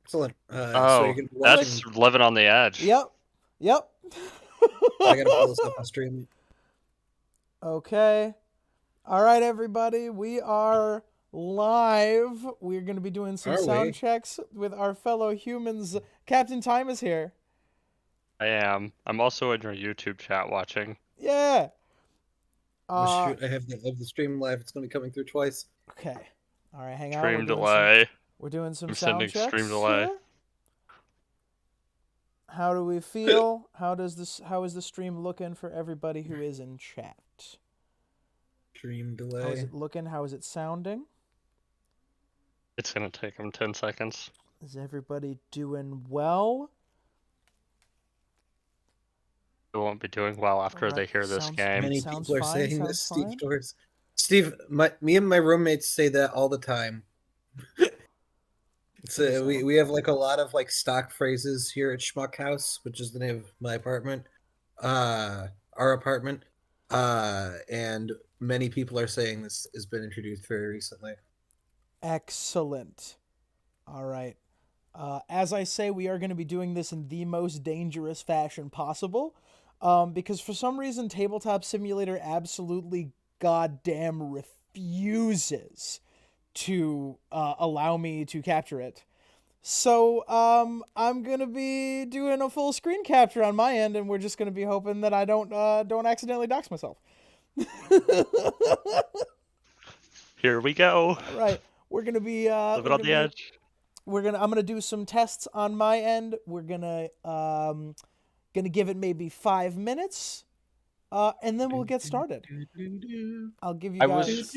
Excellent. So you're Oh, gonna be that's watching. living on the edge. Yep. Yep. I gotta pull this up on stream. Okay. All right, everybody. We are live. We're going to be doing some Are sound we? checks with our fellow humans. Captain Time is here. I am. I'm also in your YouTube chat watching. Yeah. Oh shoot! I have the stream live. It's gonna be coming through twice. Okay. All right, hang on. Stream delay. We're doing some I'm sound sending stream checks delay. here. How do we feel? How is the stream looking for everybody who is in chat? Stream delay. How is it looking? How is it sounding? It's gonna take him 10 seconds. Is everybody doing well? They won't be doing well after they hear this game. Many Sounds people are fine, saying this. sounds Steve fine. Torres. Steve, me and my roommates say that all the time. We have like a lot of like stock phrases here at Schmuck House, which is the name of my apartment, our apartment, and many people are saying this has been introduced very recently. Excellent. All right. As I say, we are going to be doing this in the most dangerous fashion possible, because for some reason, Tabletop Simulator absolutely goddamn refuses to allow me to capture it. So I'm gonna be doing a full screen capture on my end, and we're just gonna be hoping that I don't accidentally dox myself. Here we go. All right, we're gonna be Living on the edge. I'm gonna do some tests on my end. We're gonna give it maybe 5 minutes, and then we'll get started. I'll give you guys.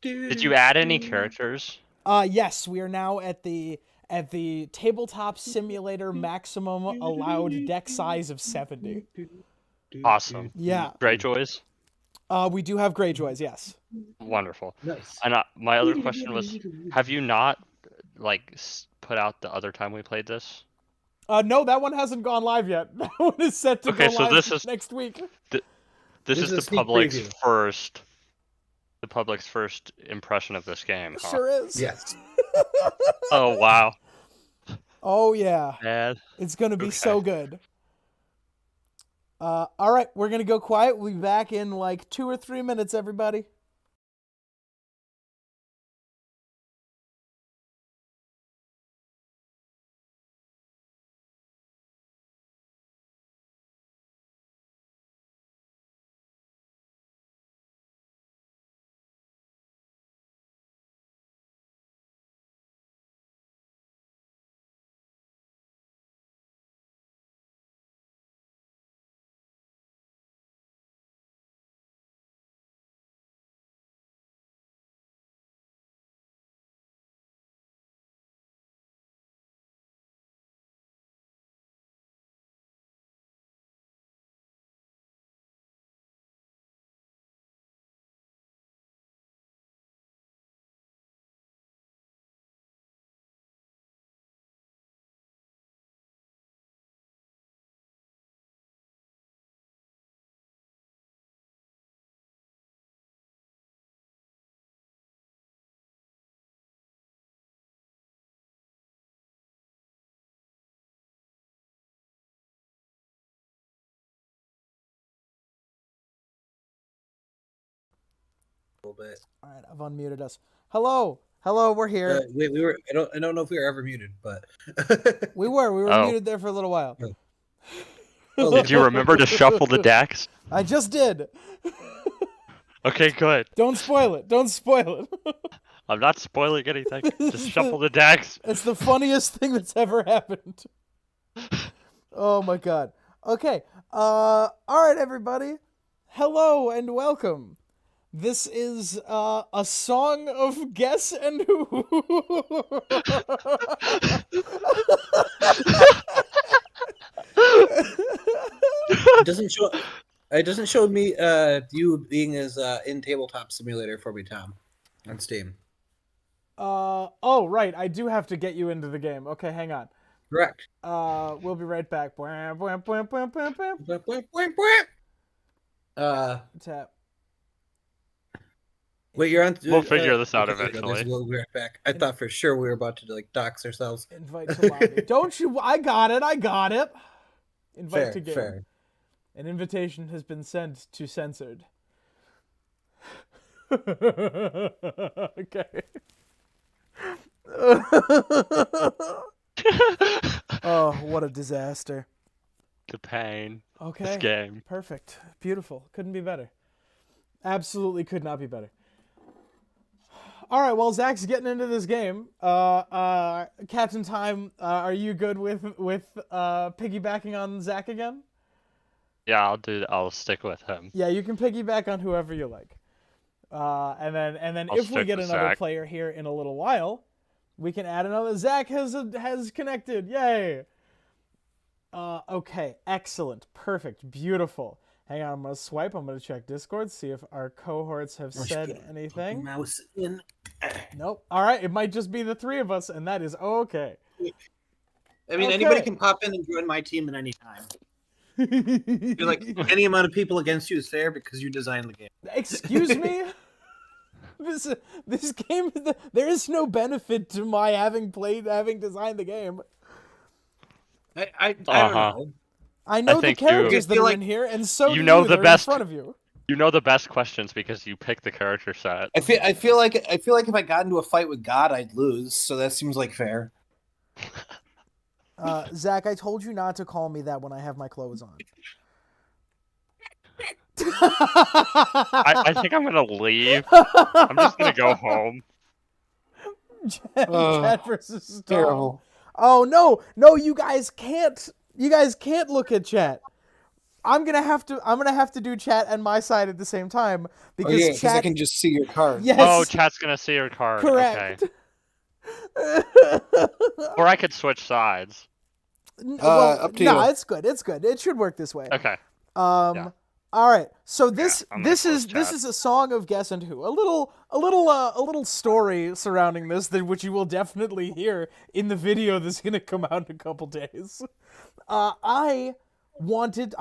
Did you add any characters? Yes, we are now at the Tabletop Simulator maximum allowed deck size of 70. Awesome. Yeah. Greyjoys? We do have Greyjoys, yes. Wonderful. Nice. And my other question was, have you not like put out the other time we played this? No, that one hasn't gone live yet. That one is set to go live this is next week. This is the public's preview. The public's first impression of this game. Huh? Sure is. Yes. Oh wow. Oh yeah. Bad. It's gonna be so good. All right, we're gonna go quiet. We'll be back in like 2 or 3 minutes, everybody. A little bit. All right, I've unmuted us. Hello, we're here. We were. I don't know if we were ever muted, but we were muted there for a little while. Do you remember to shuffle the decks? I just did. Okay, good. Don't spoil it. I'm not spoiling anything. Just shuffle the decks. It's the funniest thing that's ever happened. Oh my god. Okay. All right, everybody. Hello and welcome. This is a song of Guess and Who. It doesn't show me you being as in Tabletop Simulator for me, Tom, on Steam. Oh right, I do have to get you into the game. Okay, hang on. Correct. We'll be right back. Tap. Wait, you're on. We'll figure this out okay, eventually. We'll be right back. I thought for sure we were about to like dox ourselves. Invite to lobby. Don't you? I got it. Invite Fair, to game. fair. An invitation has been sent to censored. Okay. Oh, what a disaster. The pain. Okay. This game. Perfect. Beautiful. Couldn't be better. Absolutely could not be better. All right, well, Zach's getting into this game. Captain Time, are you good with piggybacking on Zach again? Yeah, I'll stick with him. Yeah, you can piggyback on whoever you like. And then I'll if we get another Zach. player here in a little while, we can add another. Zach has connected. Yay! Okay, excellent, perfect, beautiful. Hang on, I'm gonna swipe. I'm gonna check Discord, see if our cohorts have said anything. Mouse in. Nope. All right, it might just be the three of us, and that is okay. I mean, anybody can pop in and join my team at any time. You're like, any amount of people against you is fair because you designed the game. Excuse me? This game, there is no benefit to my having designed the game. I don't know. I know the characters that are in here, and so you know the best in front of you. You know the best questions because you pick the character set. I feel like if I got into a fight with God, I'd lose. So that seems like fair. Zach, I told you not to call me that when I have my clothes on. I think I'm gonna leave. I'm just gonna go home. Chat versus Storm. Terrible. Oh no, you guys can't look at chat. I'm gonna have to do chat and my side at the same time because chat. I can just see your card. Yes. Oh, chat's gonna see your card. Correct. Okay. Or I could switch sides. Up to you. No, it's good. It should work this way. Okay. Yeah. All right. So this is chat. a song of Guess and Who. A little story surrounding this which you will definitely hear in the video that's gonna come out in a couple days. I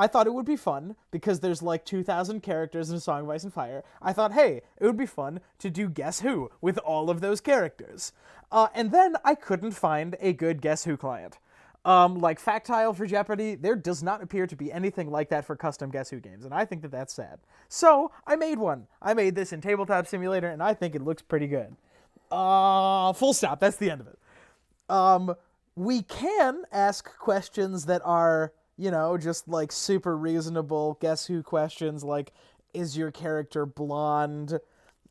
thought it would be fun because there's like 2,000 characters in A Song of Ice and Fire. I thought, hey, it would be fun to do Guess Who with all of those characters. And then I couldn't find a good Guess Who client. Like Factile for Jeopardy, there does not appear to be anything like that for custom Guess Who games, and I think that that's sad. So, I made one. I made this in Tabletop Simulator, and I think it looks pretty good. Full stop. That's the end of it. We can ask questions that are, just like super reasonable Guess Who questions, like, is your character blonde?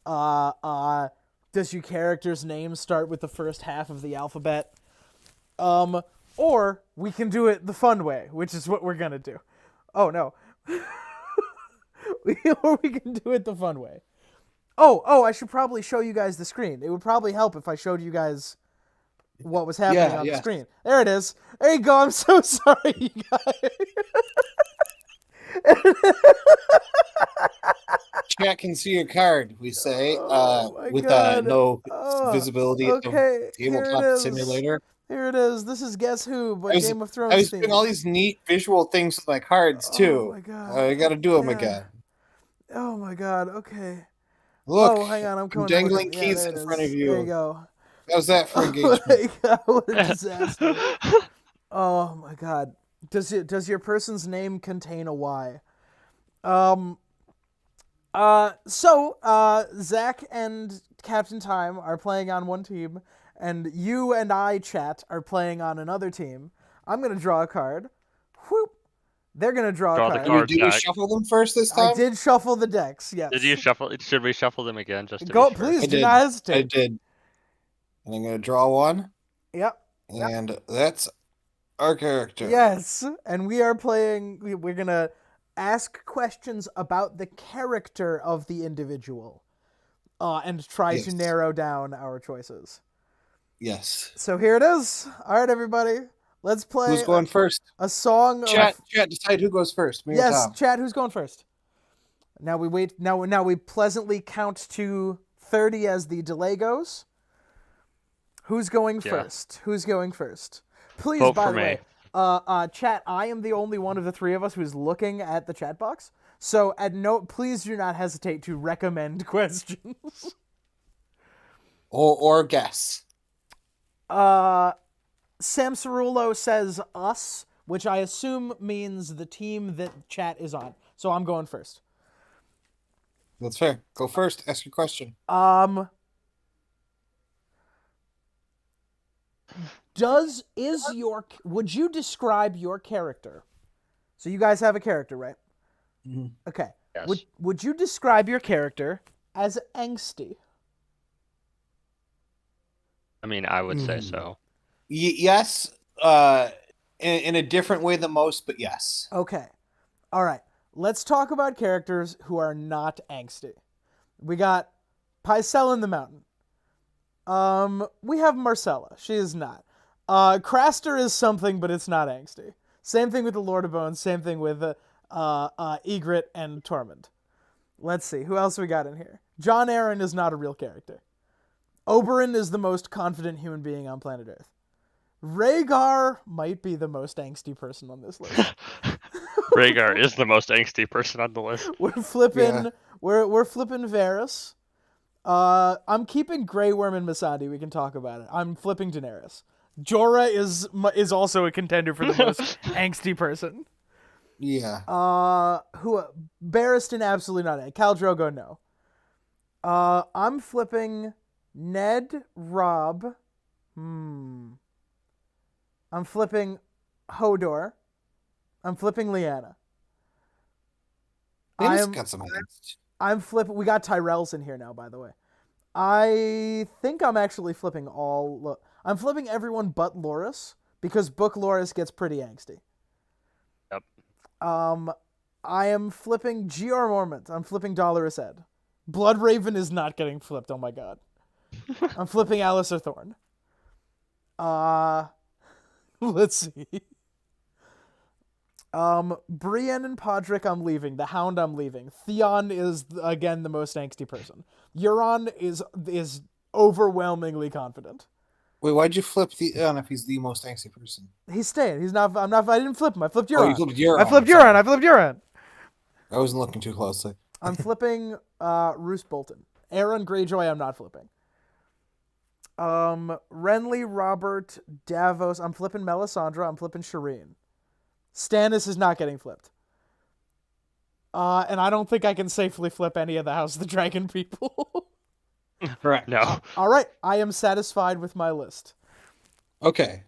Does your character's name start with the first half of the alphabet? Or we can do it the fun way, which is what we're gonna do. Oh no. Or we can do it the fun way. Oh, I should probably show you guys the screen. It would probably help if I showed you guys what was happening on the screen. There it is. There you go. I'm so sorry, you guys. Chat can see your card, we say, with God. no visibility of Tabletop Simulator. Here it is. This is Guess Who, but Game of Thrones. I was doing all these neat visual things with my cards too. Oh my God. I got to do them again. Oh my God. Okay. Look, hang on. I'm coming. Dangling keys in front of you. There you go. How's that for engagement? Oh my God, what a disaster. Oh my God. Does your person's name contain a Y? So Zach and Captain Time are playing on one team, and you and I, chat, are playing on another team. I'm gonna draw a card. Whoop. They're gonna draw a card. Did you shuffle them first this time? I did shuffle the decks. Yes. Did you shuffle? Should we shuffle them again? Just to go, be sure? please. Do not hesitate. I did. And I'm gonna draw one. Yep. And that's our character. Yes, and we are playing. We're gonna ask questions about the character of the individual, and try to narrow down our choices. Yes. So here it is. All right, everybody, let's play. Who's going first? A song. Chat, decide who goes first. Me or Tom? Chat. Who's going first? Now we wait. Now we pleasantly count to 30 as the delay goes. Who's going first? Who's going first? Please, vote by for the way, chat, I am the only one of the three of us who's looking at the chat box. So please do not hesitate to recommend questions. Or guess. Sam Cerullo says us, which I assume means the team that chat is on. So I'm going first. That's fair. Go first. Ask your question. Would you describe your character? So you guys have a character, right? Mm-hmm. Okay. Yes. Would you describe your character as angsty? I mean, I would say so. Yes. In a different way than most, but yes. Okay. All right. Let's talk about characters who are not angsty. We got Pycelle in the Mountain. We have Marcella. She is not. Craster is something, but it's not angsty. Same thing with the Lord of Bones. Same thing with Egret and Tormund. Let's see. Who else we got in here? John Aaron is not a real character. Oberyn is the most confident human being on planet Earth. Rhaegar might be the most angsty person on this list. Rhaegar is the most angsty person on the list. We're flipping Varys. I'm keeping Grey Worm and Missandei. We can talk about it. I'm flipping Daenerys. Jorah is also a contender for the most angsty person. Yeah. Barristan, absolutely not. Khal Drogo, no. I'm flipping Ned, Robb. I'm flipping Hodor. I'm flipping Lyanna. Got some angst. I'm flipping. We got Tyrells in here now, by the way. I think I'm actually flipping I'm flipping everyone but Loras, because Book Loras gets pretty angsty. Yep. I am flipping G.R. Mormont. I'm flipping Dolorous Edd. Bloodraven is not getting flipped. Oh my god. I'm flipping Alistair Thorne. Let's see. Brienne and Podrick, I'm leaving. The Hound, I'm leaving. Theon is, again, the most angsty person. Euron is overwhelmingly confident. Wait, why'd you flip Theon if he's the most angsty person? He's staying. He's not. I didn't flip him. I flipped Euron. Oh, you flipped Euron. I flipped Euron. I wasn't looking too closely. I'm flipping Roose Bolton. Aaron Greyjoy, I'm not flipping. Renly, Robert, Davos. I'm flipping Melisandre. I'm flipping Shireen. Stannis is not getting flipped. And I don't think I can safely flip any of the House of the Dragon people. Correct. No. All right. I am satisfied with my list. Okay.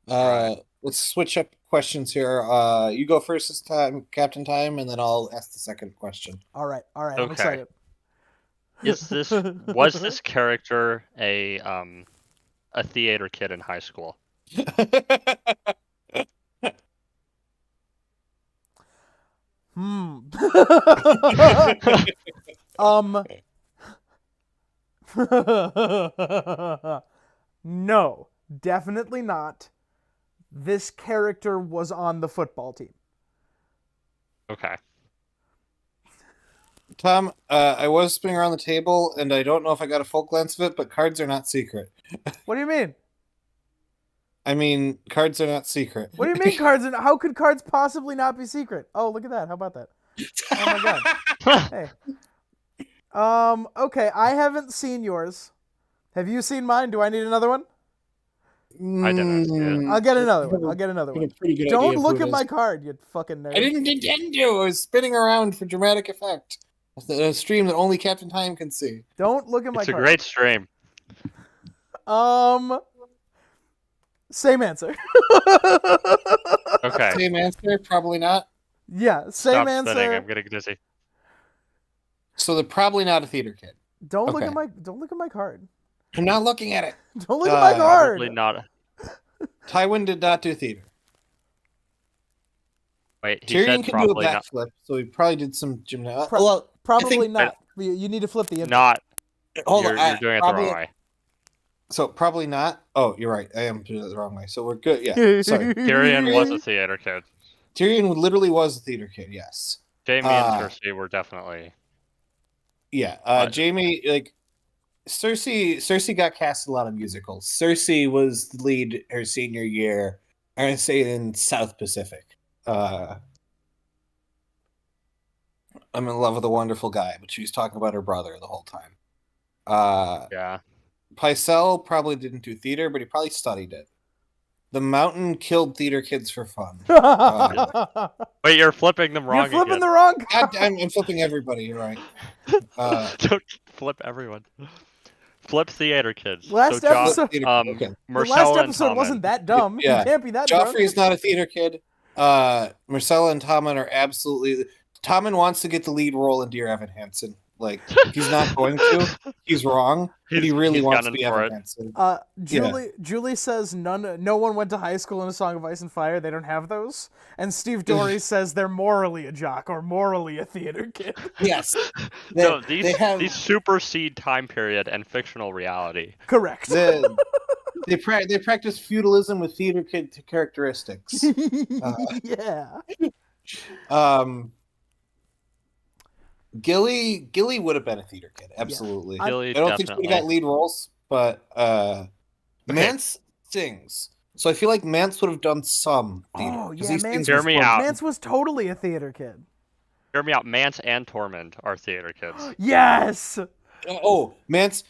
Let's switch up questions here. You go first this time, Captain Time, and then I'll ask the second question. All right. Okay. I'm excited. Was this character a theater kid in high school? No, definitely not. This character was on the football team. Okay. Tom, I was spinning around the table, and I don't know if I got a full glance of it, but cards are not secret. What do you mean? I mean, cards are not secret. What do you mean cards? How could cards possibly not be secret? Oh, look at that. How about that? Oh my god. Hey. Okay, I haven't seen yours. Have you seen mine? Do I need another one? I didn't see it. I'll get another one. Don't look at my card, you fucking nerd. I didn't intend to. I was spinning around for dramatic effect. A stream that only Captain Time can see. Don't look at my card. It's a great stream. Same answer. Okay. Same answer? Probably not. Yeah, same answer. Spinning. I'm getting dizzy. So they're probably not a theater kid. Don't look at my card. I'm not looking at it. Don't look at my card. Probably not. Tywin did not do theater. Wait, he Tyrion said can do a probably not. backflip, so he probably did some gymnastics. Probably not. You need to flip the image. Not. Hold You're on. doing it the wrong way. So probably not. Oh, you're right. I am doing it the wrong way. So we're good. Yeah. Sorry. Tyrion was a theater kid. Tyrion literally was a theater kid. Yes. Jaime and Cersei were definitely. Yeah. Jaime, like Cersei got cast in a lot of musicals. Cersei was the lead her senior year. I'm gonna say in South Pacific. I'm in love with a wonderful guy, but she was talking about her brother the whole time. Yeah. Pycelle probably didn't do theater, but he probably studied it. The Mountain killed theater kids for fun. Wait, you're flipping them wrong. You're flipping again. the wrong. I'm flipping everybody. You're right. Don't flip everyone. Flip theater kids. Last so episode, okay. the last episode wasn't that dumb. Yeah. You can't be that Joffrey drunk. is not a theater kid. Marcella and Tommen are absolutely. Tommen wants to get the lead role in Dear Evan Hansen. Like, he's not going to. He's wrong. But he really wants to be Evan Hansen. Julie says no one went to high school in A Song of Ice and Fire. They don't have those. And Steve Dory says they're morally a jock or morally a theater kid. Yes. These supersede time period and fictional reality. Correct. They practice feudalism with theater kid characteristics. Yeah. Gilly would have been a theater kid, absolutely. Yeah. I don't think she got lead roles, but Mance sings, so I feel like Mance would have done some theater. Oh yeah, Mance was totally a theater kid. Hear me out. Mance and Tormund are theater kids. Yes. Oh, Mance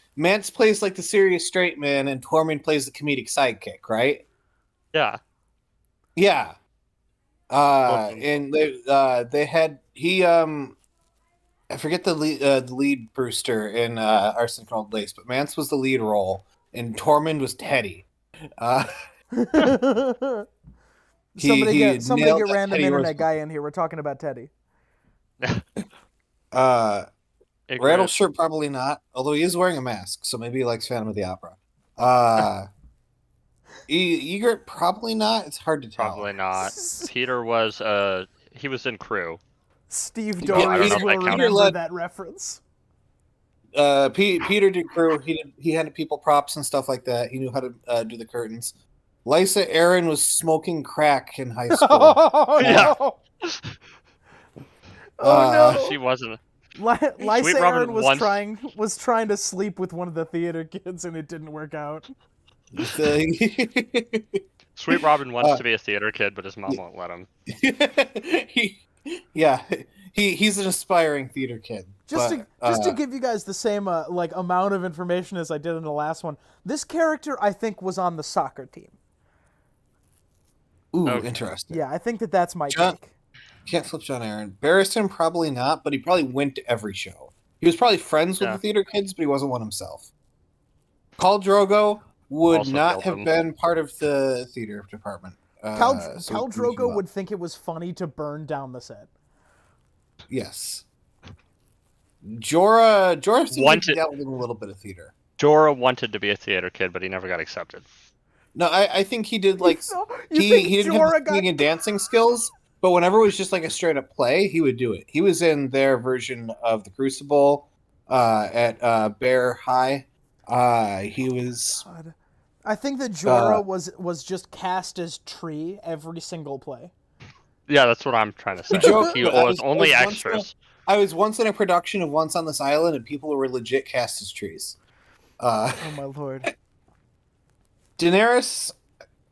plays like the serious straight man, and Tormund plays the comedic sidekick, right? Yeah. Yeah. And they had I forget the lead Brewster in Arson Called Lace, but Mance was the lead role, and Tormund was Teddy. Somebody get random internet guy in here. We're talking about Teddy. Rattleshirt probably not, although he is wearing a mask, so maybe he likes Phantom of the Opera. Egret probably not. It's hard to tell. Probably not. Peter was he was in Crew. Steve Dory will remember that reference. Peter did Crew. He had people props and stuff like that. He knew how to do the curtains. Lysa Arryn was smoking crack in high school. No. She wasn't. Lysa Arryn was trying to sleep with one of the theater kids, and it didn't work out. Sweet Robin wants to be a theater kid, but his mom won't let him. He's an aspiring theater kid. Just to give you guys the same amount of information as I did in the last one, this character I think was on the soccer team. Ooh, interesting. Yeah, I think that's my take. Can't flip John Aaron. Barristan probably not, but he probably went to every show. He was probably friends with the theater kids, but he wasn't one himself. Khal Drogo would also not have been part of the theater department. Khal Drogo would think it was funny to burn down the set. Yes. Jorah wanted a little bit of theater. Jorah wanted to be a theater kid, but he never got accepted. No, I think he did he didn't have singing and dancing skills, but whenever it was just like a straight up play, he would do it. He was in their version of the Crucible at Bear High. He was. God. I think that Jorah was just cast as Tree every single play. Yeah, that's what I'm trying to say. He was only extras. I was once in a production of Once on This Island, and people were legit cast as trees. Oh my lord. Daenerys,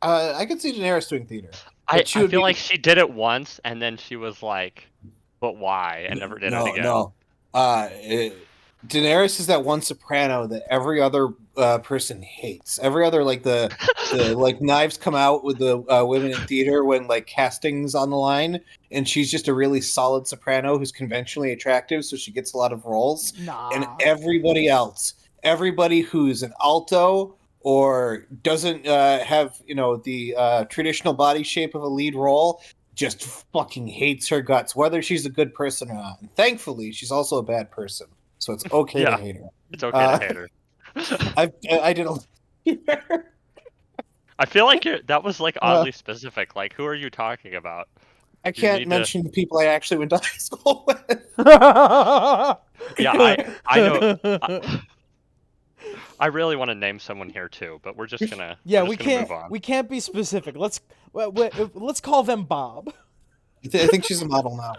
I could see Daenerys doing theater. I feel like she did it once, and then she was like, "But why?" and never did it again. No, Daenerys is that one soprano that every other person hates. Every other the knives come out with the women in theater when casting's on the line, and she's just a really solid soprano who's conventionally attractive, so she gets a lot of roles. Nah. And everybody who's an alto or doesn't have the traditional body shape of a lead role just fucking hates her guts, whether she's a good person or not. And thankfully, she's also a bad person. So it's okay to hate her. It's okay to hate her. I did a. I feel like that was oddly specific. Like, who are you talking about? I can't mention people I actually went to high school with. Yeah, I know. I really want to name someone here too, but we're just gonna. Yeah, we can't. Move on. We can't be specific. Let's call them Bob. I think she's a model now.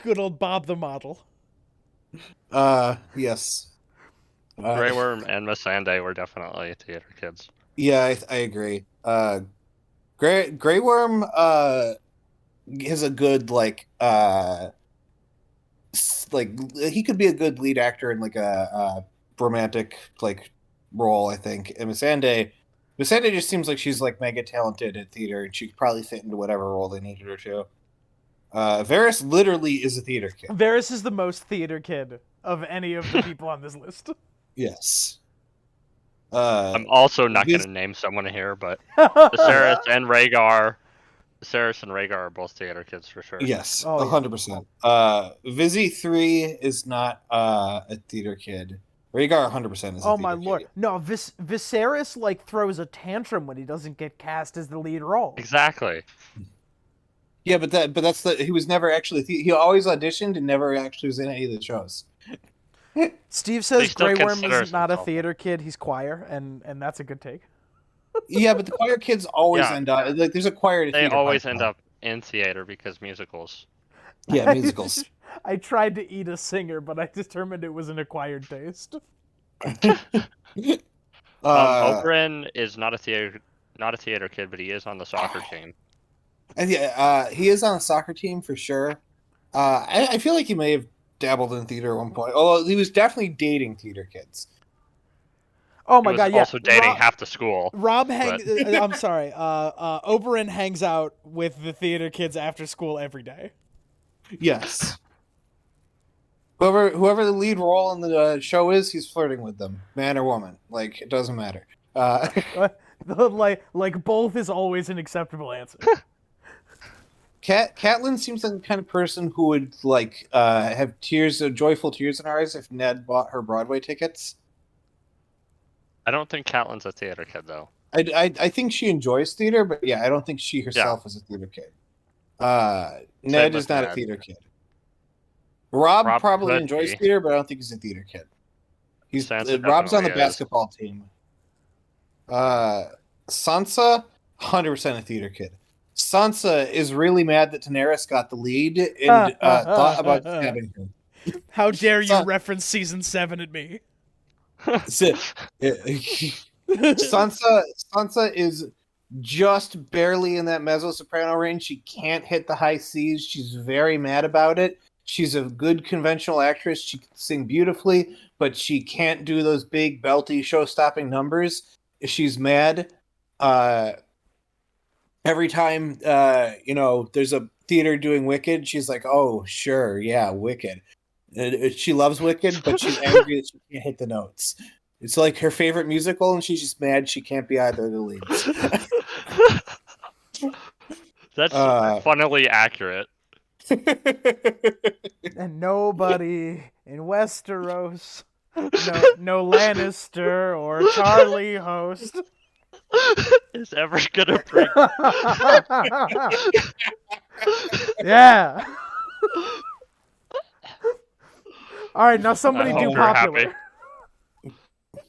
Good old Bob the model. Yes. Grey Worm and Missandei were definitely theater kids. Yeah, I agree. Grey Worm has a good like he could be a good lead actor in like a romantic like role, I think. And Missandei just seems like she's like mega talented at theater, and she could probably fit into whatever role they needed her to. Varys literally is a theater kid. Varys is the most theater kid of any of the people on this list. Yes. I'm also not going to name someone here, but Viserys and Rhaegar. Viserys and Rhaegar are both theater kids for sure. Yes, 100%. Vizzy 3 is not a theater kid. Rhaegar 100% is. Oh my lord! Kid. No, Viserys like throws a tantrum when he doesn't get cast as the lead role. Exactly. Yeah, but that's he was never actually he always auditioned and never actually was in any of the shows. Steve says Grey Worm is not a theater kid; he's choir, and that's a good take. Yeah, but the choir kids always end up like there's a choir. To they always end up in theater because musicals. Yeah, musicals. I tried to eat a singer, but I determined it was an acquired taste. Oberyn is not a theater kid, but he is on the soccer team. And yeah, he is on a soccer team for sure. I feel like he may have dabbled in theater at one point. Although he was definitely dating theater kids. Oh my god! Yeah, also dating half the school. Rob hangs. I'm sorry. Oberyn hangs out with the theater kids after school every day. Yes. Whoever the lead role in the show is, he's flirting with them, man or woman. Like it doesn't matter. Like both is always an acceptable answer. Catelyn seems like the kind of person who would like have joyful tears in her eyes if Ned bought her Broadway tickets. I don't think Catelyn's a theater kid though. I think she enjoys theater, but yeah, I don't think she herself is a theater kid. Ned is not a theater kid. Rob probably enjoys theater, but I don't think he's a theater kid. Rob's on the basketball team. Sansa, 100% a theater kid. Sansa is really mad that Daenerys got the lead and thought about stabbing her. How dare you reference season 7 at me? Sansa is just barely in that mezzo-soprano range. She can't hit the high C's. She's very mad about it. She's a good conventional actress. She can sing beautifully, but she can't do those big, belty, show-stopping numbers. She's mad. Every time, there's a theater doing Wicked, she's like, oh, sure, yeah, Wicked. She loves Wicked, but she's angry that she can't hit the notes. It's like her favorite musical, and she's just mad she can't be either of the leads. That's funnily accurate. And nobody in Westeros, no Lannister or Charlie host, is ever gonna bring. Yeah. All right, now somebody do popular.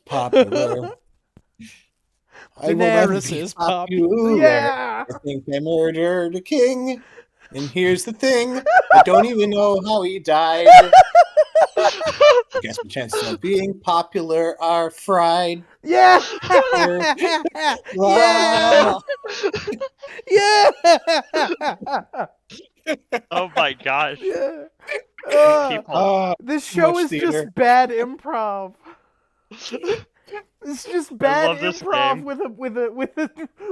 Popular. Daenerys is popular. Yeah. I think I murdered a king. And here's the thing, I don't even know how he died. I guess the chances of being popular are fried. Yeah! Wow. Yeah! Oh my gosh. Yeah. This show is theater. just bad improv. It's just bad improv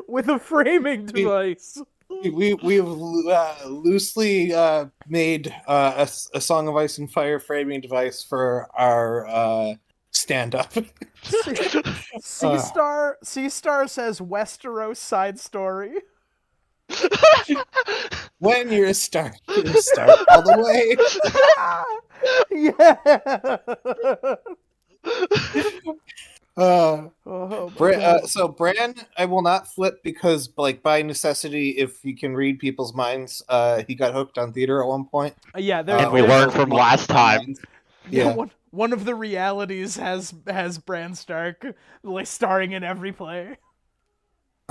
with a framing device. We've loosely made a Song of Ice and Fire framing device for our stand-up. C-Star says Westeros side story. When you're a star, you start all the way. Yeah. So Bran, I will not flip because, like, by necessity, if you can read people's minds, he got hooked on theater at one point. Yeah, and we learned from last time. Yeah, one of the realities has Bran Stark like starring in every play.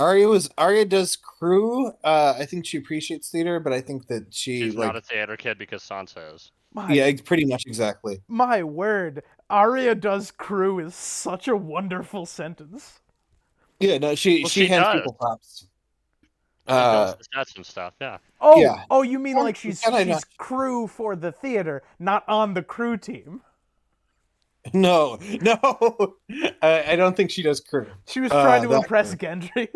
Arya does crew. I think she appreciates theater, but I think that she's not a theater kid because Sansa is. Yeah, pretty much exactly. My word, Arya does crew is such a wonderful sentence. Yeah, no, she hands people props. does the sets and stuff. Yeah. Oh, Yeah. oh, you mean like she's Can I not- crew for the theater, not on the crew team? No. I don't think she does crew. She was trying to that impress crew. Gendry.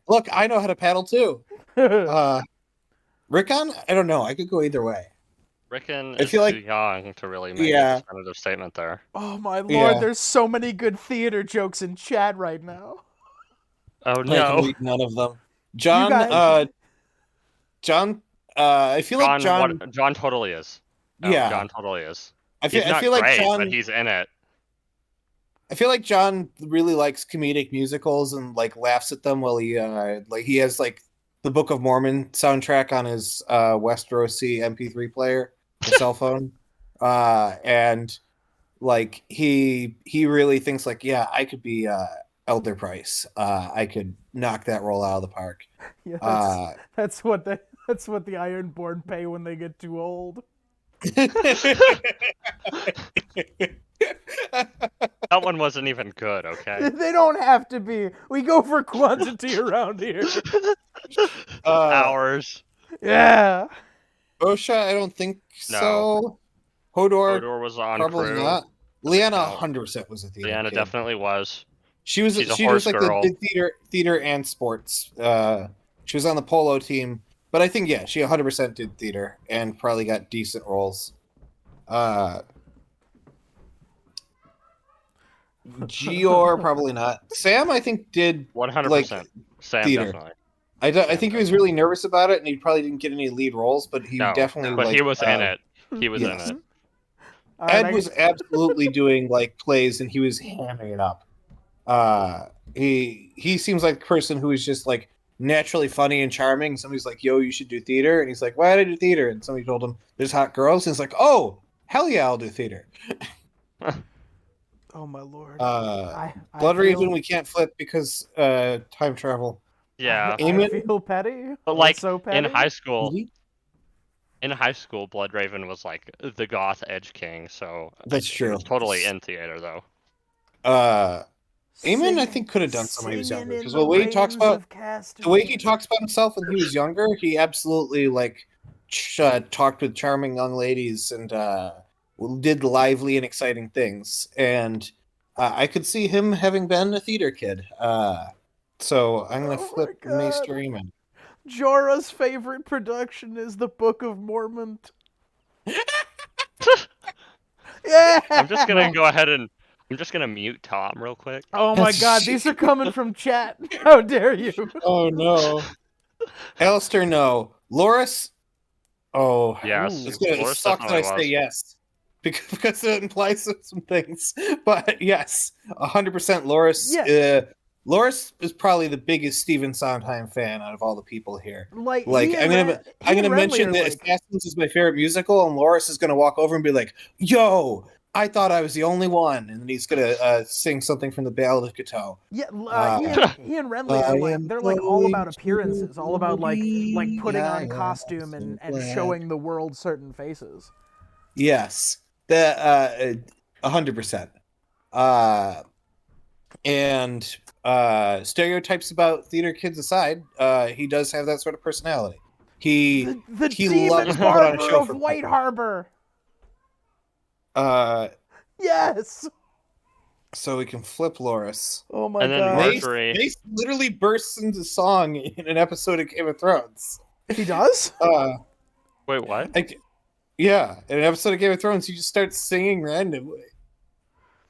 Look, I know how to paddle too. Rickon? I don't know. I could go either way. Rickon I is feel too young to really make Yeah. a definitive statement there. Oh my lord, Yeah. there's so many good theater jokes in chat right now. Oh I can no. read none of them. John, guys- John, I feel like John. John totally is. No, Yeah. John totally is. I He's not feel like great, John. but he's in it. I feel like John really likes comedic musicals and like laughs at them while he has like the Book of Mormon soundtrack on his Westerosi MP3 player, his cell phone, and like he really thinks like, yeah, I could be Elder Price. I could knock that role out of the park. Yeah, that's what the Ironborn pay when they get too old. That one wasn't even good, okay? They don't have to be. We go for quantity around here. Hours. Yeah. Osha, I don't think No. so. Hodor was on probably crew. not. Leanna No. 100% was a theater Leanna kid. definitely was. She was She's a she horse was like girl. the theater and sports. She was on the polo team, but I think she 100% did theater and probably got decent roles. Gior probably not. Sam I think did 100%. Sam theater. definitely. I think he was really nervous about it and he probably didn't get any lead roles, but he No, definitely but like, he was in it. He was yes. in it. Ed was absolutely doing like plays and he was hamming it up. He seems like a person who is just like naturally funny and charming. Somebody's like, yo, you should do theater, and he's like, why did I do theater? And somebody told him there's hot girls, and he's like, oh, hell yeah, I'll do theater. Oh my lord. Blood Raven we can't flip because time travel. Yeah. I feel petty. But like so petty. in high school, Blood Raven was like the goth edge king, so That's true. He was totally in theater though. Eamon, I think, could have done some when he was younger. Because the way he talks about himself when he was younger, he absolutely like talked with charming young ladies and did lively and exciting things. And I could see him having been a theater kid. So I'm gonna flip Maester Eamon. Jorah's favorite production is the Book of Mormon. Yeah. I'm just gonna mute Tom real quick. Oh my god, these are coming from chat. How dare you? Oh no. Alistair, no. Loris? Oh. Yes. It's gonna suck that I say yes. Because it implies some things. But yes, 100% Loris. Yeah. Loris is probably the biggest Stephen Sondheim fan out of all the people here. Like I'm gonna mention that Assassins is my favorite musical, and Loris is gonna walk over and be like, "Yo, I thought I was the only one," and then he's gonna sing something from the Ballad of Gateau. Yeah, he and Renly are like they're like all about appearances, all about like putting on costume and showing the world certain faces. Yes, the 100%. And stereotypes about theater kids aside, he does have that sort of personality. He loves to put on a show of for White people. Harbor. Yes. So we can flip Loris. Oh my and then god. Marjorie. Mace literally bursts into song in an episode of Game of Thrones. He does? Wait, what? Yeah, in an episode of Game of Thrones, he just starts singing randomly.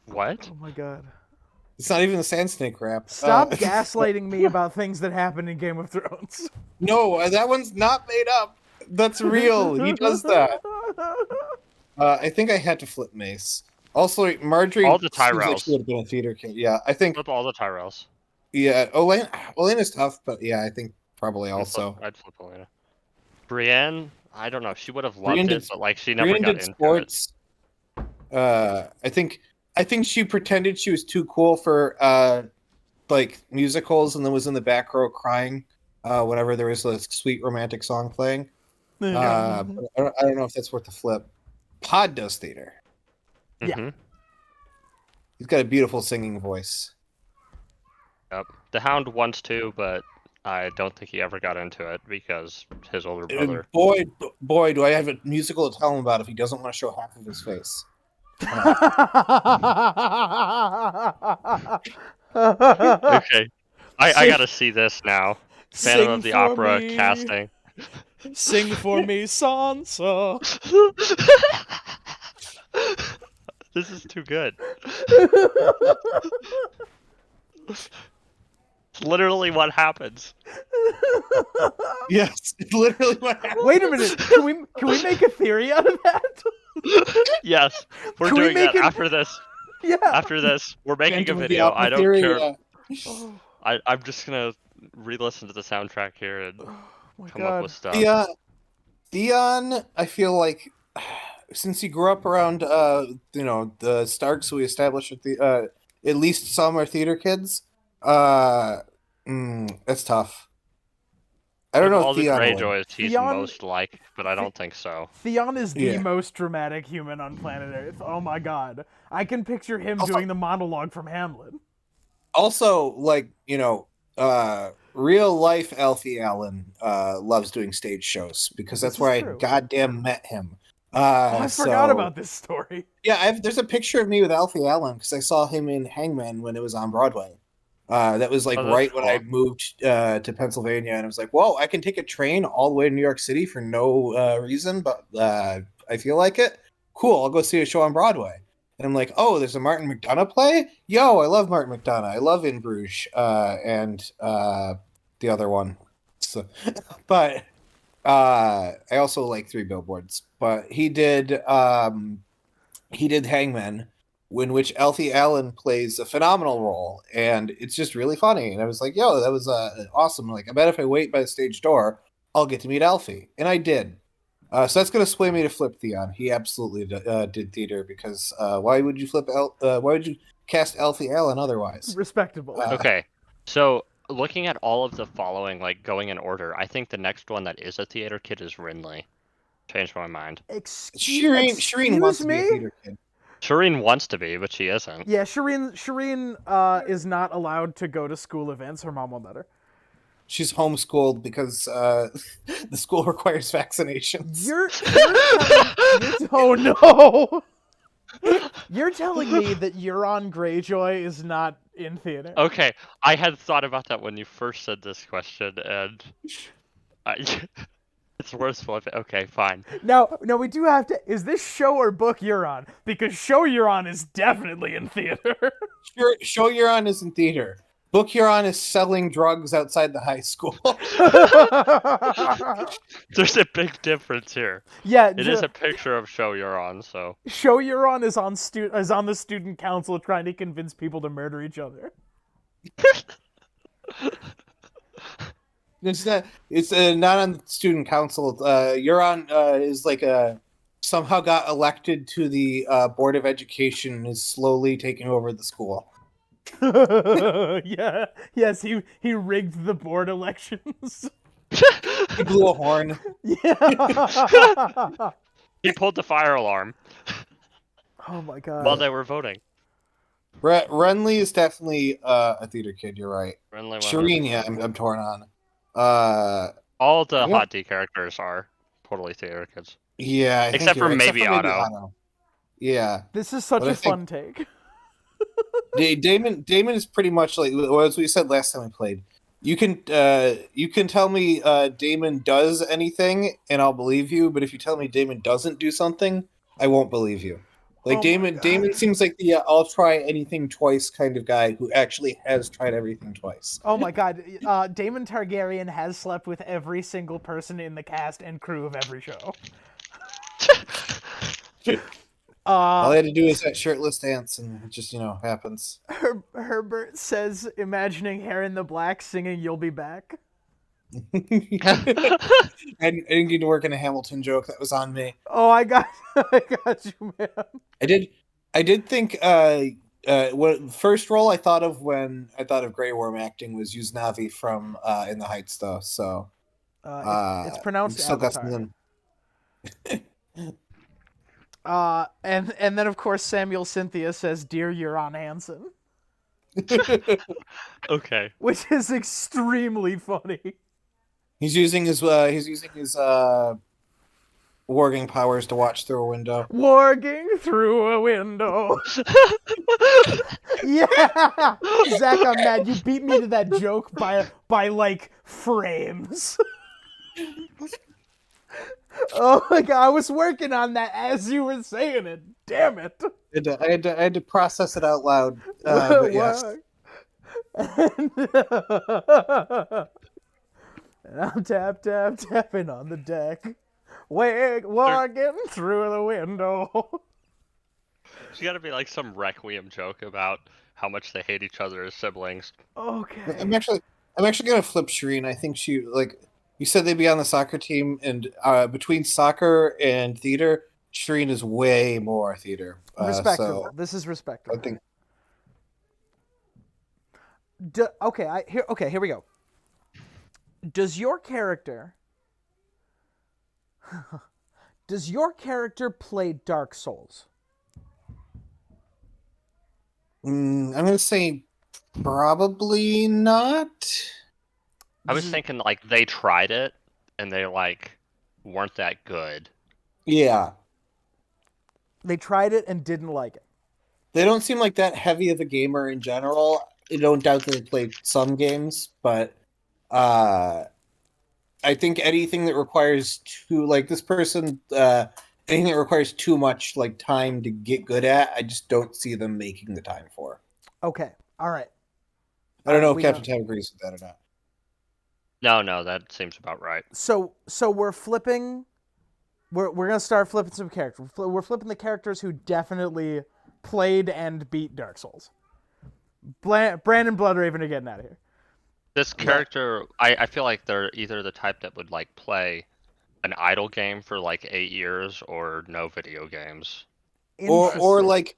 What? Oh my god. It's not even the Sand Snake rap. Stop gaslighting me about things that happen in Game of Thrones. No, that one's not made up. That's real. He does that. I think I had to flip Mace. Also, Marjorie all the seems like Tyrells. she would have been a theater kid. Yeah, I think. Flip all the Tyrells. Yeah, Olena's tough, but yeah, I think probably also. I'd flip Olenna. Brienne, I don't know. She would have loved Brienne it, did- but like she never Brienne got did into sports. I think she pretended she was too cool for like musicals, and then was in the back row crying whenever there was a sweet romantic song playing. But I don't know if that's worth the flip. Pod does theater. it. Yeah. Mhm. He's got a beautiful singing voice. Yep. The Hound wants to, but I don't think he ever got into it because his older brother. Boy, do I have a musical to tell him about if he doesn't want to show half of his face. Okay, I gotta see this now. Phantom of the Opera me. casting. Sing for me, Sansa. This is too good. It's literally what happens. Yes, it's literally what happened. Wait a minute. Can we make a theory out of that? Yes, we're Can we doing that make it- after this. Yeah. After this, we're making Phantom a of the video. Opera I don't theory, care. yeah. I'm just gonna re-listen to the soundtrack here and come up with stuff. Theon, I feel like since he grew up around the Starks we established at the at least some are theater kids. That's tough. I don't know All if the Theon Greyjoys he's Theon- most like, but I don't think so. Theon is the Yeah. most dramatic human on planet Earth. Oh my god. I can picture him doing the monologue from Hamlet. Also, like, real life Alfie Allen loves doing stage shows because that's where I true. goddamn met him. I forgot about this story. Yeah, there's a picture of me with Alfie Allen because I saw him in Hangman when it was on Broadway. That was like right when I moved to Pennsylvania, and I was like, "Whoa, I can take a train all the way to New York City for no reason, but I feel like it. Cool, I'll go see a show on Broadway." And I'm like, "Oh, there's a Martin McDonagh play? Yo, I love Martin McDonagh. I love In Bruges and the other one." So, but I also like Three Billboards. But he did Hangman, in which Alfie Allen plays a phenomenal role, and it's just really funny. And I was like, "Yo, that was awesome!" Like, I bet if I wait by the stage door, I'll get to meet Alfie, and I did. So that's gonna sway me to flip Theon. He absolutely did theater because why would you why would you cast Alfie Allen otherwise? Respectable. Okay, so looking at all of the following, like going in order, I think the next one that is a theater kid is Rinley. Changed my mind. Shireen wants to be a theater kid. Shireen wants to be, but she isn't. Yeah, Shireen is not allowed to go to school events. Her mom won't let her. She's homeschooled because the school requires vaccinations. Oh no! You're telling me that Euron Greyjoy is not in theater? Okay, I had thought about that when you first said this question, and it's worth flipping. Okay, fine. Now, we do have to. Is this show or book Euron? Because show Euron is definitely in theater. Show Euron is in theater. Book Huron is selling drugs outside the high school. There's a big difference here. Yeah, it is a picture of Show Euron, so. Show Euron is on the student council trying to convince people to murder each other. It's not on the student council. Euron is like somehow got elected to the board of education and is slowly taking over the school. Yeah. Yes, he rigged the board elections. He blew a horn. Yeah. He pulled the fire alarm. Oh my god. While they were voting. Renly is definitely a theater kid. You're right. Shireen, yeah, I'm torn on. All the Hot D characters are totally theater kids. Yeah, except for maybe Otto. Yeah. This is such a fun take. Damon is pretty much like as we said last time we played. You can tell me Damon does anything and I'll believe you, but if you tell me Damon doesn't do something, I won't believe you. Like Damon seems like the I'll try anything twice kind of guy who actually has tried everything twice. Oh my god, Daemon Targaryen has slept with every single person in the cast and crew of every show. All I had to do is that shirtless dance, and it just happens. Herbert says, imagining Hair in the Black singing "You'll Be Back." I didn't get to work in a Hamilton joke. That was on me. Oh, I got you, man. I did think what first role I thought of when I thought of Grey Worm acting was Yuznavi from In the Heights, though. So it's pronounced Avatar. And then of course Samuel Cynthia says, "Dear Euron Hansen." Okay. Which is extremely funny. He's using his warging powers to watch through a window. Warging through a window. Yeah, Zach, I'm mad. You beat me to that joke by like frames. Oh my god, I was working on that as you were saying it. Damn it! I had to process it out loud. But yes. And I'm tapping on the deck, walking through the window. There's got to be like some requiem joke about how much they hate each other as siblings. Okay. I'm actually gonna flip Shireen. I think she you said they'd be on the soccer team, and between soccer and theater, Shireen is way more theater. Respectable. So This is respectable. I think Okay, here we go. Does your character play Dark Souls? I'm gonna say probably not. I was thinking like they tried it and they like weren't that good. Yeah. They tried it and didn't like it. They don't seem like that heavy of a gamer in general. I don't doubt that they played some games, but I think anything that requires this person, anything that requires too much like time to get good at, I just don't see them making the time for. Okay. All right. I don't know if Captain Tab agrees with that or not. No, that seems about right. So we're flipping. We're gonna start flipping some characters. We're flipping the characters who definitely played and beat Dark Souls. Brandon Bloodraven are getting out of here. This character, I feel like they're either the type that would like play an idle game for like 8 years or no video games. Or like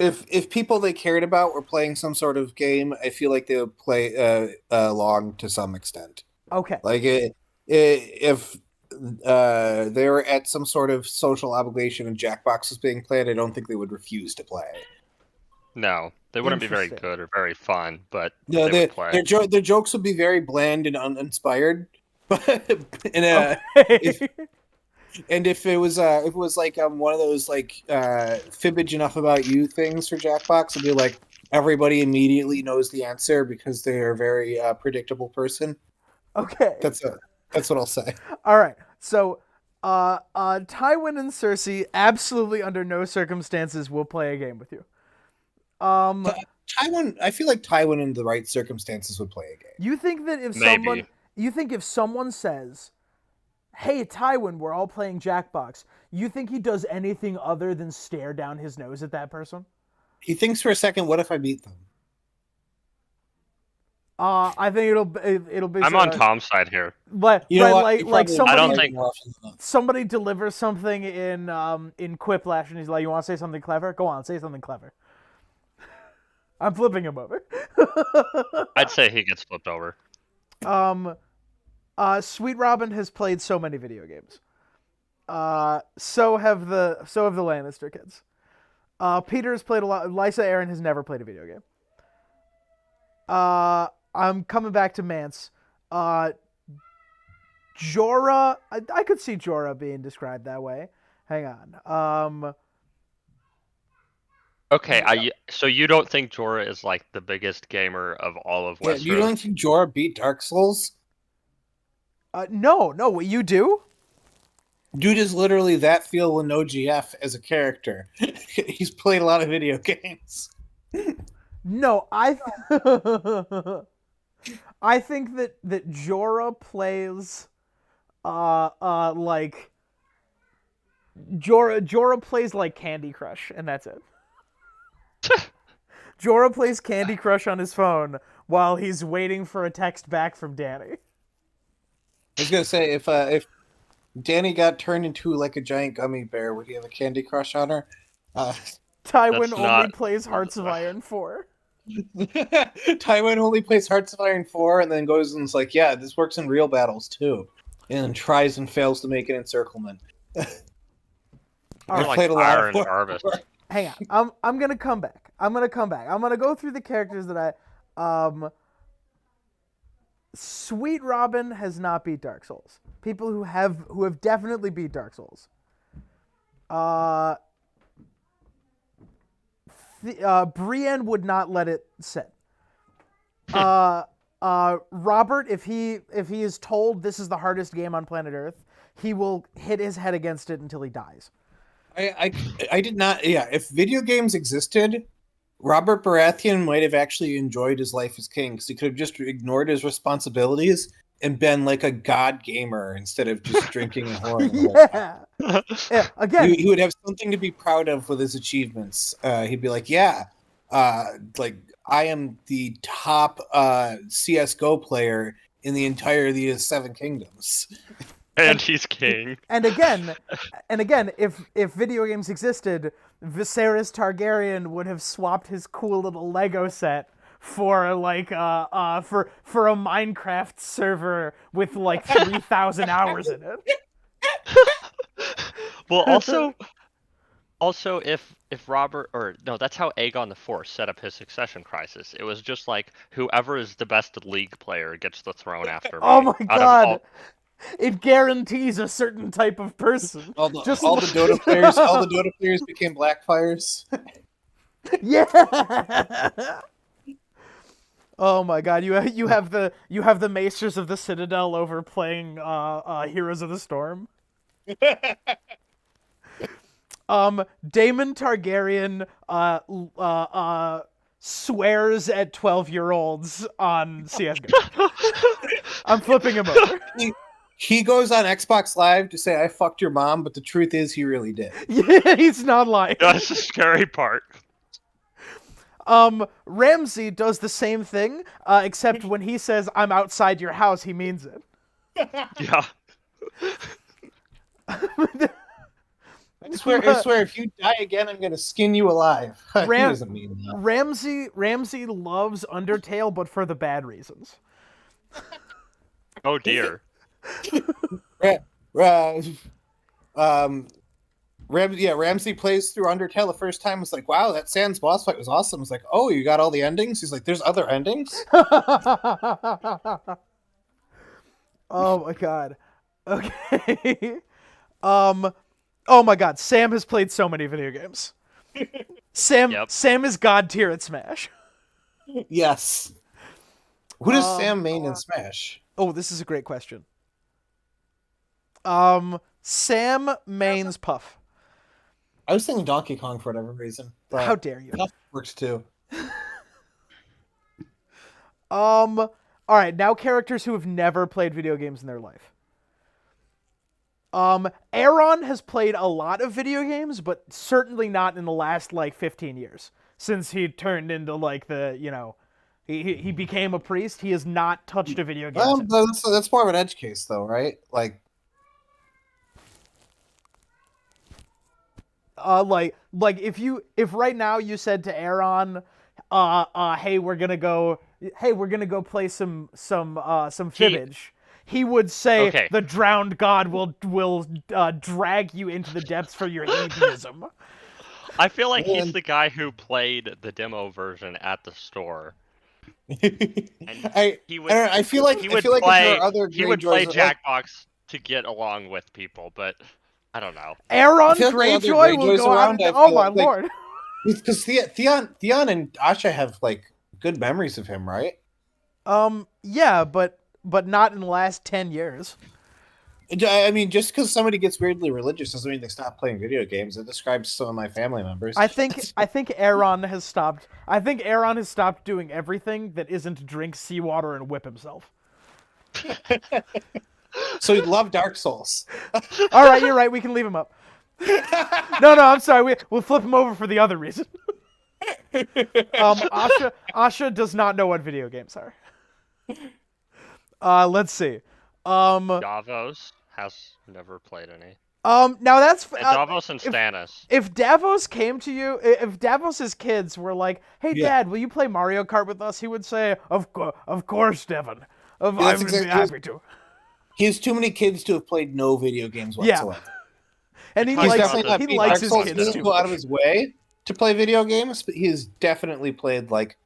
if people they cared about were playing some sort of game, I feel like they would play along to some extent. Okay. Like if they were at some sort of social obligation and Jackbox was being played, I don't think they would refuse to play. No, they wouldn't be very good or very fun, but no, they would play. Their jokes would be very bland and uninspired. But if it was like one of those like fibbage enough about you things for Jackbox, it'd be like everybody immediately knows the answer because they are a very predictable person. Okay. That's what I'll say. All right. So, Tywin and Cersei absolutely under no circumstances will play a game with you. Tywin, I feel like Tywin in the right circumstances would play a game. You think that if someone says, "Hey, Tywin, we're all playing Jackbox," you think he does anything other than stare down his nose at that person? He thinks for a second, "What if I beat them?" I think it'll be. I'm on Tom's side here. But like somebody, I don't think somebody delivers something in Quiplash, and he's like, "You want to say something clever? Go on, say something clever." I'm flipping him over. I'd say he gets flipped over. Sweet Robin has played so many video games. So have the Lannister kids. Peter's played a lot. Lysa Arryn has never played a video game. I'm coming back to Mance. Jorah, I could see Jorah being described that way. Hang on. Okay, so you don't think Jorah is like the biggest gamer of all of Westeros? You don't think Jorah beat Dark Souls? No. What you do? Dude is literally that feel with no GF as a character. He's played a lot of video games. No, I think that Jorah plays like Jorah plays like Candy Crush, and that's it. Jorah plays Candy Crush on his phone while he's waiting for a text back from Dany. I was gonna say if Dany got turned into like a giant gummy bear, would he have a Candy Crush on her? Tywin only plays Hearts of Iron 4. Tywin only plays Hearts of Iron 4 and then goes and is like, yeah, this works in real battles too. And tries and fails to make an encirclement. I played a lot of Harvest. hang on. I'm gonna come back. I'm gonna go through the characters that Sweet Robin has not beat Dark Souls. People who have definitely beat Dark Souls. Brienne would not let it sit. Robert, if he is told this is the hardest game on planet Earth, he will hit his head against it until he dies. I did not. Yeah, if video games existed, Robert Baratheon might have actually enjoyed his life as king because he could have just ignored his responsibilities and been like a god gamer instead of just drinking and whoring. Yeah. Again, he would have something to be proud of with his achievements. He'd be like, yeah, like I am the top CS:GO player in the entirety of Seven Kingdoms. And he's king. And again, if video games existed, Viserys Targaryen would have swapped his cool little Lego set for like for a Minecraft server with like 3,000 hours in it. Well, also if Robert, or no, that's how Aegon the Fourth set up his succession crisis. It was just like whoever is the best league player gets the throne after me. Oh my god. It guarantees a certain type of person. All the Dota players became Blackfires. Yeah. Oh my god, you have the Maesters of the Citadel over playing Heroes of the Storm. Daemon Targaryen swears at 12-year-olds on CS:GO. I'm flipping him over. He goes on Xbox Live to say, I fucked your mom, but the truth is he really did. Yeah, he's not lying. That's the scary part. Ramsay does the same thing, except when he says, I'm outside your house, he means it. Yeah. I swear, if you die again, I'm gonna skin you alive. He doesn't mean that. Ramsay loves Undertale, but for the bad reasons. Oh dear. Ramsay plays through Undertale the first time. Was like, wow, that Sans boss fight was awesome. It's like, oh, you got all the endings? He's like, there's other endings? Oh my god. Okay. Oh my god, Sam has played so many video games. Sam is god tier at Smash. Yes. Who does Sam main in Smash? Oh, this is a great question. Sam mains Puff. I was thinking Donkey Kong for whatever reason. How dare you? Puff works too. All right, now characters who have never played video games in their life. Aaron has played a lot of video games, but certainly not in the last, 15 years. Since he turned into, he became a priest, he has not touched a video game. That's more of an edge case, though, right? If right now you said to Aaron, hey, we're gonna go play some fibbage. He would say, okay, the drowned god will drag you into the depths for your hedonism. I feel like he's the guy who played the demo version at the store. I feel like there are other he would play Jackbox to get along with people, but I don't know. Aaron Greyjoy will go out. Oh my lord! Because Theon and Asha have good memories of him, right? Yeah, but not in the last 10 years. I mean, just because somebody gets weirdly religious doesn't mean they stop playing video games. It describes some of my family members. I think Aaron has stopped. I think Aaron has stopped doing everything that isn't drink seawater and whip himself. So he loved Dark Souls. All right, you're right. We can leave him up. No, I'm sorry. We'll flip him over for the other reason. Asha does not know what video games are. Let's see. Davos has never played any. Now that's Davos and Stannis. If Davos came to you, if Davos's kids were like, "Hey, Dad, will you play Mario Kart with us?" He would say, "Of course, Devin. I would be happy to." He has too many kids to have played no video games whatsoever. Yeah. And he likes his kids to go out of his way to play video games, but he has definitely played like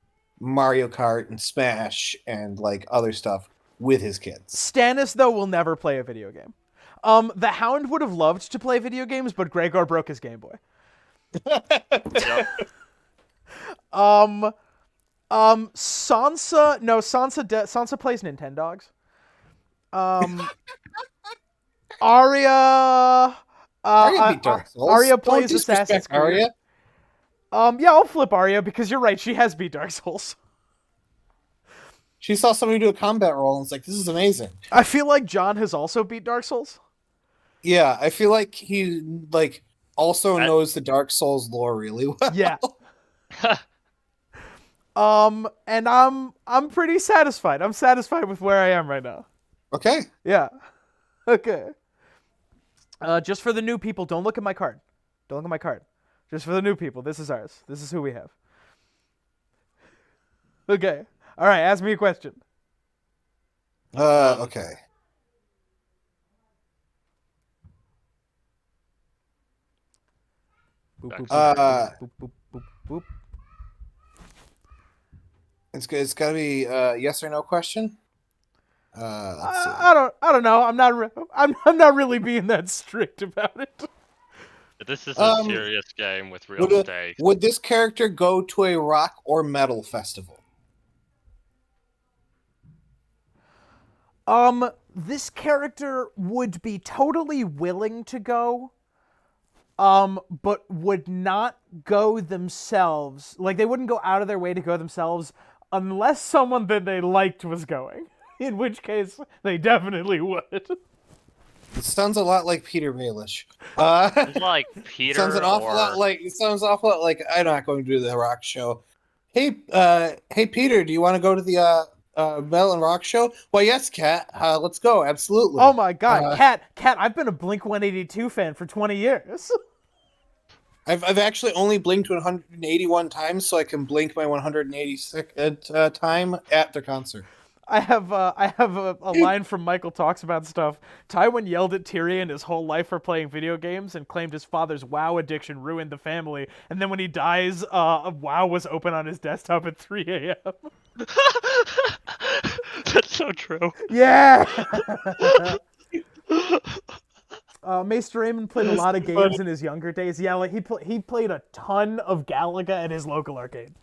Mario Kart and Smash and like other stuff with his kids. Stannis, though, will never play a video game. The Hound would have loved to play video games, but Gregor broke his Game Boy. Yep. Sansa. No, Sansa plays Nintendogs. Arya. Arya beat Dark Souls. Arya Don't plays disrespect Assassin's Creed. Arya. Yeah, I'll flip Arya because you're right. She has beat Dark Souls. She saw somebody do a combat roll and was like, "This is amazing." I feel like John has also beat Dark Souls. Yeah, I feel like he like also knows the Dark Souls lore really well. Yeah. And I'm pretty satisfied. I'm satisfied with where I am right now. Okay. Yeah. Okay. Just for the new people, don't look at my card. Don't look at my card. Just for the new people, this is ours. This is who we have. Okay. All right, ask me a question. Okay. Boop, boop, Uh, boop, boop, boop, boop. It's got to be yes or no question. Let's see. I don't know. I'm not really being that strict about it. This is a serious game with real stakes. Would this character go to a rock or metal festival? This character would be totally willing to go, but would not go themselves. Like, they wouldn't go out of their way to go themselves unless someone that they liked was going. In which case, they definitely would. It sounds a lot like Peter Baelish. It's like Peter. Sounds an awful lot like. It sounds awful lot like I'm not going to do the rock show. Hey, Peter, do you want to go to the metal and rock show? Well, yes, Kat. Let's go. Absolutely. Oh my God, Kat! I've been a Blink 182 fan for 20 years. I've actually only blinked 181 times, so I can blink my 186th time at the concert. I have a line from Michael Talks About Stuff. Tywin yelled at Tyrion his whole life for playing video games and claimed his father's WoW addiction ruined the family. And then when he dies, WoW was open on his desktop at 3 a.m. That's so true. Yeah! Maester Raymond played a lot of games in his younger days. Yeah, like he played a ton of Galaga at his local arcade.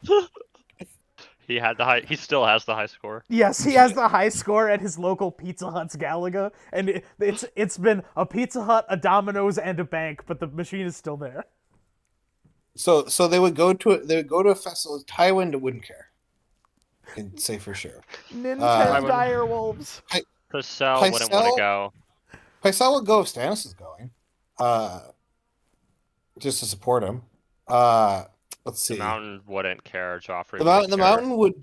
He had the high. He still has the high score. Yes, he has the high score at his local Pizza Hut's Galaga, and it's been a Pizza Hut, a Domino's, and a bank, but the machine is still there. So they would go to a festival. Tywin wouldn't care. I can say for sure. Nintendo Direwolves. Purcell wouldn't want to go. Pycelle would go if Stannis is going. Just to support him. Let's see. The Mountain wouldn't care. Joffrey. The Mountain would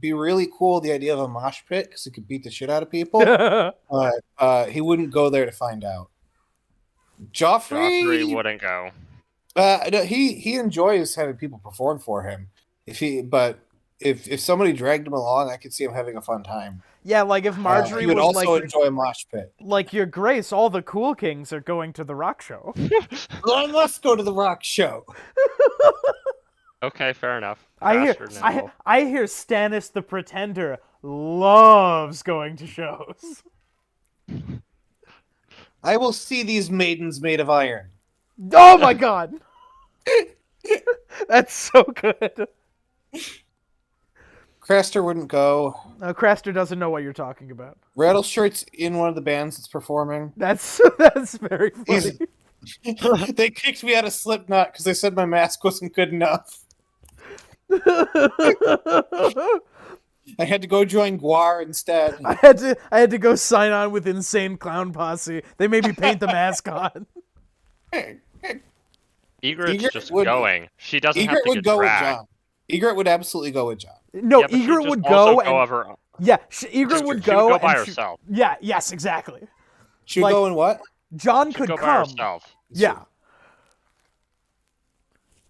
be really cool. The idea of a mosh pit because he could beat the shit out of people. But he wouldn't go there to find out. Joffrey wouldn't go. No, he enjoys having people perform for him. If somebody dragged him along, I could see him having a fun time. Yeah, like if Marjorie he would was also like, enjoy a mosh pit. Like, Your Grace, all the cool kings are going to the rock show. I must go to the rock show. Okay, fair enough. I hear Stannis the Pretender loves going to shows. I will see these maidens made of iron. Oh my God! That's so good. Craster wouldn't go. Craster doesn't know what you're talking about. Rattleshirt's in one of the bands that's performing. That's very funny. They kicked me out of Slipknot because they said my mask wasn't good enough. I had to go join Guar instead. I had to go sign on with Insane Clown Posse. They made me paint the mask on. Egret's just going. She doesn't have to get go dragged. with John. Egret would absolutely go with John. No, Yeah, Egret would go and over. yeah, Egret would go. She would go by and herself. Yeah, yes, exactly. She would go in what? John She'd could go by come. herself. Yeah.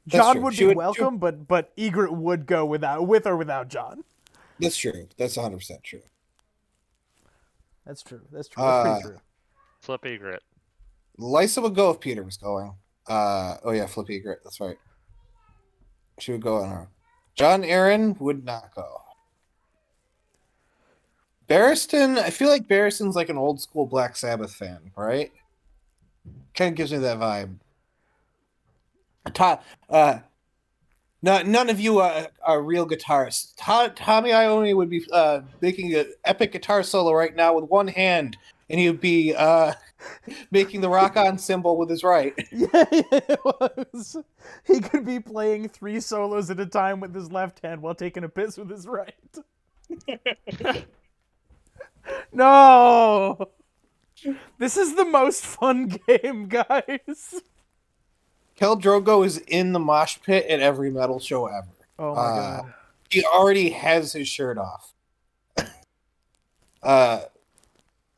That's John true. would She be would- welcome, but Egret would go with or without John. That's true. That's 100% true. That's true. That's pretty true. Flip Egret. Lysa would go if Peter was going. Oh yeah, Flip Egret. That's right. She would go on her. John Aaron would not go. Barristan, I feel like Barristan's like an old school Black Sabbath fan, right? Kind of gives me that vibe. None of you are real guitarists. Tommy Iommi would be making an epic guitar solo right now with one hand, and he would be making the rock on symbol with his right. Yeah, it was. He could be playing 3 solos at a time with his left hand while taking a piss with his right. No! This is the most fun game, guys. Khal Drogo is in the mosh pit at every metal show ever. Oh my god. He already has his shirt off.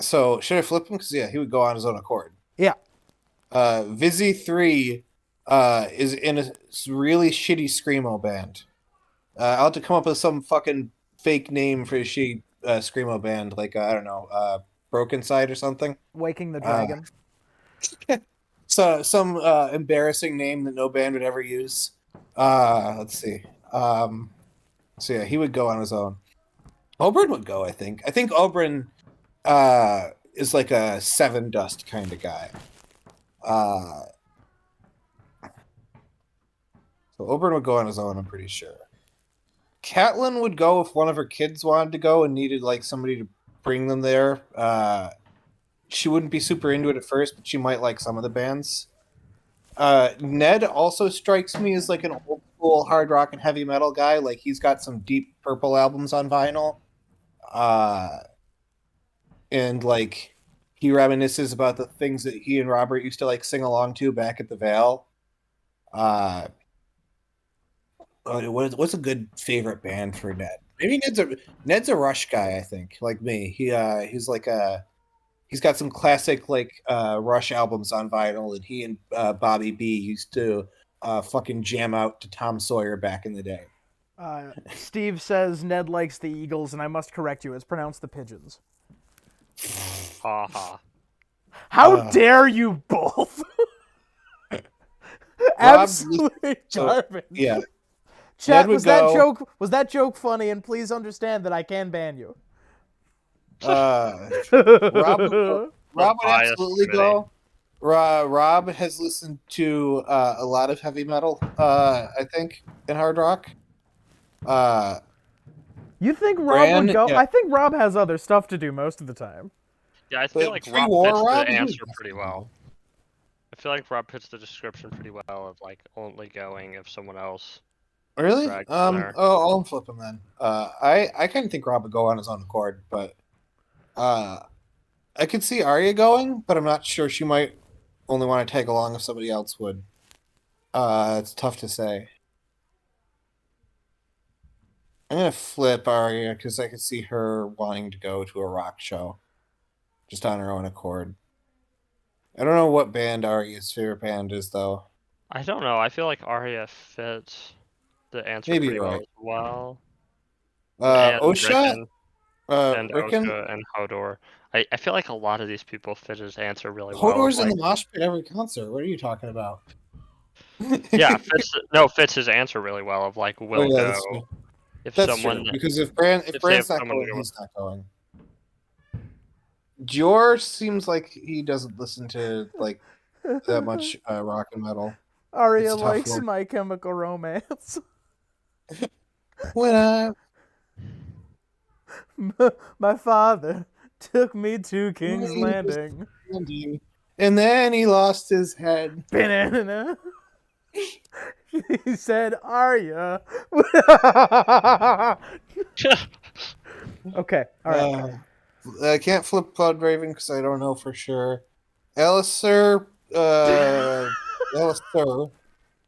So should I flip him? Because yeah, he would go on his own accord. Yeah. Vizzy 3 is in a really shitty screamo band. I'll have to come up with some fucking fake name for a shitty screamo band, like I don't know, Broken Side or something. Waking the Dragon. So some embarrassing name that no band would ever use. Let's see. So yeah, he would go on his own. Oberyn would go, I think. I think Oberyn is like a Seven Dust kind of guy. So Oberyn would go on his own, I'm pretty sure. Catelyn would go if one of her kids wanted to go and needed like somebody to bring them there. She wouldn't be super into it at first, but she might like some of the bands. Ned also strikes me as like an old school hard rock and heavy metal guy. Like he's got some Deep Purple albums on vinyl. And like he reminisces about the things that he and Robert used to like sing along to back at the Vale. What's a good favorite band for Ned? Maybe Ned's a Rush guy, I think, like me. He's got some classic like Rush albums on vinyl, and he and Bobby B used to fucking jam out to Tom Sawyer back in the day. Steve says Ned likes the Eagles, and I must correct you. It's pronounced the Pigeons. Haha. How dare you both? Absolutely garbage. Yeah. Chat, was that joke funny? And please understand that I can ban you. Rob would absolutely go. Rob has listened to a lot of heavy metal, I think, in hard rock. You think Rob would go? Yeah. I think Rob has other stuff to do most of the time. Yeah, I feel like Rob fits the answer pretty well. I feel like Rob fits the description pretty well of like only going if someone else. Really? I'll flip him then. I kind of think Rob would go on his own accord, but I could see Arya going, but I'm not sure. She might only want to tag along if somebody else would. It's tough to say. I'm gonna flip Arya because I could see her wanting to go to a rock show, just on her own accord. I don't know what band Arya's favorite band is, though. I don't know. I feel like Arya fits the answer Maybe pretty right. well as well. Osha, and Rickon? Osha and Hodor. I feel like a lot of these people fit his answer really well. Hodor's in the mosh pit every concert. What are you talking about? Yeah, fits his answer really well of like will go if that's someone true, because if Brand's not going, he's not going. George seems like he doesn't listen to like that much rock and metal. Arya likes My Chemical Romance. When my father took me to King's Landing. And then he lost his head. He said, Arya. Okay, all right. I can't flip Cloud Raven because I don't know for sure. Alistair, Alistair.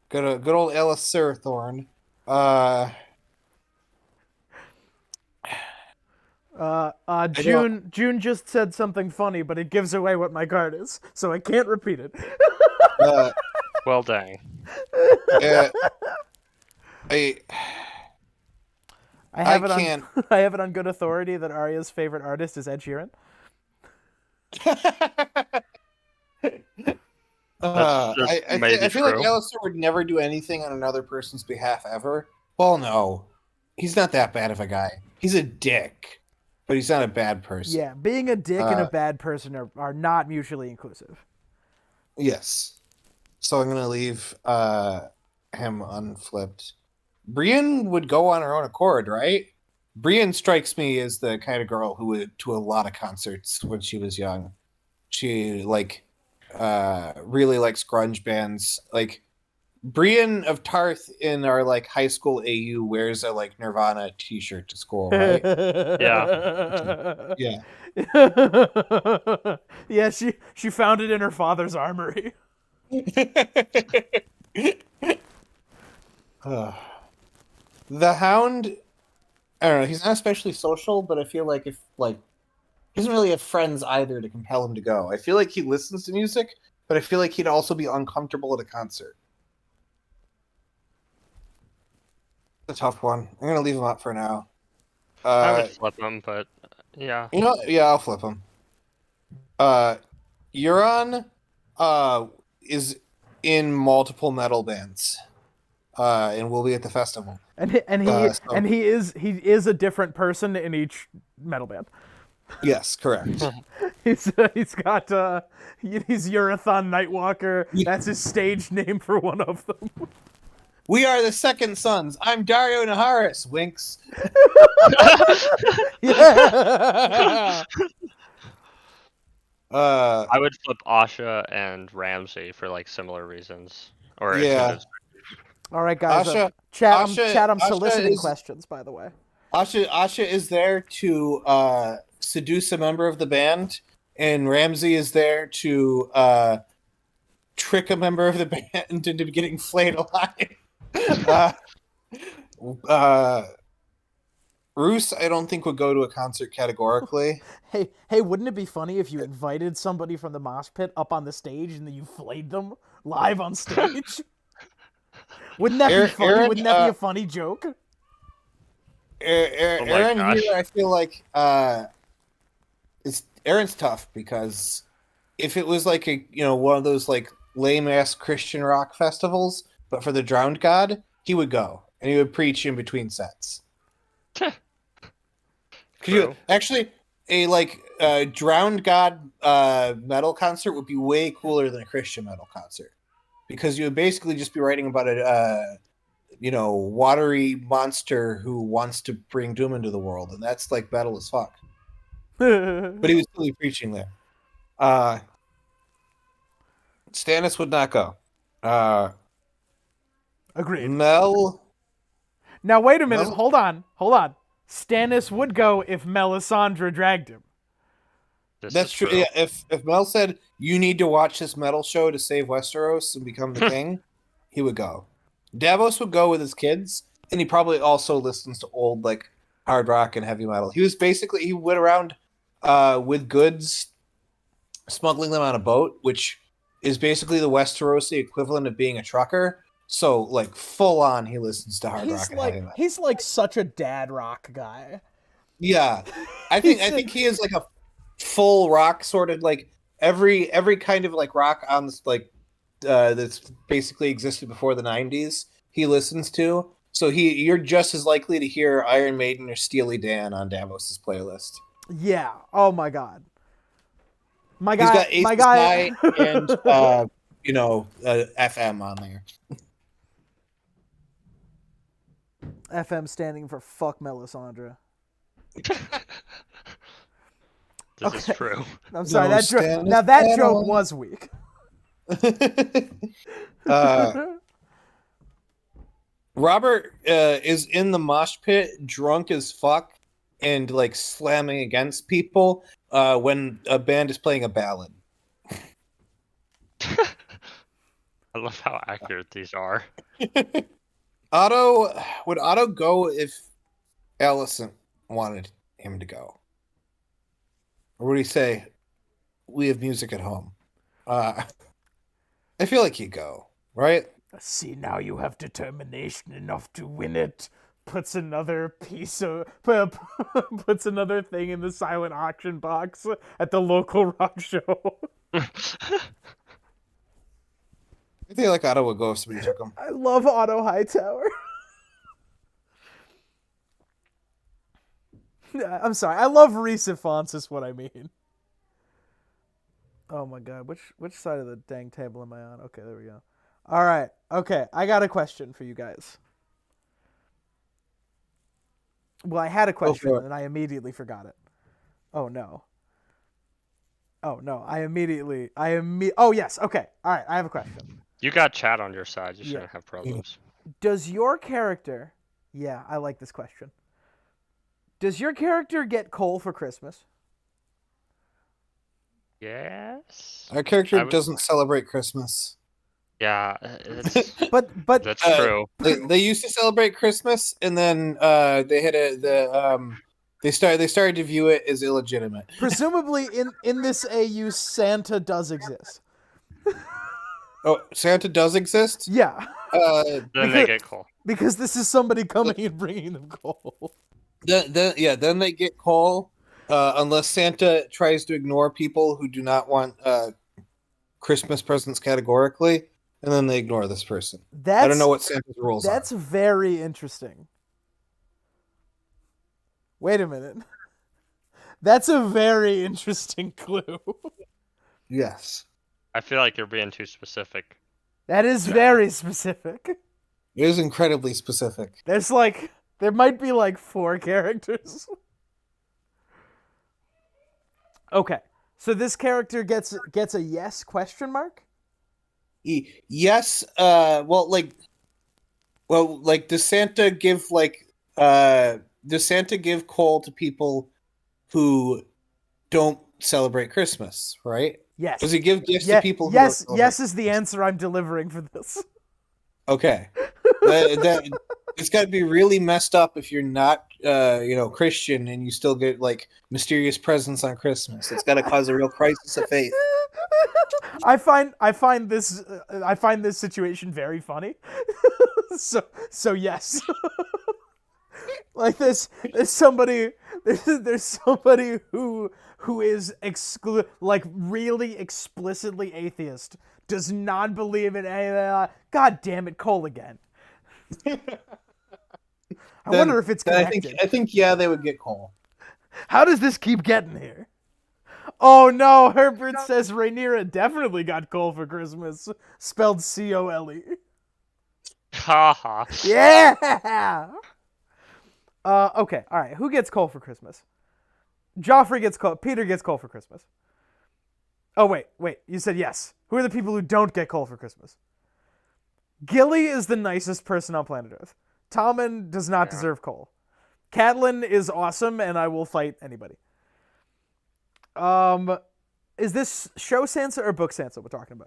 Good old Alistair Thorne. June just said something funny, but it gives away what my card is, so I can't repeat it. Well, dang. Yeah. I have it on good authority that Arya's favorite artist is Ed Sheeran. That's just maybe I feel like true. Alistair would never do anything on another person's behalf ever. Well, no, he's not that bad of a guy. He's a dick, but he's not a bad person. Yeah, being a dick and a bad person are not mutually inclusive. Yes. So I'm gonna leave him unflipped. Brienne would go on her own accord, right? Brienne strikes me as the kind of girl who went to a lot of concerts when she was young. She really likes grunge bands. Like Brienne of Tarth in our like high school AU wears a like Nirvana t-shirt to school, right? Yeah. Yeah, she found it in her father's armory. The Hound, I don't know, he's not especially social, but I feel like if like he doesn't really have friends either to compel him to go. I feel like he listens to music, but I feel like he'd also be uncomfortable at a concert. It's a tough one. I'm gonna leave him up for now. I would flip him, but yeah. You know, yeah, I'll flip him. Euron, is in multiple metal bands, and will be at the festival. And he is a different person in each metal band. Yes, correct. He's got he's Urathon Nightwalker. That's his stage name for one of them. We are the Second Sons. I'm Dario Naharis. Winks. Yeah. I would flip Asha and Ramsey for like similar reasons. Or yeah. All right, guys. Asha, chat. I'm Asha soliciting questions, by the way. Asha is there to seduce a member of the band, and Ramsey is there to trick a member of the band into getting flayed alive. Roos, I don't think would go to a concert categorically. Hey, wouldn't it be funny if you invited somebody from the mosh pit up on the stage and then you flayed them live on stage? Wouldn't that be funny? Wouldn't that be a funny joke? Aaron here, I feel like Aaron's tough because if it was like one of those like lame ass Christian rock festivals, but for the drowned god, he would go and he would preach in between sets. Could you actually a drowned god metal concert would be way cooler than a Christian metal concert because you would basically just be writing about a watery monster who wants to bring doom into the world, and that's like metal as fuck. But he was still preaching there. Stannis would not go. Agreed. Mel. Now wait a minute. Hold on. Stannis would go if Melisandre dragged him. That's true. Yeah, if Mel said you need to watch this metal show to save Westeros and become the king, he would go. Davos would go with his kids, and he probably also listens to old like hard rock and heavy metal. He went around with goods, smuggling them on a boat, which is basically the Westerosi equivalent of being a trucker. So like full on, he listens to hard rock and heavy metal. He's like such a dad rock guy. Yeah, I think he is like a full rock sort of like every kind of like rock on this like that's basically existed before the 90s he listens to. So you're just as likely to hear Iron Maiden or Steely Dan on Davos's playlist. Yeah. Oh my god. He's got Ace High and FM on there. FM standing for fuck Melisandre. This is true. I'm sorry. That joke was weak. Robert is in the mosh pit, drunk as fuck, and like slamming against people when a band is playing a ballad. I love how accurate these are. Would Otto go if Alicent wanted him to go? Or would he say, we have music at home? I feel like he'd go, right? See, now you have determination enough to win it. Puts another thing in the silent auction box at the local rock show. I think like Otto would go if somebody took him. I love Otto Hightower. I'm sorry. I love Reese Fonts is what I mean. Oh my god, which side of the dang table am I on? Okay, there we go. All right. Okay, I got a question for you guys. Well, I had a question and I immediately forgot it. Oh no. Oh no, Oh yes, okay. All right, I have a question. You got chat on your side. You shouldn't have problems. Does your character... Yeah, I like this question. Does your character get coal for Christmas? Yes. Our character doesn't celebrate Christmas. Yeah, it's, but that's true. They used to celebrate Christmas, and then they had they started to view it as illegitimate. Presumably, in this AU, Santa does exist. Oh, Santa does exist? Yeah. Then they get coal. Because this is somebody coming and bringing them coal. Then they get coal, unless Santa tries to ignore people who do not want Christmas presents categorically, and then they ignore this person. I don't know what Santa's rules are. That's very interesting. Wait a minute. That's a very interesting clue. Yes. I feel like you're being too specific. That is very specific. It is incredibly specific. There might be like 4 characters. Okay. So this character gets a yes question mark? Yes, does Santa give coal to people who don't celebrate Christmas, right? Yes. Does he give gifts to people who don't celebrate Yes is the answer I'm delivering for this. Okay. It's got to be really messed up if you're not Christian and you still get like mysterious presents on Christmas. It's got to cause a real crisis of faith. I find this situation very funny. so yes. Like there's somebody who is really explicitly atheist, does not believe in any God damn it, coal again. I wonder if it's connected. I think they would get coal. How does this keep getting here? Oh no, Herbert says Rhaenyra definitely got coal for Christmas. Spelled C-O-L-E. Haha. Yeah! Okay, alright. Who gets coal for Christmas? Joffrey gets coal. Peter gets coal for Christmas. Oh, wait. You said yes. Who are the people who don't get coal for Christmas? Gilly is the nicest person on planet Earth. Tommen does not deserve coal. Catelyn is awesome, and I will fight anybody. Is this show Sansa or book Sansa we're talking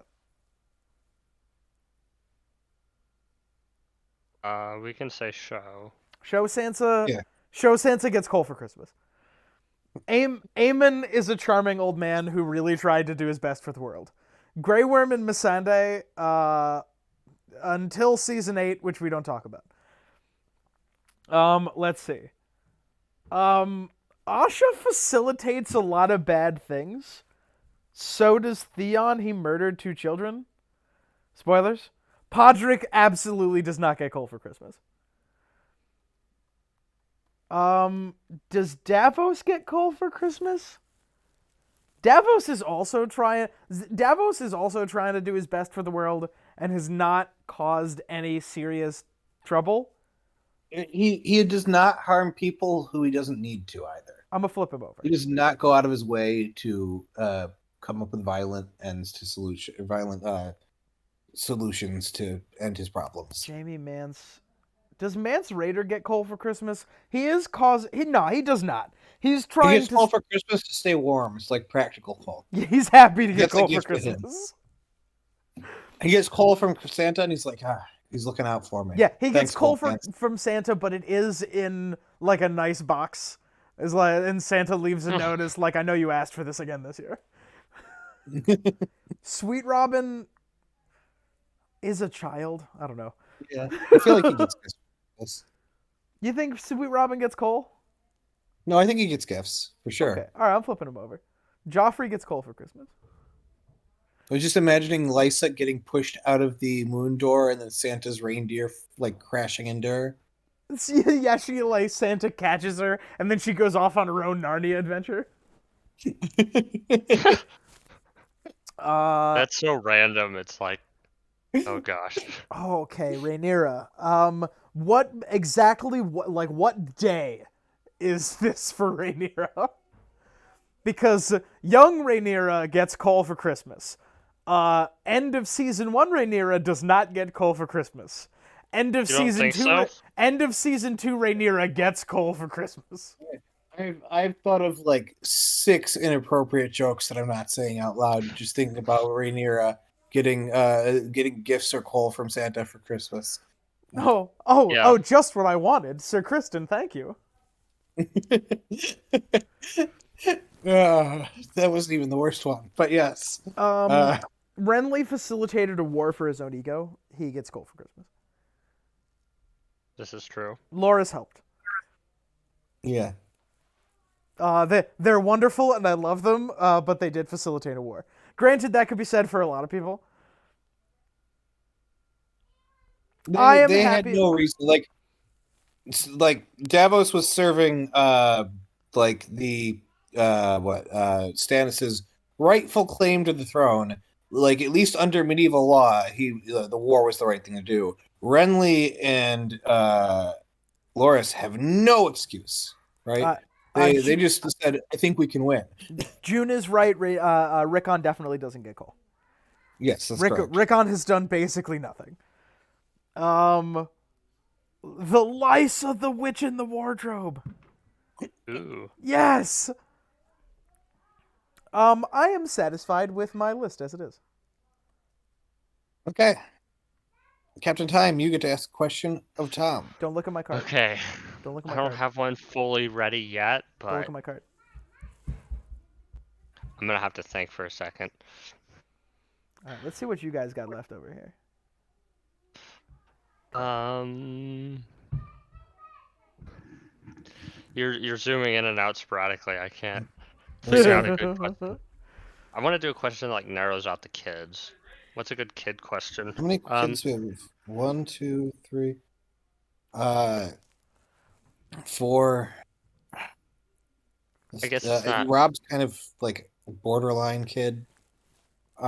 about? We can say show. Show Sansa. Yeah. Show Sansa gets coal for Christmas. Aemon is a charming old man who really tried to do his best for the world. Grey Worm and Missandei, until season 8, which we don't talk about. Let's see. Asha facilitates a lot of bad things. So does Theon. He murdered 2 children. Spoilers. Podrick absolutely does not get coal for Christmas. Does Davos get coal for Christmas? Davos is also trying to do his best for the world and has not caused any serious trouble. He does not harm people who he doesn't need to either. I'm gonna flip him over. He does not go out of his way to come up with violent solutions to end his problems. Jamie Mance. Does Mance Raider get coal for Christmas? He is he does not. He's trying he gets coal for Christmas to stay warm. It's like practical coal. Yeah, he's happy to get coal for Christmas. He gets coal from Santa and he's like, he's looking out for me. Yeah, he gets coal from Santa, but it is in like a nice box. It's like, and Santa leaves a notice like, I know you asked for this again this year. Sweet Robin is a child. I don't know. Yeah, I feel like he gets gifts. You think Sweet Robin gets coal? No, I think he gets gifts for sure. Okay, all right, I'm flipping him over. Joffrey gets coal for Christmas. I was just imagining Lysa getting pushed out of the moon door and then Santa's reindeer like crashing into her. Yeah, she like Santa catches her and then she goes off on her own Narnia adventure. That's so random. It's like, oh gosh. Okay, Rhaenyra. What exactly? What day is this for Rhaenyra? Because young Rhaenyra gets coal for Christmas. End of season 1 Rhaenyra does not get coal for Christmas. End of You don't season think 2. so? End of season 2 Rhaenyra gets coal for Christmas. I've thought of like 6 inappropriate jokes that I'm not saying out loud. Just thinking about Rhaenyra getting gifts or coal from Santa for Christmas. Oh, just what I wanted, Sir Kristen. Thank you. That wasn't even the worst one, but yes. Renly facilitated a war for his own ego. He gets coal for Christmas. This is true. Loras helped. Yeah. They're wonderful and I love them, but they did facilitate a war. Granted, that could be said for a lot of people. They had no reason. Like Davos was serving like the Stannis's rightful claim to the throne. Like at least under medieval law, the war was the right thing to do. Renly and Loras have no excuse, right? They just said, "I think we can win." June is right. Rickon definitely doesn't get coal. Yes, that's correct. Rickon has done basically nothing. The Lysa the Witch in the Wardrobe. Ooh. Yes. I am satisfied with my list as it is. Okay. Captain Time, you get to ask a question of Tom. Don't look at my card. Okay. Don't look at my I card. don't have one fully ready yet, Don't look but at my card. I'm gonna have to think for a second. All right, let's see what you guys got left over here. You're zooming in and out sporadically. I can't figure out a good question. I want to do a question that like narrows out the kids. What's a good kid question? How many kids we have? 1, 2, 3. 4. I guess it's not. Rob's kind of like a borderline kid. We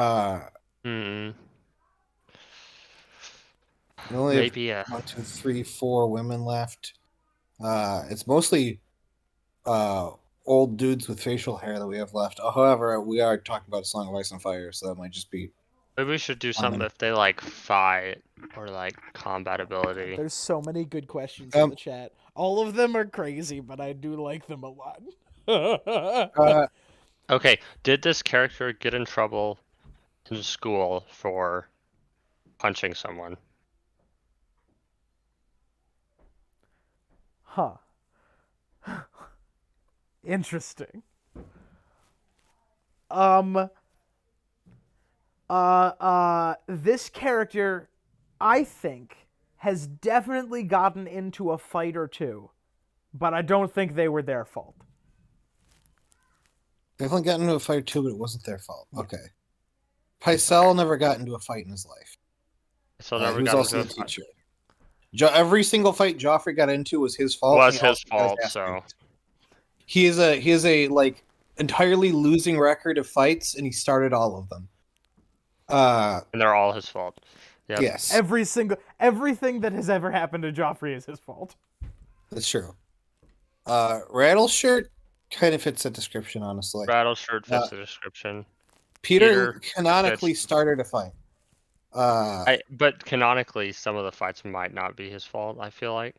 only Maybe have 1, 2, 3, 4 women left. It's mostly old dudes with facial hair that we have left. However, we are talking about a Song of Ice and Fire, so that might just be. Maybe we should do something if they like fight or like combat ability. There's so many good questions in the chat. All of them are crazy, but I do like them a lot. Okay, did this character get in trouble in school for punching someone? Huh. Interesting. This character, I think, has definitely gotten into a fight or two, but I don't think they were their fault. Definitely got into a fight too, but it wasn't their fault. Okay. Pycelle never got into a fight in his life. So he was also a teacher. Every single fight Joffrey got into was his fault. Was his fault, so he is a like entirely losing record of fights, and he started all of them. And they're all his fault. Yep. Yes. Everything that has ever happened to Joffrey is his fault. That's true. Rattleshirt kind of fits that description, honestly. Rattleshirt fits the description. Peter canonically started a fight. But canonically, some of the fights might not be his fault. I feel like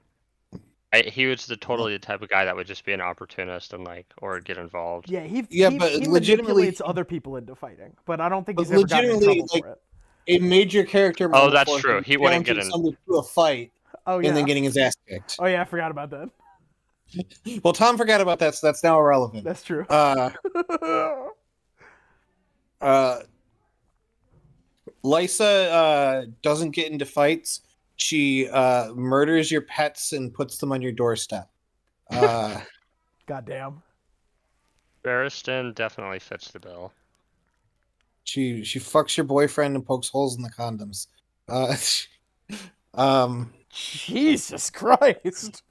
he was totally the type of guy that would just be an opportunist and or get involved. Yeah, he legitimately manipulates other people into fighting, but I don't think he's ever gotten in trouble for it. A major character. Oh, that's true. He wouldn't get in somebody to a fight. And then getting his ass kicked. Oh yeah, I forgot about that. Well, Tom forgot about that, so that's now irrelevant. That's true. Lysa doesn't get into fights. She murders your pets and puts them on your doorstep. Goddamn. Barristan definitely fits the bill. She fucks your boyfriend and pokes holes in the condoms. Um, Jesus Christ!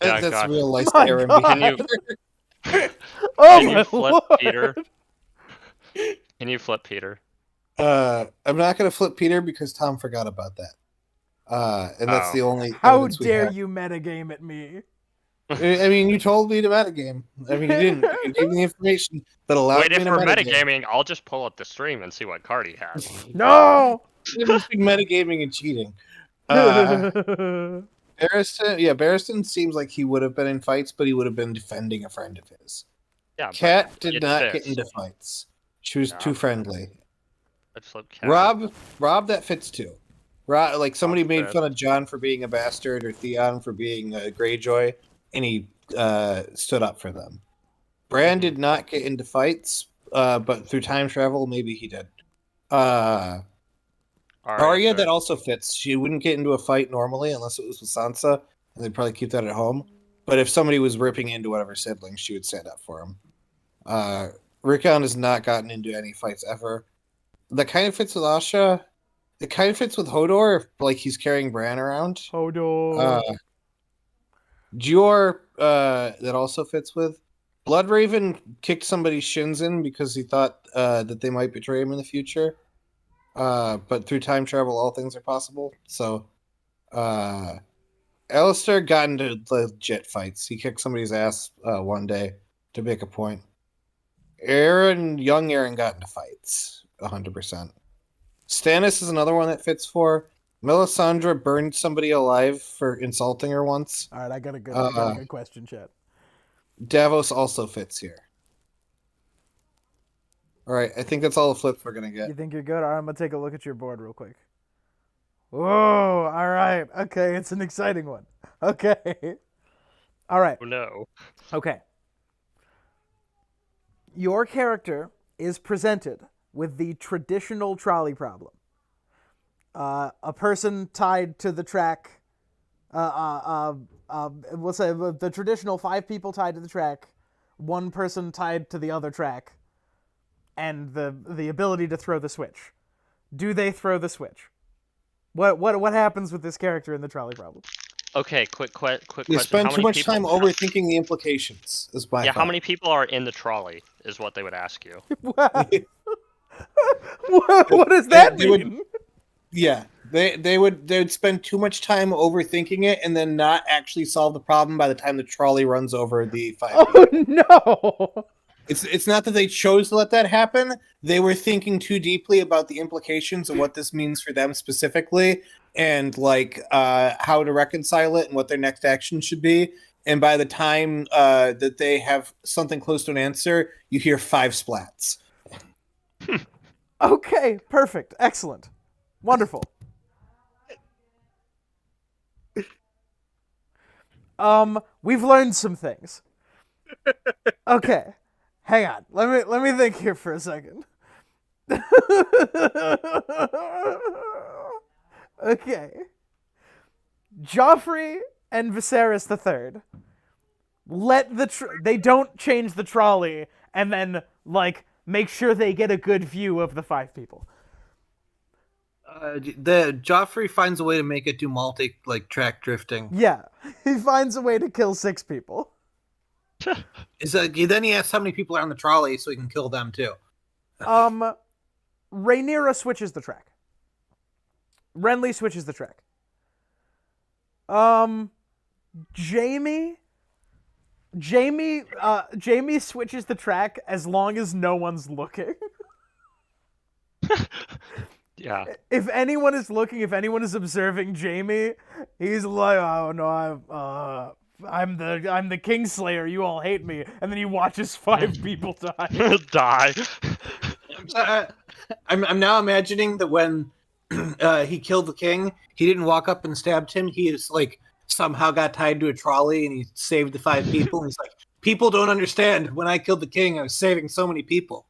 Yeah, that's gosh. real life My Aaron God. behavior. Oh Can my you flip Lord. Peter? Can you flip Peter? I'm not gonna flip Peter because Tom forgot about that. And that's Oh. the only How evidence we dare have. you metagame at me? I mean, you told me to metagame. I mean, you didn't. You gave me the information that allowed Wait, me if to we're metagame. metagaming, I'll just pull up the stream and see what card he has. No! It's between metagaming and cheating. Barristan, Barristan seems like he would have been in fights, but he would have been defending a friend of his. Yeah, Cat but did it's not this. get into fights. She was Yeah. too friendly. Let's flip Cat. Rob, that fits too. Rob, like somebody made fits. fun of John for being a bastard or Theon for being a Greyjoy, and he stood up for them. Bran did not get into fights, but through time travel, maybe he did. Arya, that also fits. She wouldn't get into a fight normally unless it was with Sansa, and they'd probably keep that at home. But if somebody was ripping into one of her siblings, she would stand up for him. Rickon has not gotten into any fights ever. That kind of fits with Asha. It kind of fits with Hodor, like he's carrying Bran around. Hodor. Gior, that also fits with. Bloodraven kicked somebody's shins in because he thought that they might betray him in the future. But through time travel, all things are possible. So, Alistair got into legit fights. He kicked somebody's ass one day to make a point. Young Aaron got into fights, 100%. Stannis is another one that fits for. Melisandre burned somebody alive for insulting her once. All right, I got a good question, chat. Davos also fits here. All right, I think that's all the flips we're gonna get. You think you're good? All right, I'm gonna take a look at your board real quick. Whoa! All right. Okay, it's an exciting one. Okay. All right. Oh no. Okay. Your character is presented with the traditional trolley problem. A person tied to the track. We'll say the traditional 5 people tied to the track, 1 person tied to the other track, and the ability to throw the switch. Do they throw the switch? What happens with this character in the trolley problem? Okay, quick You question. spend How too many much people... time overthinking the implications. Is my Yeah, thought. how many people are in the trolley is what they would ask you. What does that mean? Yeah, they'd spend too much time overthinking it and then not actually solve the problem by the time the trolley runs over the 5 Oh people. no! It's not that they chose to let that happen. They were thinking too deeply about the implications of what this means for them specifically, and like how to reconcile it and what their next action should be. And by the time that they have something close to an answer, you hear 5 splats. Okay, perfect, excellent, wonderful. We've learned some things. Okay, hang on. Let me think here for a second. Okay. Joffrey and Viserys III they don't change the trolley and then like make sure they get a good view of the 5 people. The Joffrey finds a way to make it do track drifting. Yeah, he finds a way to kill 6 people. Then he asks how many people are on the trolley so he can kill them too. Rhaenyra switches the track. Renly switches the track. Jamie switches the track as long as no one's looking. Yeah. If anyone is looking, if anyone is observing Jamie, he's like, "Oh no, I'm the Kingslayer. You all hate me." And then he watches 5 people die. Die. I'm now imagining that when he killed the king, he didn't walk up and stabbed him. He is like somehow got tied to a trolley and he saved the 5 people. And he's like, people don't understand. When I killed the king, I was saving so many people.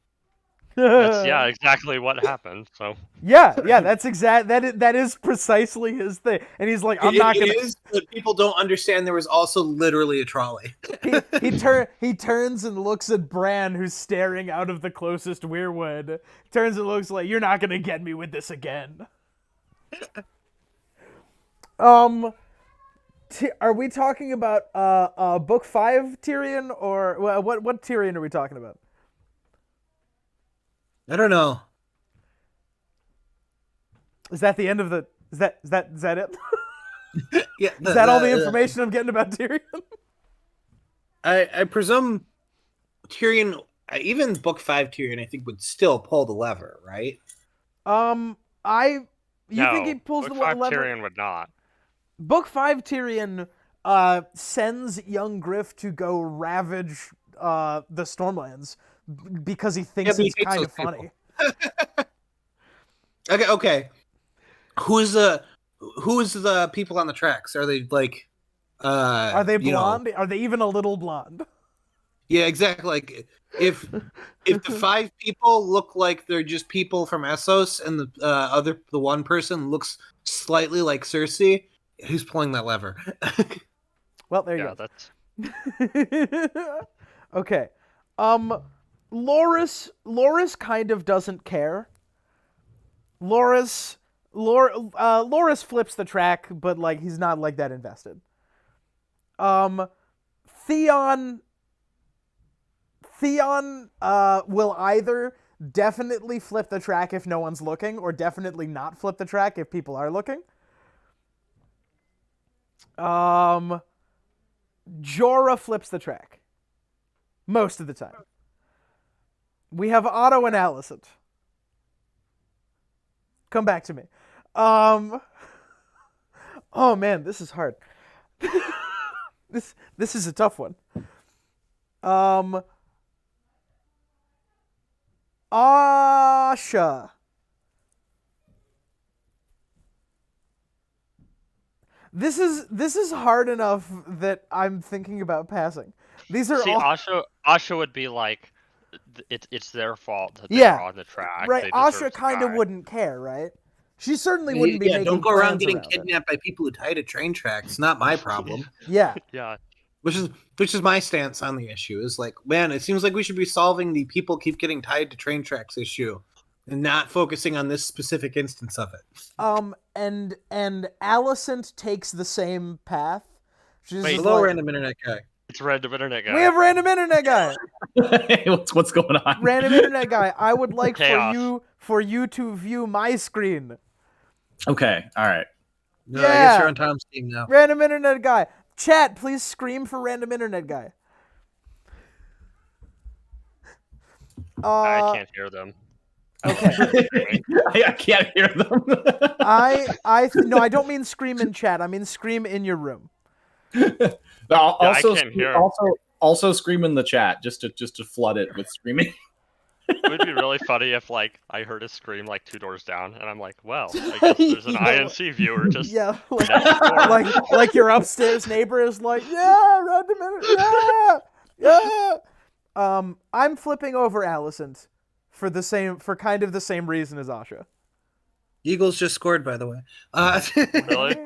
That's exactly what happened. So yeah, that's that is precisely his thing. And he's like, I'm not gonna. It is, but people don't understand there was also literally a trolley. He turns and looks at Bran, who's staring out of the closest weirwood. Turns and looks like, you're not gonna get me with this again. Are we talking about book 5 Tyrion, or what Tyrion are we talking about? I don't know. Is that the end of the? Is that it? Yeah, Is that all the information I'm getting about Tyrion? I presume Tyrion, even book 5 Tyrion, I think would still pull the lever, right? You think he pulls the lever? Tyrion would not. Book 5 Tyrion sends young Griff to go ravage the Stormlands because he thinks it's kind of funny. Okay. Who's the people on the tracks? Are they like are they blonde? Are they even a little blonde? Yeah, exactly. Like if the 5 people look like they're just people from Essos, and the one person looks slightly like Cersei, who's pulling that lever? Well, there you go. That's okay. Loras kind of doesn't care. Loras flips the track, but like he's not like that invested. Theon will either definitely flip the track if no one's looking, or definitely not flip the track if people are looking. Jorah flips the track most of the time. We have Otto and Alicent. Come back to me. Oh man, this is hard. This is a tough one. Asha. This is hard enough that I'm thinking about passing. These are all... Asha would be like, it's their fault that they're on the track. Right, Asha kind of wouldn't care, right? She certainly wouldn't be making don't go around getting kidnapped by people who tie to train tracks. Not my problem. Yeah. Yeah. Which is my stance on the issue. Is like, man, it seems like we should be solving the people keep getting tied to train tracks issue, and not focusing on this specific instance of it. And Alicent takes the same path. She's hello, random internet guy. It's random internet guy. We have random internet guy. Hey, what's going on? Random internet guy. I would like for you to view my screen. Okay, all right. No, I guess you're on Tom's team now. Random internet guy. Chat, please scream for random internet guy. I can't hear them. Okay. I can't hear them. No, I don't mean scream in chat. I mean scream in your room. Also scream in the chat just to flood it with screaming. It would be really funny if like I heard a scream like 2 doors down, and I'm like, well, I guess there's an INC viewer just like your upstairs neighbor is like, yeah, random internet, yeah. I'm flipping over Alicent for kind of the same reason as Asha. Eagles just scored, by the way. Really?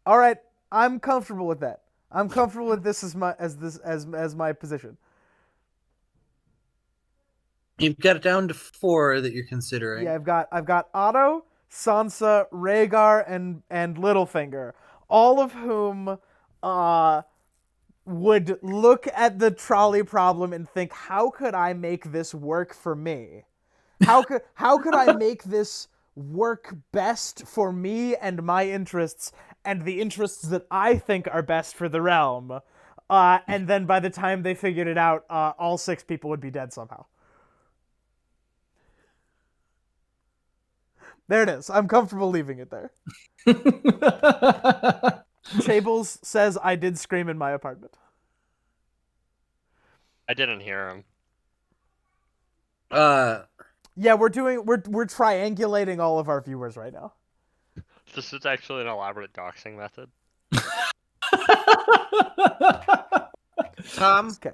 All right, I'm comfortable with that. I'm comfortable with this as my position. You've got it down to 4 that you're considering. Yeah, I've got Otto, Sansa, Rhaegar, and Littlefinger, all of whom would look at the trolley problem and think, how could I make this work for me? How could I make this work best for me and my interests and the interests that I think are best for the realm? And then by the time they figured it out, all 6 people would be dead somehow. There it is. I'm comfortable leaving it there. Chables says I did scream in my apartment. I didn't hear him. Yeah, we're triangulating all of our viewers right now. This is actually an elaborate doxing method. Tom, Okay.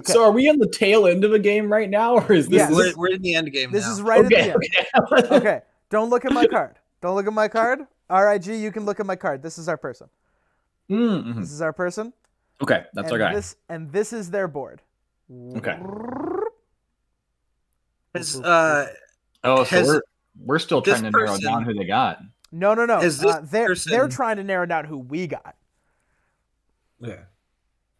So are we on the tail end of a game right now, or is this? Yes. we're in the end game This now. is right Okay. at the end. Okay. Don't look at my card. Don't look at my card. RIG, you can look at my card. This is our person. Mm-hmm. This is our person. Okay, that's and our guy. This is their board. Okay. Oh, So we're still this trying to narrow person- down who they got. No. Has this They're person- trying to narrow down who we got. Yeah.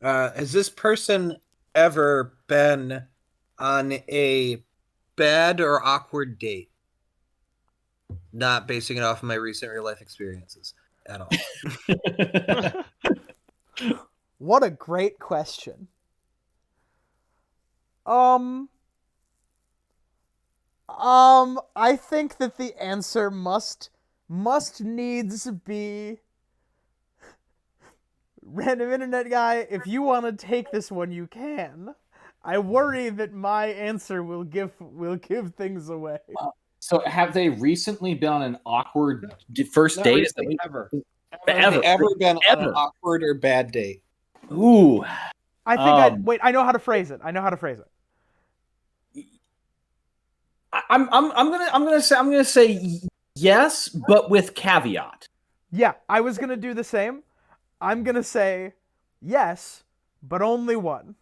Has this person ever been on a bad or awkward date? Not basing it off of my recent real life experiences at all. What a great question. I think that the answer must needs be random internet guy. If you want to take this one, you can. I worry that my answer will give things away. So have they recently been on an awkward first Not date? recently, ever. Ever. Have they ever been on Ever. an awkward or bad date? Ooh. I think wait. I know how to phrase it. I'm gonna say yes, but with caveat. Yeah, I was gonna do the same. I'm gonna say yes, but only one.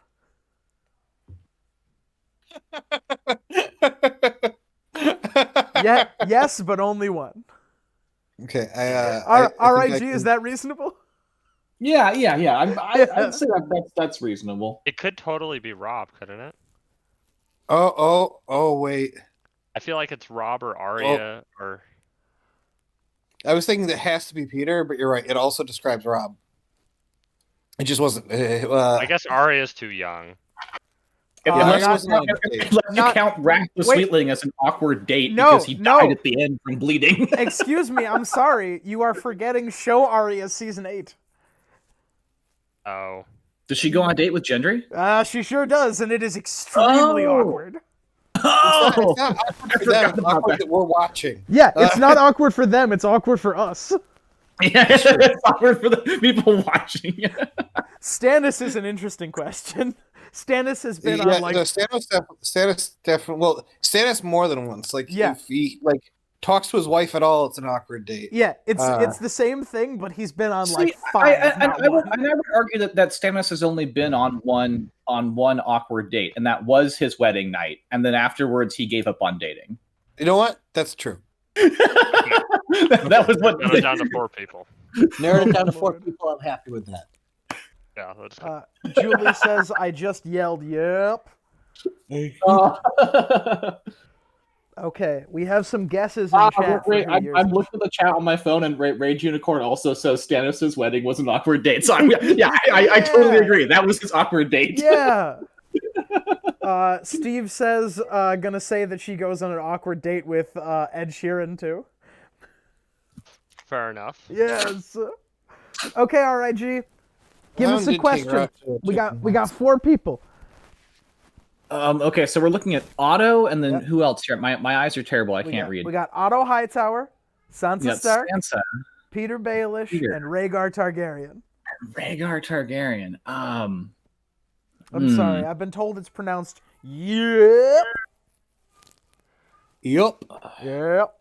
Yeah, yes, but only one. Okay, RIG, is that reasonable? Yeah. I'd say that's reasonable. It could totally be Rob, couldn't it? Oh, wait. I feel like it's Rob or Arya or. I was thinking that has to be Peter, but you're right. It also describes Rob. It just wasn't. I guess Arya's too young. Unless it not- wasn't on a date. Unless you Not- count Rack the wait. Sweetling as an awkward date No, because he no. died at the end from bleeding. Excuse me, I'm sorry. You are forgetting Show Arya season 8. Oh. Does she go on a date with Gendry? She sure does, and it is extremely Oh. awkward. Oh, It's not awkward for them. It's awkward that we're watching. Yeah, it's not awkward for them, it's awkward for us. yeah, it's awkward for the people watching. Stannis is an interesting question. Stannis has been on like Stannis definitely. Well, Stannis more than once. Like, Yeah. if he talks to his wife at all, it's an awkward date. yeah, it's the same thing, but he's been on like See, 5. I would argue that Stannis has only been on one awkward date, and that was his wedding night. And then afterwards, he gave up on dating. You know what? That's true. that was what. Narrowed it down to 4 people. Narrowed it down to 4 people. I'm happy with that. Yeah, that's Julie says, I just yelled, yep. Okay, we have some guesses in the chat. for who yours I'm is. looking at the chat on my phone, and Rage Unicorn also says Stannis' wedding was an awkward date. So I totally agree. That was his awkward date. Yeah. Steve says, gonna say that she goes on an awkward date with Ed Sheeran too. fair enough. Yes. Okay, RIG. Give us a question. We got 4 people. Okay, so we're looking at Otto, and then who else here? My eyes are terrible. I can't read. We got Otto Hightower, Sansa We got Stark, Sansa, Peter Baelish, Peter. and Rhaegar Targaryen. Rhaegar Targaryen. I'm sorry, I've been told it's pronounced yep. Yup. Yep.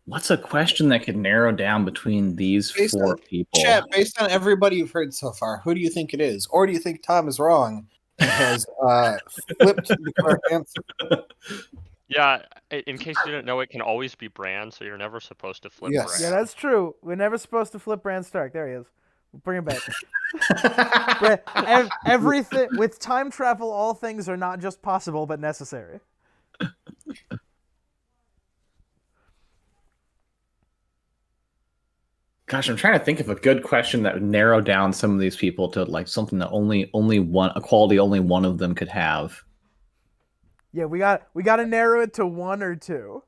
What's a question that could narrow down between these Based 4 on- people? Chat, based on everybody you've heard so far, who do you think it is? Or do you think Tom is wrong and has flipped the correct answer? Yeah, in case you didn't know, it can always be Bran, so you're never supposed to flip Yes. Bran. Yeah, that's true. We're never supposed to flip Bran Stark. There he is. We'll bring him back. Everything with time travel, all things are not just possible but necessary. Gosh, I'm trying to think of a good question that would narrow down some of these people to like something that only one a quality only one of them could have. Yeah, we got to narrow it to 1 or 2.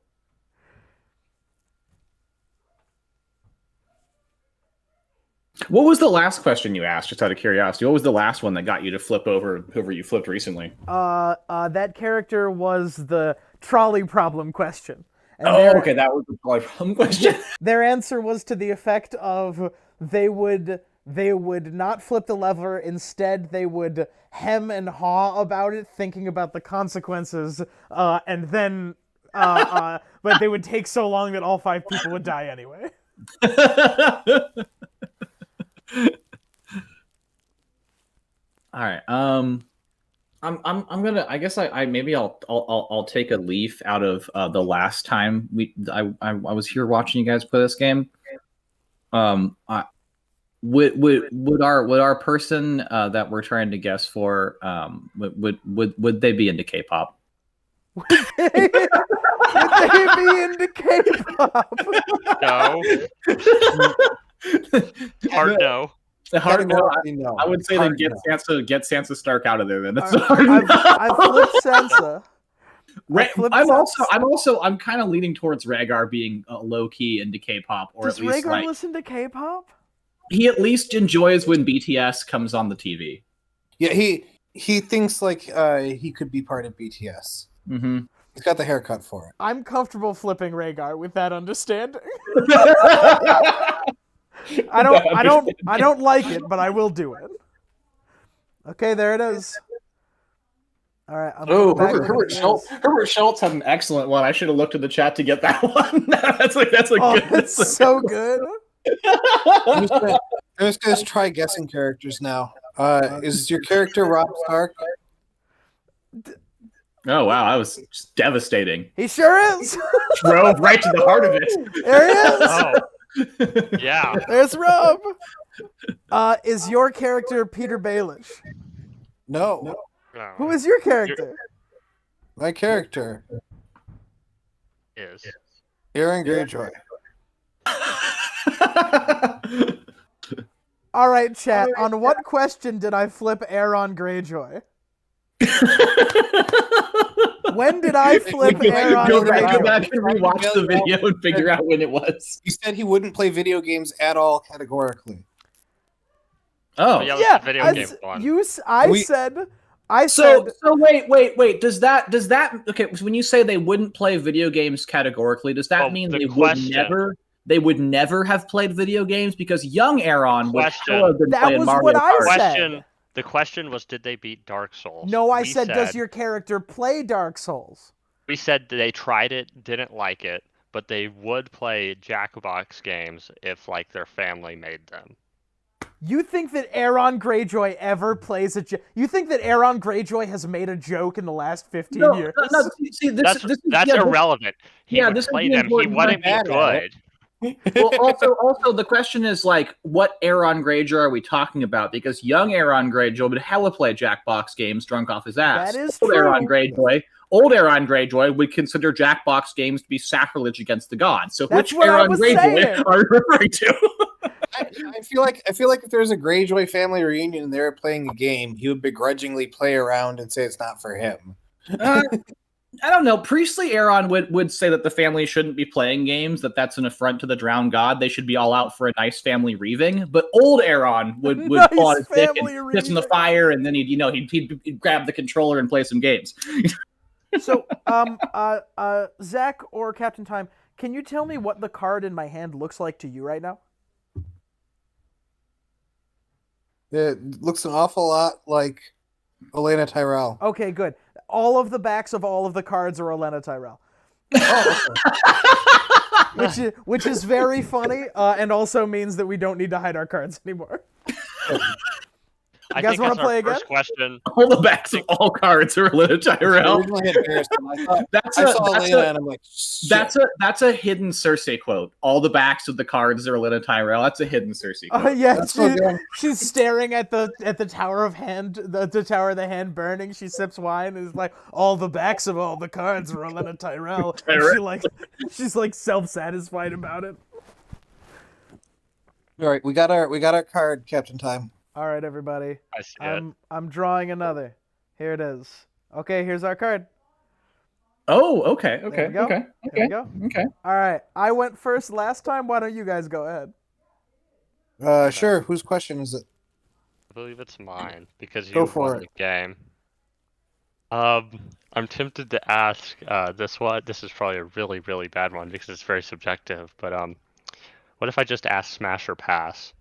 What was the last question you asked, just out of curiosity? What was the last one that got you to flip over whoever you flipped recently? That character was the trolley problem question. And Okay, that was the probably problem question. Their answer was to the effect of they would they would not flip the lever. Instead, they would hem and haw about it, thinking about the consequences, and then, but they would take so long that all 5 people would die anyway. All right. I'm gonna. I guess I maybe I'll take a leaf out of the last time I was here watching you guys play this game. Would our person that we're trying to guess for would they be into K-pop? Would they be into K-pop? No. Hard no. The hard no. No. I would say Hard then get Sansa Stark out of there. Then that's I've flipped Sansa. I'm kind of leaning towards Rhaegar being low key into K-pop, or Does at least Rhaegar listen to K-pop? he at least enjoys when BTS comes on the TV. Yeah, he thinks like he could be part of BTS. Mm-hmm. He's got the haircut for it. I'm comfortable flipping Rhaegar with that understanding. I don't like it, but I will do it. Okay, there it is. All right. Herbert Schultz had an excellent one. I should have looked at the chat to get that one. that's a good. It's so good. I'm just gonna try guessing characters now. Is your character Robb Stark? Oh wow, that was just devastating. He sure is. Drove right to the heart of it. There he is. Oh. Yeah. There's Rob. Is your character Peter Baelish? No. Who is your character? My character Is. Aaron Greyjoy. All right, chat. On what question did I flip Aeron Greyjoy? When did I flip Aeron Go Greyjoy? back and rewatch the video and figure out when it was. He said he wouldn't play video games at all categorically. Oh, Yeah, Yeah, video as game one. I So said wait. Does that okay? So when you say they wouldn't play video games categorically, does that Well, mean the they question- would never have played video games? Because young Aaron would still have been That playing was Mario what I Kart. said. The question was, did they beat Dark Souls? no. I We said, does your character play Dark Souls? We said they tried it, didn't like it, but they would play Jackbox games if like their family made them. You think that Aeron Greyjoy ever plays a? You think that Aeron Greyjoy has made a joke in the last 15 years? No, see, That's irrelevant. He would this is play the them. He important wouldn't be part. good. Well, also, the question is like, what Aeron Greyjoy are we talking about? Because young Aeron Greyjoy would hella play Jackbox games drunk off his ass. That is old true. Old Aeron Greyjoy would consider Jackbox games to be sacrilege against the gods. So That's which what I Aeron was Greyjoy saying. are you referring to? I feel like if there's a Greyjoy family reunion and they're playing a game, he would begrudgingly play around and say it's not for him. I don't know. Priestly Aeron would say that the family shouldn't be playing games, that's an affront to the drowned god. They should be all out for a nice family reaving. But old Aeron would Nice pull out his dick family and piss in the reaving. fire, and then he'd grab the controller and play some games. So, Zach or Captain Time, can you tell me what the card in my hand looks like to you right now? It looks an awful lot like Elena Tyrell. Okay, good. All of the backs of all of the cards are Olenna Tyrell. Which is very funny, and also means that we don't need to hide our cards anymore. I guys think wanna that's play our again? first question. All the backs of all cards are Elena Tyrell. Originally had Harrison. I That's saw a Elena and I'm like, shit. that's a hidden Cersei quote. All the backs of the cards are Elena Tyrell. That's a hidden Cersei quote. Yeah, That's so good. she's staring at the Tower of Hand, the Tower of the Hand burning. She sips wine and is like, all the backs of all the cards are Olenna Tyrell. And she's like self-satisfied about it. All right, we got our card, Captain Time. All right, everybody. I see it. I'm drawing another. Here it is. Okay, here's our card. Oh, okay. There we go. There we go. Okay. All right, I went first last time. Why don't you guys go ahead? Sure. Whose question is it? I believe it's mine because Go you for won the game. I'm tempted to ask this one. This is probably a really, really bad one because it's very subjective. But what if I just ask Smash or Pass?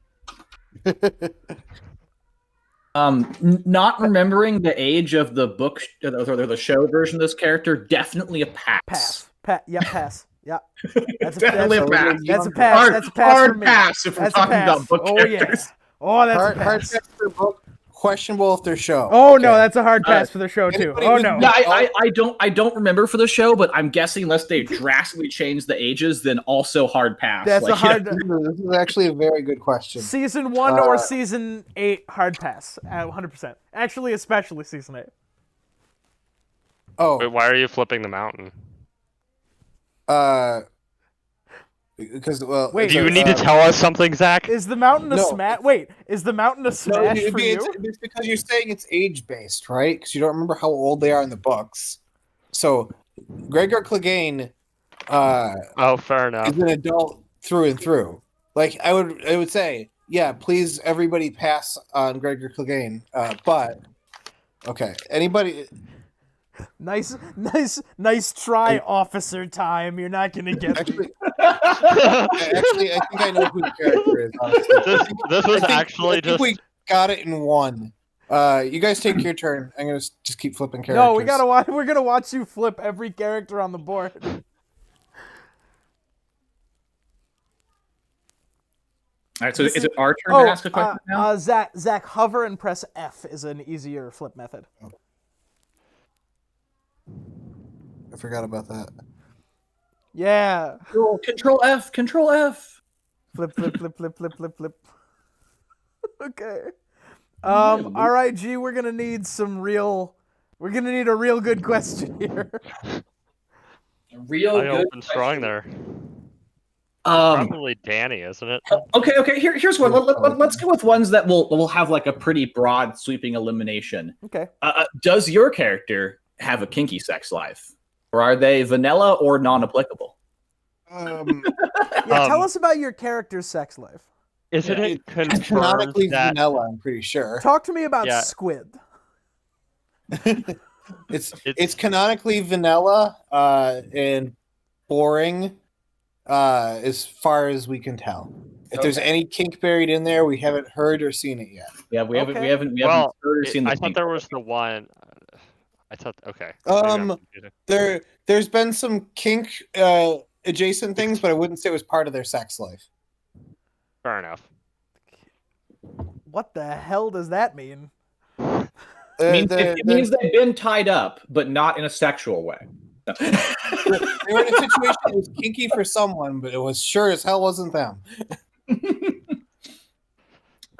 Not remembering the age of the book or the show version of this character, definitely a pass. Pass. Yeah. That's a Definitely a pass. pass. That's a pass. Hard, That's a pass hard for me. pass if we're That's a talking pass. about book Oh characters. yeah. Oh, that's hard a pass. pass for book. Questionable if they're show. Oh Okay. no, that's a hard pass for the show too. anybody Oh who's- no. Yeah, I don't remember for the show, but I'm guessing unless they drastically change the ages, then also hard pass. That's a hard. This is actually a very good question. Season 1 or season 8 hard pass. 100%. Actually, especially season 8. Oh, Wait, why are you flipping the mountain? because well, Wait, Do you need to tell us something, Zach? Is the mountain a No. smash? Wait, is the mountain a smash for you? It's because you're saying it's age based, right? Because you don't remember how old they are in the books. So, Gregor Clegane, Oh, fair enough. is an adult through and through. Like I would say, yeah, please everybody pass on Gregor Clegane. But okay, anybody? Nice try, Officer Time. You're not gonna get me. Actually, I think I know who the character is. Honestly. This was I think actually just. we got it in one. You guys take your turn. I'm gonna just keep flipping characters. No, we gotta watch. We're gonna watch you flip every character on the board. All right, so is it our turn to ask a question now? Zach, hover and press F is an easier flip method. I forgot about that. Yeah. Control F. Flip. Okay. All right, G, we're gonna need a real good question here. Real I good. opened strong there. Um, Probably Danny, isn't it? okay. Here's one. Let's go with ones that will have like a pretty broad, sweeping elimination. Okay. Does your character have a kinky sex life, or are they vanilla or non-applicable? Yeah, tell us about your character's sex life. Isn't it It's confirmed canonically that vanilla, I'm pretty sure. Talk to me about Yeah. Squid. It's canonically vanilla and boring as far as we can tell. If there's any kink buried in there, we haven't heard or seen it yet. Yeah, we haven't Okay. heard Well, or seen the I thought kink. there was the one. I thought okay. Maybe I'm confusing. There's been some kink adjacent things, but I wouldn't say it was part of their sex life. Fair enough. What the hell does that mean? It means they've been tied up, but not in a sexual way. they were in a situation that was kinky for someone, but it was sure as hell wasn't them.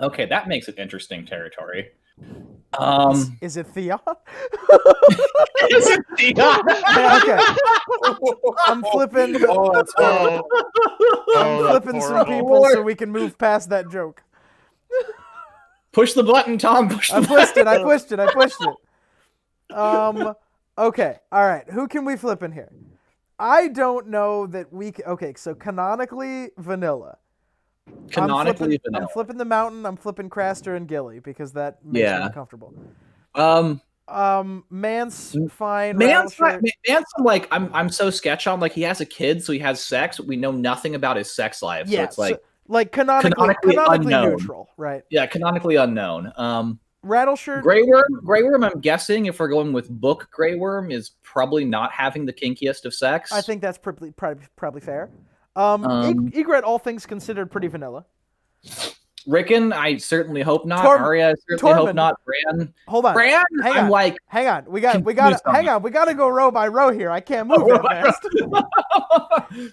Okay, that makes it interesting territory. Is it Theon? Is it Theon? Okay. I'm flipping. Oh, that's horrible. I'm flipping some people so we can move past that joke. Push the button, Tom. Push the I pushed it. button. I pushed it. Okay. All right. Who can we flip in here? I don't know that we. Okay. So canonically vanilla. Canonically I'm vanilla. flipping the mountain. I'm flipping Craster and Gilly because that makes me uncomfortable. Mance fine. Mance, Rattleshirt. I'm like I'm so sketch on. Like he has a kid, so he has sex. But we know nothing about his sex life. Yeah. So it's like canonically unknown. neutral, right? Yeah, canonically unknown. Rattleshirt. Grey Worm. I'm guessing if we're going with book, Grey Worm is probably not having the kinkiest of sex. I think that's probably fair. Egret, all things considered, pretty vanilla. Rickon, I certainly hope not. Arya, I certainly hope not. Bran. Hold on. Bran, hang on. We gotta go row by row here. I can't move that fast.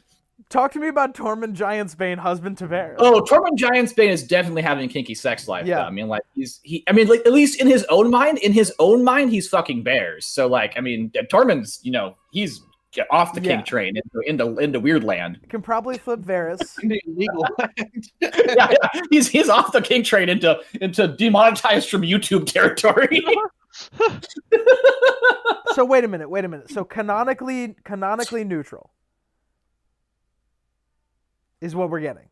Talk to me about Tormund Giantsbane, husband to Varys. Oh, Tormund Giantsbane is definitely having a kinky sex life. Yeah. Though. I mean, like like at least in his own mind, he's fucking bears. So like, I mean, Tormund's, he's off the kink train into weird land. You can probably flip Varys. Illegal land. yeah. He's off the kink train into demonetized from YouTube territory. So wait a minute. So canonically neutral is what we're getting.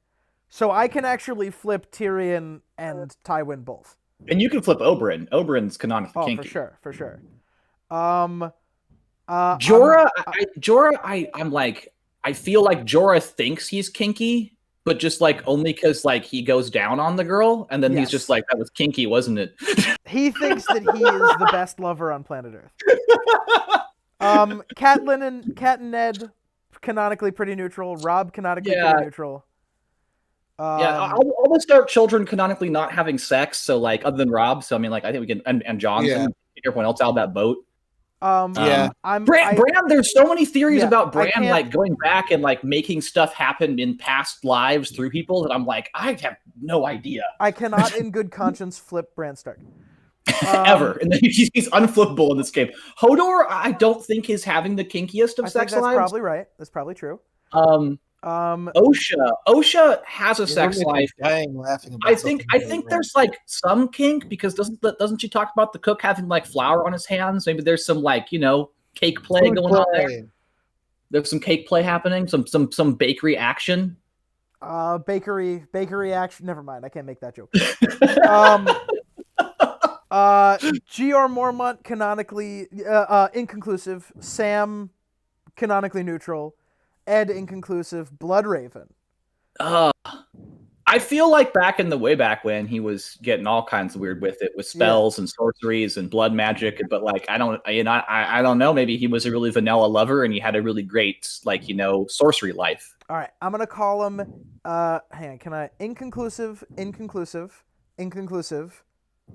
So I can actually flip Tyrion and Tywin both. And you can flip Oberyn. Oberyn's canonically kinky. For sure. Jorah, I'm like, I feel like Jorah thinks he's kinky, but just like only because like he goes down on the girl, and then he's just Yes. like, that was kinky, wasn't it? He thinks that he is the best lover on planet Earth. Cat and Ned, canonically pretty neutral. Rob, canonically pretty neutral. All the Stark children canonically not having sex, so like other than Rob, so I mean, like I think we can and Johnson, take everyone else out of that boat. Yeah. Bran, there's so many theories about Bran can't- like going back and like making stuff happen in past lives through people that I'm like, I have no idea. I cannot in good conscience flip Bran Stark. Ever. And then he's unflippable in this game. Hodor, I don't think is having the kinkiest of I sex think that's lives. probably right. That's probably true. Osha has a sex life. Dying laughing about I think there's like some kink, because doesn't she talk about the cook having like flour on his hands? Maybe there's some like, you know, cake play going on there. There's some cake play happening, some bakery action. Bakery action. Never mind. I can't make that joke. G.R. Mormont canonically inconclusive. Sam canonically neutral. Ed inconclusive. Bloodraven. I feel like way back when he was getting all kinds of weird with it, with spells and sorceries and blood magic. But like, I don't know. Maybe he was a really vanilla lover and he had a really great, like, you know, sorcery life. All right, I'm gonna call him. Hang on, can I? Inconclusive.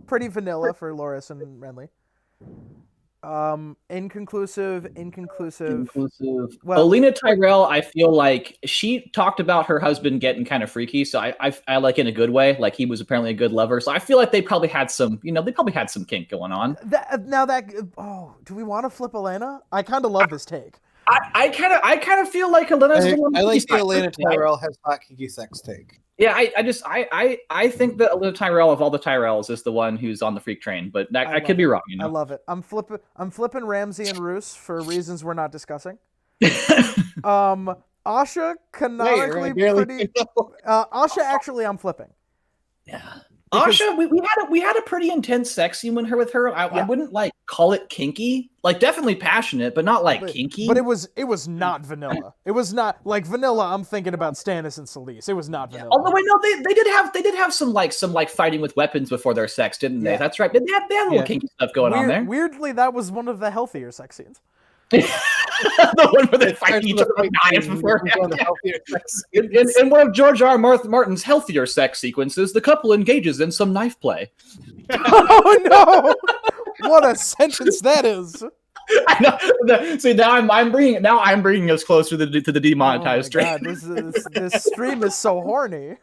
Pretty vanilla for Loras and Renly. Inconclusive. Well, Alina Tyrell, I feel like she talked about her husband getting kind of freaky, so I like in a good way. Like he was apparently a good lover, so I feel like they probably had some kink going on. Do we want to flip Elena? I kind of love this take. I kind of feel like Elena's the one. I like the Elena Tyrell has hot kinky sex take. Yeah, I think that Elena Tyrell of all the Tyrells is the one who's on the freak train, but I could be wrong. You know? I love it. I'm flipping Ramsay and Roose for reasons we're not discussing. Asha canonically pretty. Asha, actually, I'm flipping. Yeah. Asha, we had a pretty intense sex scene with her. I wouldn't like call it kinky, like definitely passionate, but not like kinky. But it was not vanilla. It was not like vanilla. I'm thinking about Stannis and Selyse. It was not vanilla. Although I know they did have some fighting with weapons before their sex, didn't they? That's right. They had a little kinky stuff going on there. Weirdly, that was one of the healthier sex scenes. The one where they fight each other with knives before. In one of George R. Martin's healthier sex sequences, the couple engages in some knife play. Oh no! What a sentence that is! I know. See, now I'm bringing us closer to the demonetized stream. God, this stream is so horny.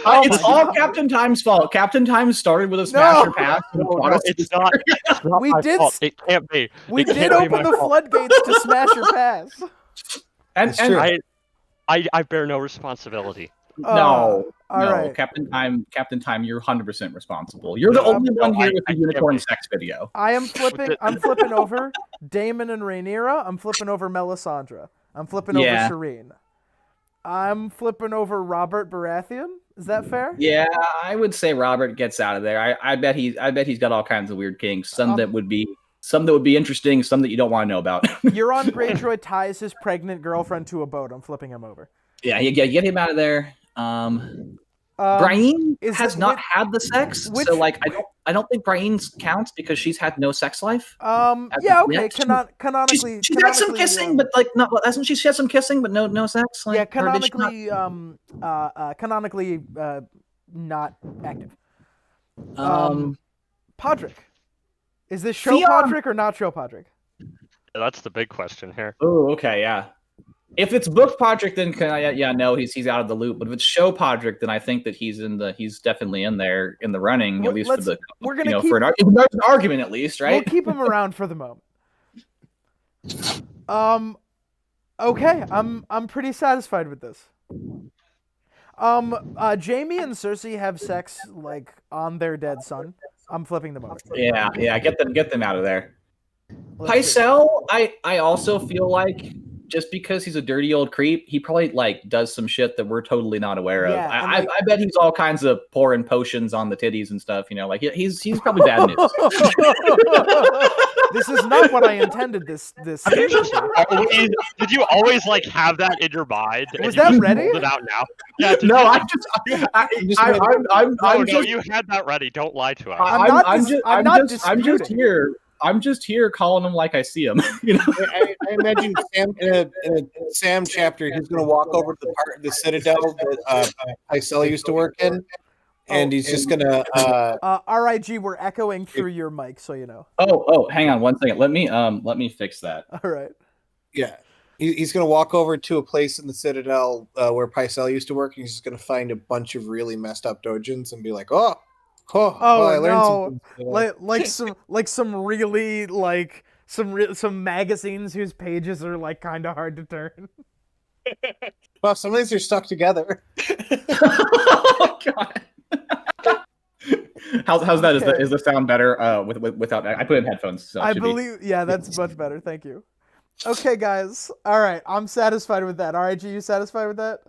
It's all Captain Time's fault. Captain Time started with a smasher pass. It's not We my did. fault. It can't be. We did open the floodgates to smash your pass. And I bear no responsibility. All right. Captain Time, you're 100% responsible. You're the only one here with the unicorn sex video. I'm flipping over Daemon and Rhaenyra. I'm flipping over Melisandre. I'm flipping over Shireen. I'm flipping over Robert Baratheon. Is that fair? Yeah, I would say Robert gets out of there. I bet he's got all kinds of weird kinks. Some that would be interesting, some that you don't want to know about. Euron Greyjoy ties his pregnant girlfriend to a boat. I'm flipping him over. Yeah, get him out of there. Brienne has not had the sex, so like I don't think Brienne counts because she's had no sex life. Okay. Canonically, she's had some kissing, but like not hasn't she had some kissing, but no sex. Like, canonically, canonically, not active. Podrick, is this show Podrick or not show Podrick? That's the big question here. Oh, okay, yeah. If it's book Podrick, then he's out of the loop. But if it's show Podrick, then I think that he's definitely in there in the running, at least for an argument, at least, right? We'll keep him around for the moment. Okay, I'm pretty satisfied with this. Jaime and Cersei have sex like on their dead son. I'm flipping them over. Yeah, get them out of there. Pycelle, I also feel like just because he's a dirty old creep, he probably like does some shit that we're totally not aware of. Yeah, and, I bet he's all kinds of pouring potions on the titties and stuff. You know, like he's probably bad news. This is not what I intended. This. Did you always like have that in your mind? Was and you that just ready? pulled it out now. Yeah. No, You had that ready. Don't lie to us. I'm just here. I'm just here calling him like I see him. You know, I imagine Sam in a Sam chapter. He's going to walk over to the part of the Citadel that Pycelle used to work in, and he's just going to. RIG, we're echoing through your mic, so you know. Oh, hang on 1 second. Let me fix that. All right. Yeah, he's going to walk over to a place in the Citadel where Pycelle used to work, and he's just going to find a bunch of really messed up dojins and be like, I learned something. Like some really like some magazines whose pages are like kind of hard to turn. Well, some of these are stuck together. Oh God. How's that? Okay. Is the sound better without? I put in headphones. So I believe. Yeah, that's much better. Thank you. Okay, guys. All right, I'm satisfied with that. RIG, you satisfied with that?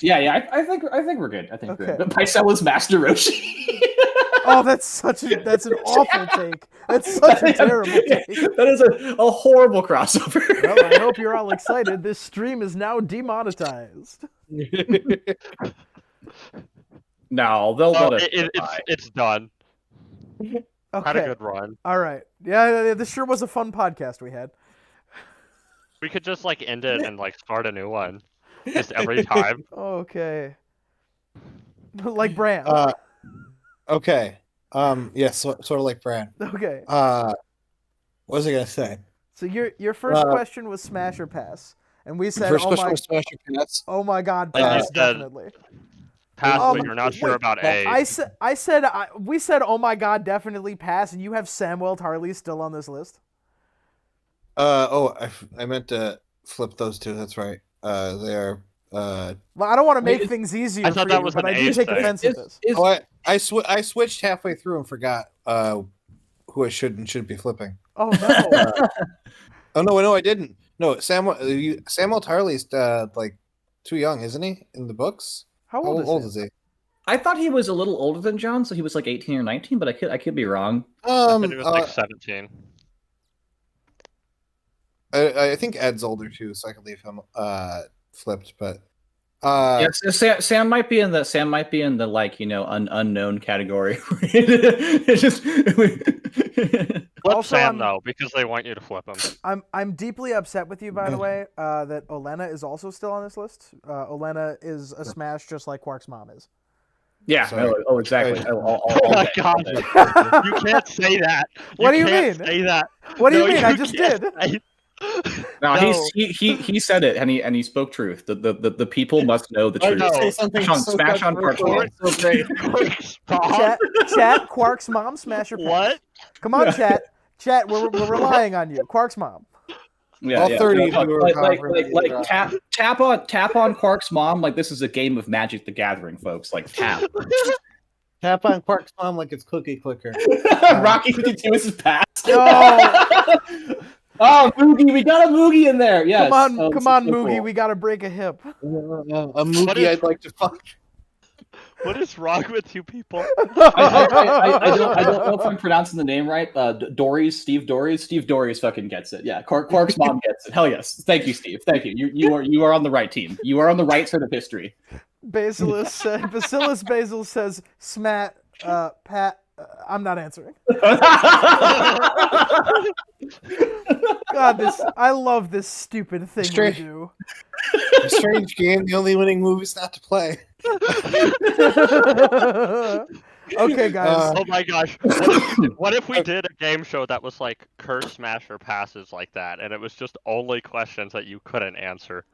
Yeah. I think we're good. I think Okay. we're good. But Pycelle is Master Roshi. Oh, that's an awful take. That's such a terrible take. That is a horrible crossover. Well, I hope you're all excited. This stream is now demonetized. No, they'll let us. It's done. Okay. Had a good run. All right. Yeah, this sure was a fun podcast we had. We could just like end it and like start a new one, just every time. Okay. Like Bran. Okay. Yes, sort of like Bran. Okay. What was I gonna say? So your first question was smash or pass, and we said, First question was smash or pass. oh my God, And you pass said- definitely. Pass, Oh, but you're not sure wait, about well, A. We said, oh my God, definitely pass, and you have Samwell Tarly still on this list. I meant to flip those two. That's right. They are. Well, I don't want to make things easier I thought for that you, was but an I do A take thing. offense at this. I switched halfway through and forgot who I should and shouldn't be flipping. Oh no. Oh no, I didn't. No, Samuel Tarly's like too young, isn't he? In the books, How old is he? he? I thought he was a little older than John, so he was like 18 or 19, but I could be wrong. I think it was like 17. I think Ed's older too, so I could leave him flipped. But Yes, Sam might be in the like, you know, unknown category. It's just Flip Also, Sam though, because they want you to flip him. I'm deeply upset with you, by the way, that Olenna is also still on this list. Olenna is a smash just like Quark's mom is. yeah. Sorry. Exactly. Oh my God! You can't say that. What do you can't mean? Say that. What do you No, mean? I just can't did. say- No, No. he said it, and he spoke truth. The people must know the Why truth. did you say No. something Smash on controversial? Quark's mom. So great. Chat, Quark's mom, smash or pass. What? Come on, chat, we're relying on you. Quark's mom. Yeah, All 30 of you are like tap on Quark's mom like this is a game of Magic the Gathering, folks. Like tap. Tap on Quark's mom like it's Cookie Clicker. Rocky 52 is his pass. No. Oh, Moogie, we got a Moogie in there. Yes. Come on, this is so Moogie, cool. we gotta break a hip. A movie I'd like to fuck. What is wrong with you people? I don't know if I'm pronouncing the name right. Steve Dorries fucking gets it. Yeah, Quark's mom gets it. Hell yes. Thank you, Steve. Thank you. You are on the right team. You are on the right side of history. Basilis Basil says, Smat, Pat, I'm not answering. God, I love this stupid thing we do. A strange game. The only winning move is not to play. Okay, guys. Oh my gosh! What if we did a game show that was like curse, smash, or passes like that, and it was just only questions that you couldn't answer?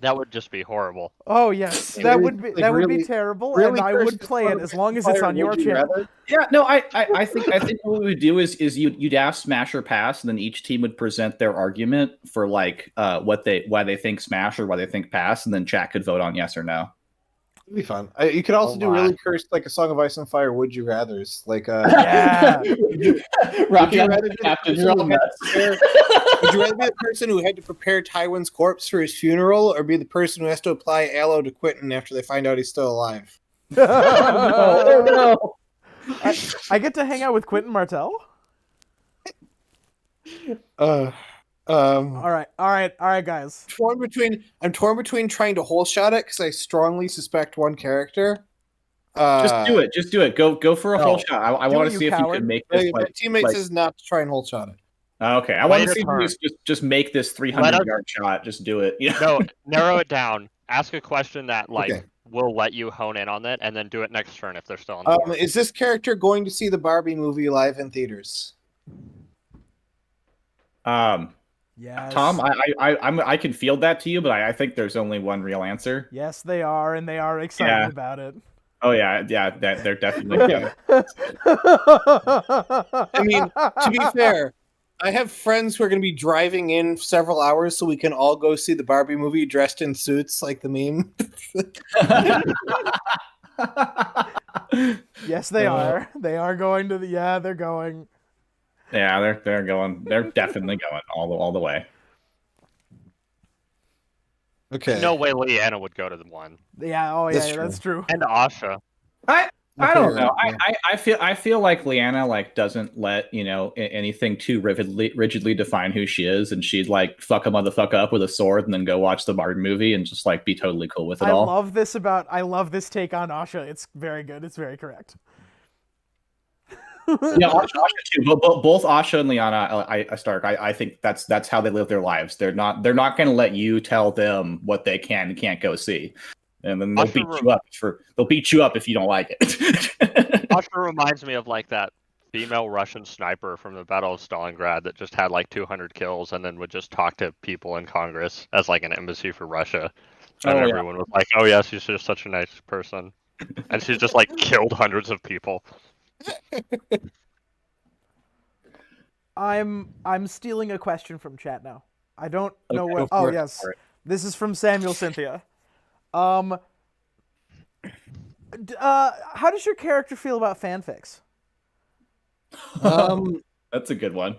That would just be horrible. Oh yes, that would be really- terrible, really and I would cursed play it as long as it's on your Would you channel. rather? Yeah, no, I think what we would do is you'd ask Smash or Pass, and then each team would present their argument for like why they think Smash or why they think Pass, and then chat could vote on yes or no. It'd be fun. You could also Oh do my. really cursed, like a Song of Ice and Fire. Would you rather's like Yeah. Would Rob, you you're rather be the captain. person You're who all had to nuts. prepare- Would you rather be the person who had to prepare Tywin's corpse for his funeral, or be the person who has to apply aloe to Quentin after they find out he's still alive? Oh no! I get to hang out with Quentin Martell. All All right, guys. I'm torn between trying to whole shot it because I strongly suspect one character. Just do it. Just do it. Go for a whole No. shot. I Do want it, to you see if you coward. can make this. My Like, teammate like- says not to try and whole shot it. okay, I want Wait to a see if turn. you just make this Let 300 us- yard shot. Just do it. You know? No, narrow it down. Ask a question that Okay. will let you hone in on it, and then do it next turn if they're still on the board. Is this character going to see the Barbie movie live in theaters? Yes. Tom, I can field that to you, but I think there's only one real answer. Yes, they are, and they are excited Yeah. about it. Oh yeah, they're definitely. Okay. I mean, to be fair, I have friends who are going to be driving in several hours so we can all go see the Barbie movie dressed in suits like the meme. Yes, they are. They are going to the. Yeah, they're going. Yeah, they're going. They're definitely going all the way. Okay. No way Leanna would go to the one. Yeah. Oh, yeah. That's That's true. And Asha. I don't know. Yeah. I feel like Leanna like doesn't let anything too rigidly define who she is, and she'd like fuck a motherfucker up with a sword and then go watch the Bard movie and just like be totally cool with it I all. love this take on Asha. It's very good. It's very correct. Yeah, Asha too. Both Asha and Liana, I think that's how they live their lives. They're not going to let you tell them what they can and can't go see, and then they'll Asha beat you up if you don't like it. Asha reminds me of like that female Russian sniper from the Battle of Stalingrad that just had like 200 kills and then would just talk to people in Congress as like an embassy for Russia. And everyone was like, "Oh yeah, she's just such a nice person," and she's just like killed hundreds of people. I'm stealing a question from chat now. I don't know Okay, what. go Oh for it, yes, for it. this is from Samuel Cynthia. How does your character feel about fanfics? That's a good one.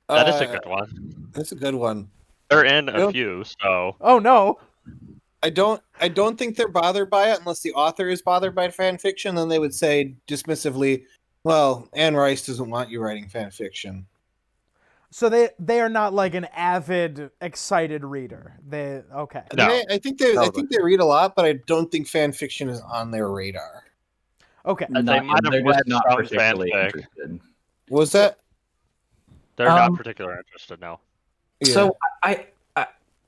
That is a good one. That's a good one. They're in a Yep. few, so Oh no. I don't think they're bothered by it unless the author is bothered by fan fiction. Then they would say dismissively, "Well, Anne Rice doesn't want you writing fan fiction." So they are not like an avid, excited reader. They okay. No. I think they read a lot, but I don't think fan fiction is on their radar. Okay. They might have they're read just not some particularly fanfic. interested. Was that? they're not particularly interested now. Yeah. So I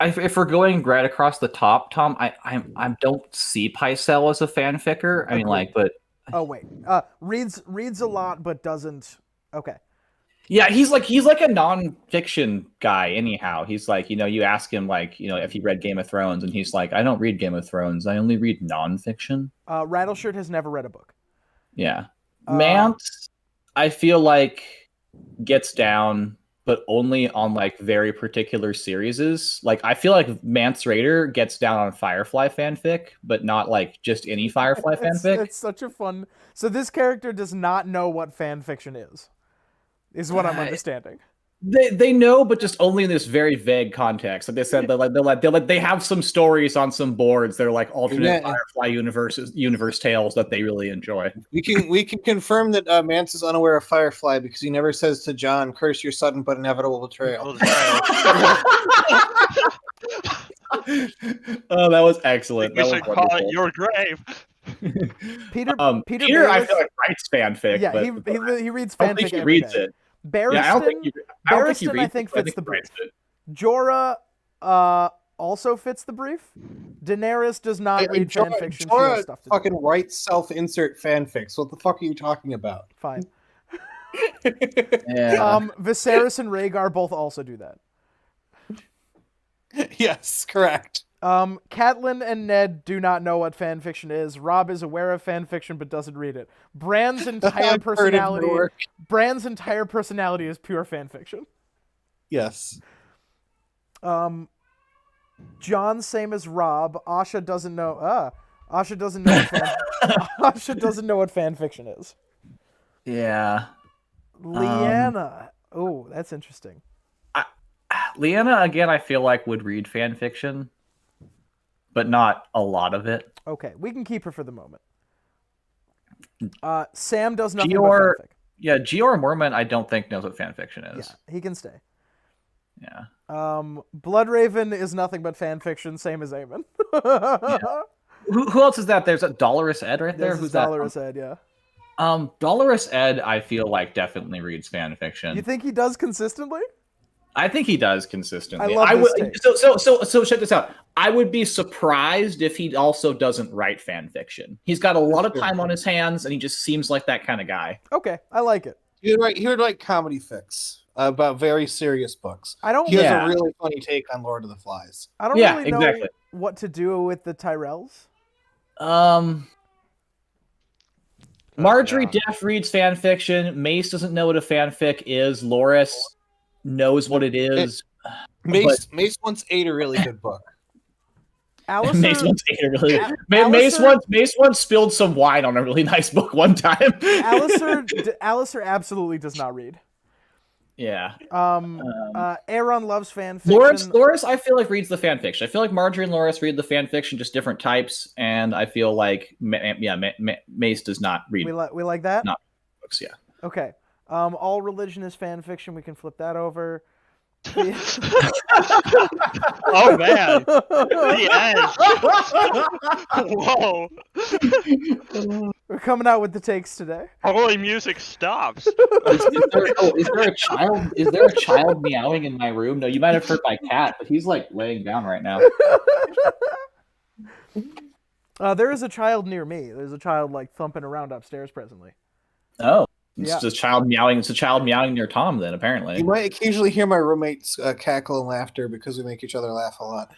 if we're going right across the top, Tom, I don't see Pycelle as a fanficker. I mean, like, but Oh wait. Reads a lot but doesn't. Okay. yeah, he's like a nonfiction guy. Anyhow, he's like, you ask him like, if he read Game of Thrones, and he's like, I don't read Game of Thrones. I only read nonfiction. Rattleshirt has never read a book. Yeah, Mance, I feel like gets down, but only on like very particular series. Like I feel like Mance Raider gets down on Firefly fanfic, but not like just any Firefly fanfic. It's such a fun. So this character does not know what fan fiction is what I'm understanding. They know, but just only in this very vague context. Like they said, they have some stories on some boards. They're like alternate Firefly universe tales that they really enjoy. we can confirm that Mance is unaware of Firefly because he never says to John, "Curse your sudden but inevitable betrayal." Oh, that was excellent. You That should was call wonderful. it your grave. Peter Peter, I Barris- feel like writes fanfic. Yeah, but he reads I don't fanfic think he every reads day. it. Barristan, Yeah, I don't think he Barristan, reads I think it. fits the he brief. writes it. Jorah also fits the brief. Daenerys does not read fanfiction. She has Jorah stuff to do. fucking writes self-insert fanfics. What the fuck are you talking about? Fine. Yeah. Viserys and Rhaegar both also do that. Yes, correct. Catelyn and Ned do not know what fanfiction is. Rob is aware of fanfiction but doesn't read it. Bran's entire I've heard it personality. work. Bran's entire personality is pure fanfiction. Yes. John, same as Rob. Asha doesn't know. Asha doesn't know what Asha doesn't know what fan fiction is. Yeah. Leanna. Oh, that's interesting. Leanna, again, I feel like would read fan fiction, but not a lot of it. Okay, we can keep her for the moment. Sam does nothing Gior, but fanfic. yeah, Gior Mormon, I don't think knows what fan fiction is. Yeah, he can stay. Yeah. Bloodraven is nothing but fan fiction, same as Eamon. Who else is that? There's a Dolorous Ed right there. Who's that? Dolorous Ed, yeah. Dolorous Ed, I feel like definitely reads fan fiction. You think he does consistently? I think he does consistently. I love this take. So check this out. I would be surprised if he also doesn't write fan fiction. He's got a lot of time on his hands, and he just seems like that kind of guy. Okay, I like it. He would write comedy fics about very serious books. He has a really funny take on Lord of the Flies. I don't really know what to do with the Tyrells. Marjorie Def reads fan fiction. Mace doesn't know what a fanfic is. Loris knows what it is. Mace once ate a really good book. Mace once spilled some wine on a really nice book one time. Alistair absolutely does not read. Yeah. Aaron loves fan fiction. Loris, I feel like reads the fan fiction. I feel like Marjorie and Loris read the fan fiction, just different types, and I feel like Mace does not read. We like that. Not books, yeah. Okay. All religion is fan fiction. We can flip that over. Oh man! The edge. Whoa! We're coming out with the takes today. Holy music stops. Is there a child? Is there a child meowing in my room? No, you might have heard my cat, but he's like laying down right now. There is a child near me. There's a child like thumping around upstairs presently. Oh. It's a child meowing. It's a child meowing near Tom. Then apparently, you might occasionally hear my roommates cackle and laughter because we make each other laugh a lot.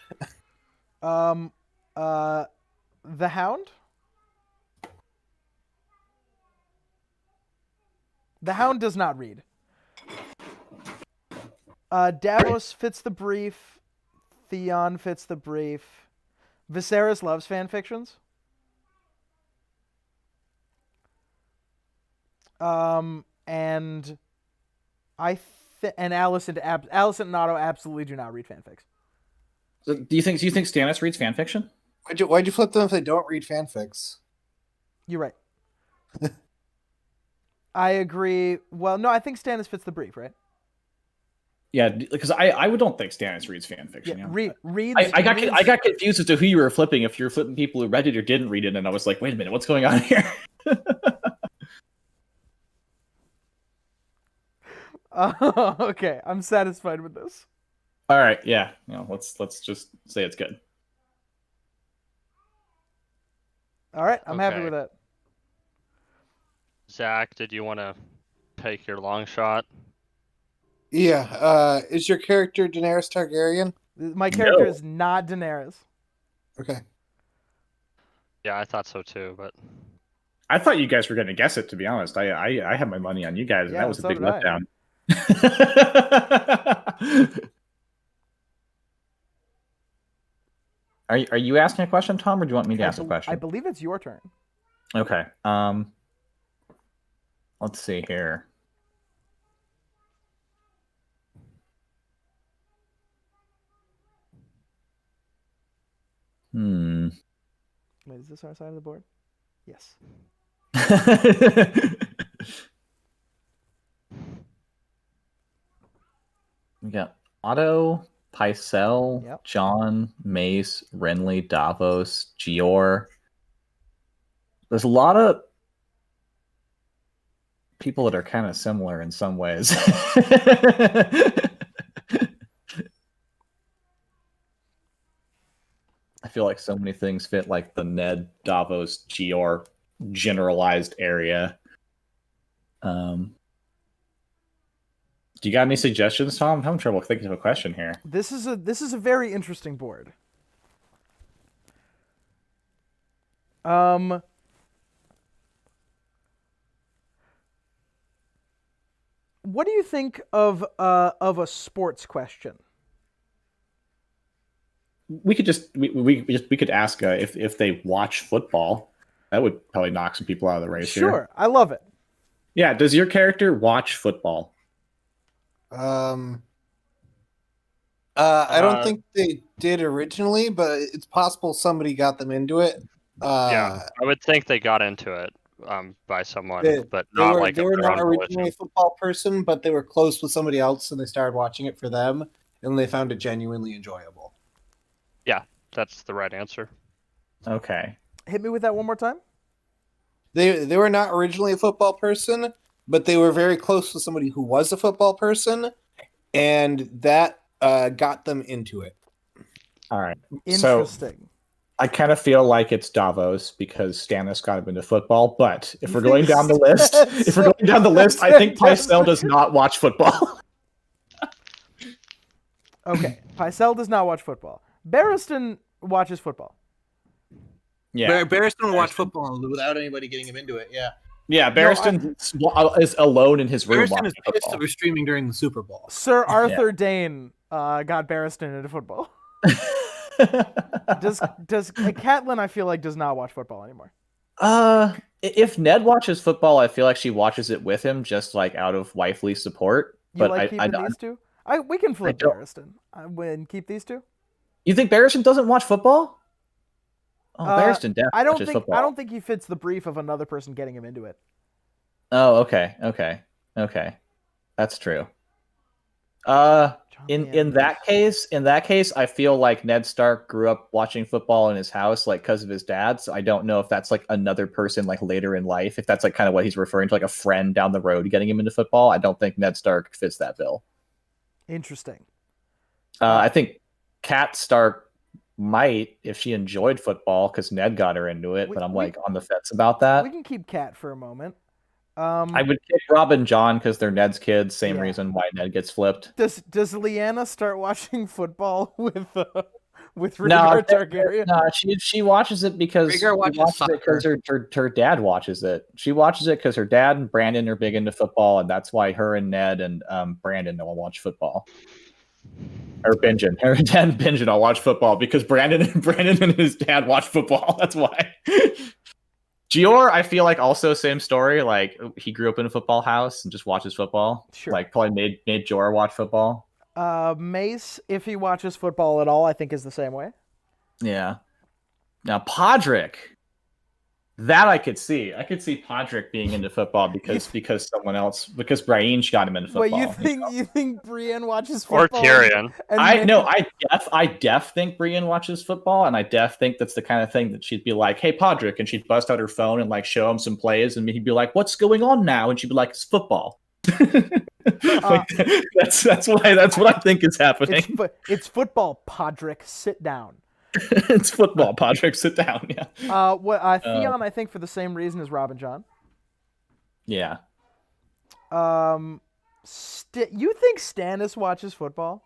The Hound. The Hound does not read. Davos fits the brief. Theon fits the brief. Viserys loves fan fictions. And Allison and Otto absolutely do not read fanfics. So do you think Stannis reads fanfiction? Why'd you flip them if they don't read fanfics? You're right. I agree. Well, no, I think Stannis fits the brief, right? Yeah, because I don't think Stannis reads fanfiction. Yeah, reads. I got confused as to who you were flipping. If you were flipping people who read it or didn't read it, and I was like, wait a minute, what's going on here? Okay, I'm satisfied with this. All right, yeah. Let's just say it's good. All right, I'm happy with that. Zach, did you want to take your long shot? Yeah. Is your character Daenerys Targaryen? My character is not Daenerys. Okay. Yeah, I thought so too, but I thought you guys were going to guess it. To be honest, I had my money on you guys, and that was a big letdown. Are you asking a question, Tom, or do you want me to ask a question? I believe it's your turn. Okay. Let's see here. Wait, is this our side of the board? Yes. We got Otto, Pycelle, John, Mace, Renly, Davos, Gior. There's a lot of people that are kind of similar in some ways. I feel like so many things fit like the Ned, Davos, Gior generalized area. Do you got any suggestions, Tom? I'm having trouble thinking of a question here. This is a very interesting board. What do you think of a sports question? we could ask if they watch football. That would probably knock some people out of the race. Sure, Here. I love it. Yeah. Does your character watch football? I don't think they did originally, but it's possible somebody got them into it. Yeah, I would think they got into it by someone, but They not were, like they of were their not own originally a volition. football person, but they were close with somebody else, and they started watching it for them, and they found it genuinely enjoyable. Yeah, that's the right answer. Okay. Hit me with that one more time. They were not originally a football person, but they were very close with somebody who was a football person, and that got them into it. All right. Interesting. I kind of feel like it's Davos because Stannis got him into football, but if we're going down the list, I think Pycelle does not watch football. Okay, Pycelle does not watch football. Barristan watches football. Yeah. Barristan will watch football without anybody getting him into it. Yeah. Yeah, Barristan is alone in his room Barristan watching is pissed football. that we're streaming during the Super Bowl. Sir Arthur Dane got Barristan into football. Does Catelyn, I feel like, does not watch football anymore. If Ned watches football, I feel like she watches it with him, just like out of wifely support. You But like keeping these two? We can flip Barristan and keep these two. You think Barristan doesn't watch football? Oh, Barristan definitely watches football. I don't think he fits the brief of another person getting him into it. Oh, okay, that's true. In that case, I feel like Ned Stark grew up watching football in his house, like because of his dad. So I don't know if that's like another person, like later in life, if that's like kind of what he's referring to, like a friend down the road getting him into football. I don't think Ned Stark fits that bill. Interesting. I think Kat Stark might if she enjoyed football because Ned got her into it, but I'm like on the fence about that. We can keep Kat for a moment. I would kick Rob and John because they're Ned's kids. Same reason why Ned gets flipped. Does Lyanna start watching football with Rhaegar Targaryen? No, she watches it because her dad watches it. She watches it because her dad and Brandon are big into football, and that's why her and Ned and Brandon all watch football. Or Benjen. Her dad and Benjen all watch football because Brandon and his dad watch football. That's why. Gior, I feel like also same story. Like he grew up in a football house and just watches football. Sure. Like probably made Jorah watch football. Mace, if he watches football at all, I think is the same way. Yeah. Now Podrick, that I could see. I could see Podrick being into football because Brienne got him into football. Wait, you think Brienne watches football? Or Tyrion. I def think Brienne watches football, and I def think that's the kind of thing that she'd be like, "Hey Podrick," and she'd bust out her phone and like show him some plays, and he'd be like, "What's going on now?" And she'd be like, "It's football." That's what I think is happening. It's football, Podrick. Sit down. It's football, Podrick. Sit down. Yeah. Theon, I think for the same reason as Rob and John. Yeah. You think Stannis watches football?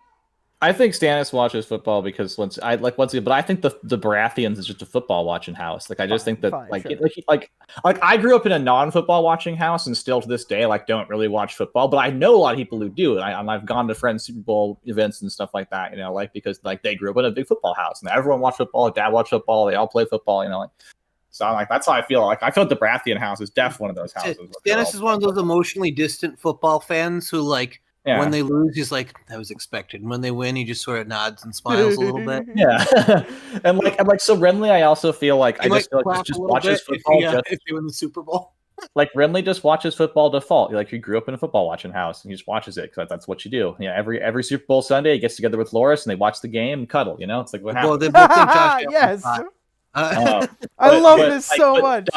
I think Stannis watches football because but I think the Baratheons is just a football watching house. Like I just think that I grew up in a non-football watching house and still to this day like don't really watch football, but I know a lot of people who do. And I've gone to friends' Super Bowl events and stuff like that, like because like they grew up in a big football house and everyone watched football, dad watched football, they all play football, So I'm like that's how I feel. Like I feel like the Baratheon house is definitely one of those houses. Stannis is one of those emotionally distant football fans who like when they lose, he's like, that was expected. And when they win, he just sort of nods and smiles a little bit. Yeah. and so Renly, I also feel like just watches football if they win the Super Bowl. Like Renly just watches football default. Like he grew up in a football watching house and he just watches it because that's what you do. Yeah, every Super Bowl Sunday he gets together with Loris and they watch the game and cuddle. It's like what happened. Well, they both think Josh yes. I love this so much.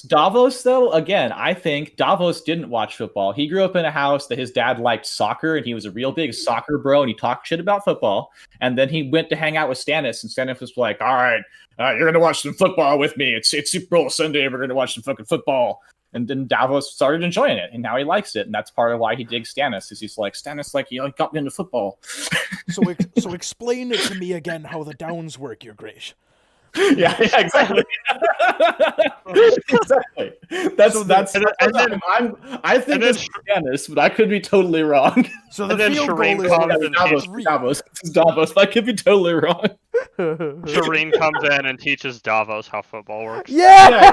Davos, though, again, I think Davos didn't watch football. He grew up in a house that his dad liked soccer, and he was a real big soccer bro, and he talked shit about football. And then he went to hang out with Stannis, and Stannis was like, all right, you're going to watch some football with me. It's Super Bowl Sunday. We're going to watch some fucking football. And then Davos started enjoying it, and now he likes it, and that's part of why he digs Stannis. Is he's like Stannis, like you got me into football. So explain it to me again how the downs work, Your Grace. Yeah, exactly. Exactly. That's. I think it's Stannis, but I could be totally wrong. So the And then field Shireen goal is comes worth and Davos, three. Davos, it's Davos. I could be totally wrong. Shireen comes in and teaches Davos how football works. Yeah.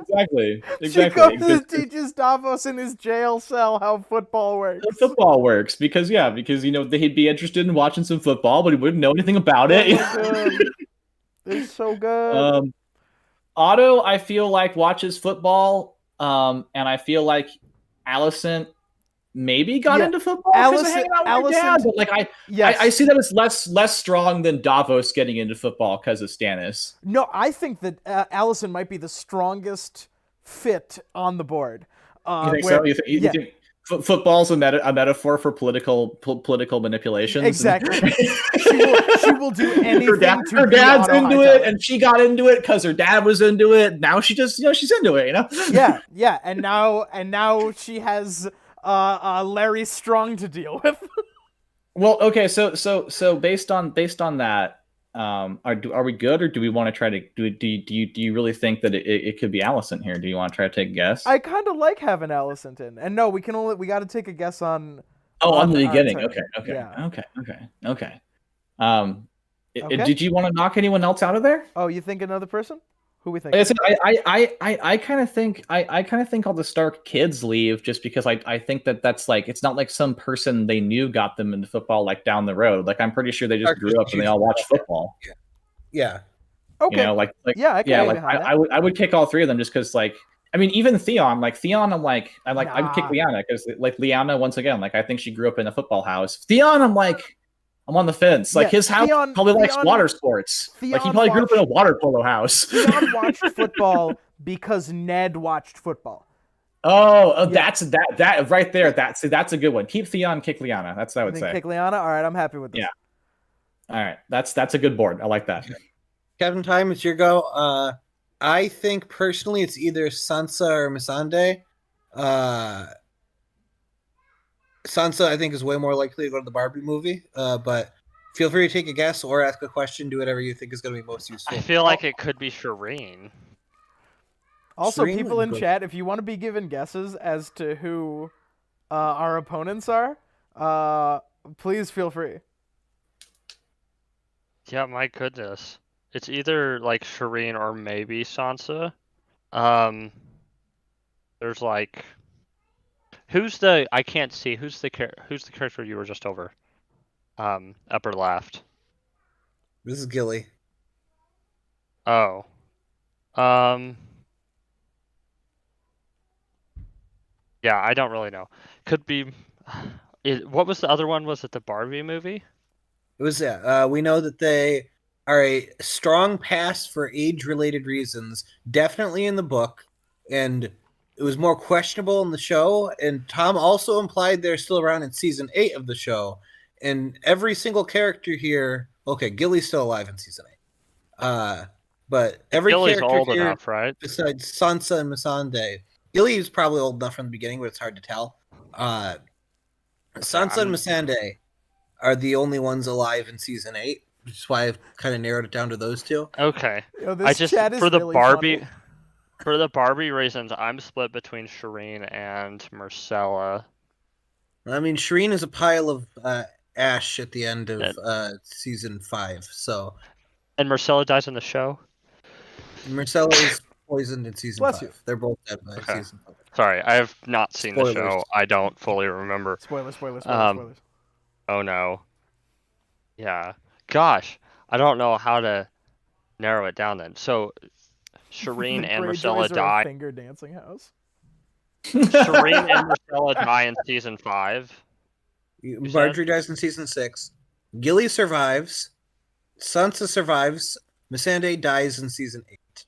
Exactly. She comes and teaches Davos in his jail cell how football works. Football works because he'd be interested in watching some football, but he wouldn't know anything about it. It's so good. Otto, I feel like watches football, and I feel like Alicent maybe got into football because of hanging out with her dad. But like I see that as less strong than Davos getting into football because of Stannis. No, I think that Alicent might be the strongest fit on the board. You think so? You think football's a metaphor for political manipulations? Exactly. she will do anything her dad's into it, and she got into it because her dad was into it. Now she just, she's into it, Yeah, and now she has Larry Strong to deal with. Well, okay, so based on that, are we good, or do we want to try to do you really think that it could be Alicent here? Do you want to try to take a guess? I kind of like having Alicent in, and no, we got to take a guess on. On the beginning. Okay. Okay. Okay. Did you want to knock anyone else out of there? Oh, you think another person? Who we think? I kind of think all the Stark kids leave just because I think that's like, it's not like some person they knew got them into football like down the road. Like I'm pretty sure they just grew up and they all watch football. Yeah. Okay. I would kick all three of them just because even Theon, I would kick Lyanna because Lyanna, once again, I think she grew up in a football house. Theon, I'm on the fence. His house probably likes water sports. He probably grew up in a water polo house. Theon watched football because Ned watched football. That's that right there. That's a good one. Keep Theon, kick Lyanna. That's what I would say. Kick Lyanna. All right, I'm happy with this. Yeah. All right, that's a good board. I like that. Captain Time, it's your go. I think personally it's either Sansa or Missandei. Sansa, I think, is way more likely to go to the Barbie movie, but feel free to take a guess or ask a question. Do whatever you think is going to be most useful. I feel like it could be Shireen. Also, people in chat, if you want to be given guesses as to who our opponents are, please feel free. Yeah, my goodness. It's either Shireen or maybe Sansa. There's I can't see who's the character you were just over. Upper left. This is Gilly. Oh. Yeah, I don't really know. Could be. What was the other one? Was it the Barbie movie? It was, we know that they are a strong pass for age-related reasons, definitely in the book, and it was more questionable in the show. And Tom also implied they're still around in season 8 of the show. And every single character here, okay, Gilly's still alive in season 8. But every Gilly's character old here, enough, right? besides Sansa and Missandei, Gilly's probably old enough from the beginning, but it's hard to tell. Sansa and Missandei are the only ones alive in season 8, which is why I've kind of narrowed it down to those two. Okay. I just for the really Barbie funny. For the Barbie reasons, I'm split between Shireen and Myrcella. I mean, Shireen is a pile of ash at the end of season 5, so. And Myrcella dies in the show? Myrcella is poisoned in season 5. They're both dead by season 5. Sorry, I have not seen the show. I don't fully remember. Spoilers. Oh no. Yeah. Gosh, I don't know how to narrow it down then. So, Shireen and Myrcella die. Finger dancing house. Shireen and Myrcella die in season 5. Marjorie dies in season 6. Gilly survives. Sansa survives. Missandei dies in season 8.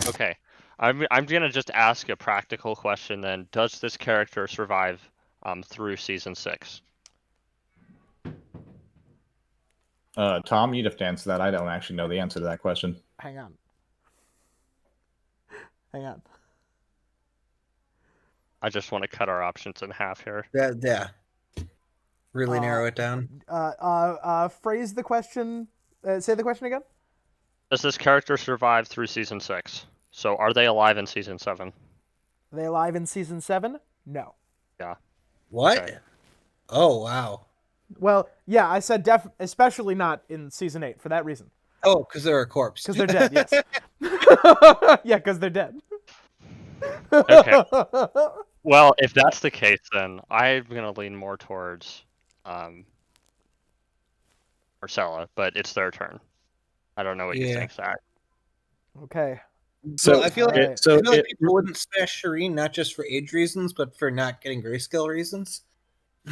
Okay. I'm gonna just ask a practical question then. Does this character survive through season 6? Tom, you'd have to answer that. I don't actually know the answer to that question. Hang on. I just want to cut our options in half here. Yeah. Really narrow it down. Phrase the question. Say the question again. Does this character survive through season 6? So are they alive in season 7? Are they alive in season 7? No. What? Okay. Oh wow. Well, yeah, I said especially not in season 8 for that reason. Oh, because they're a corpse. Because they're dead, yes. Yeah, because they're dead. Okay. Well, if that's the case, then I'm gonna lean more towards Marcella, but it's their turn. I don't know what you Yeah. think, Zach. Okay. So Well, I feel like Alright. I feel like people wouldn't smash Shireen not just for age reasons, but for not getting grayscale reasons.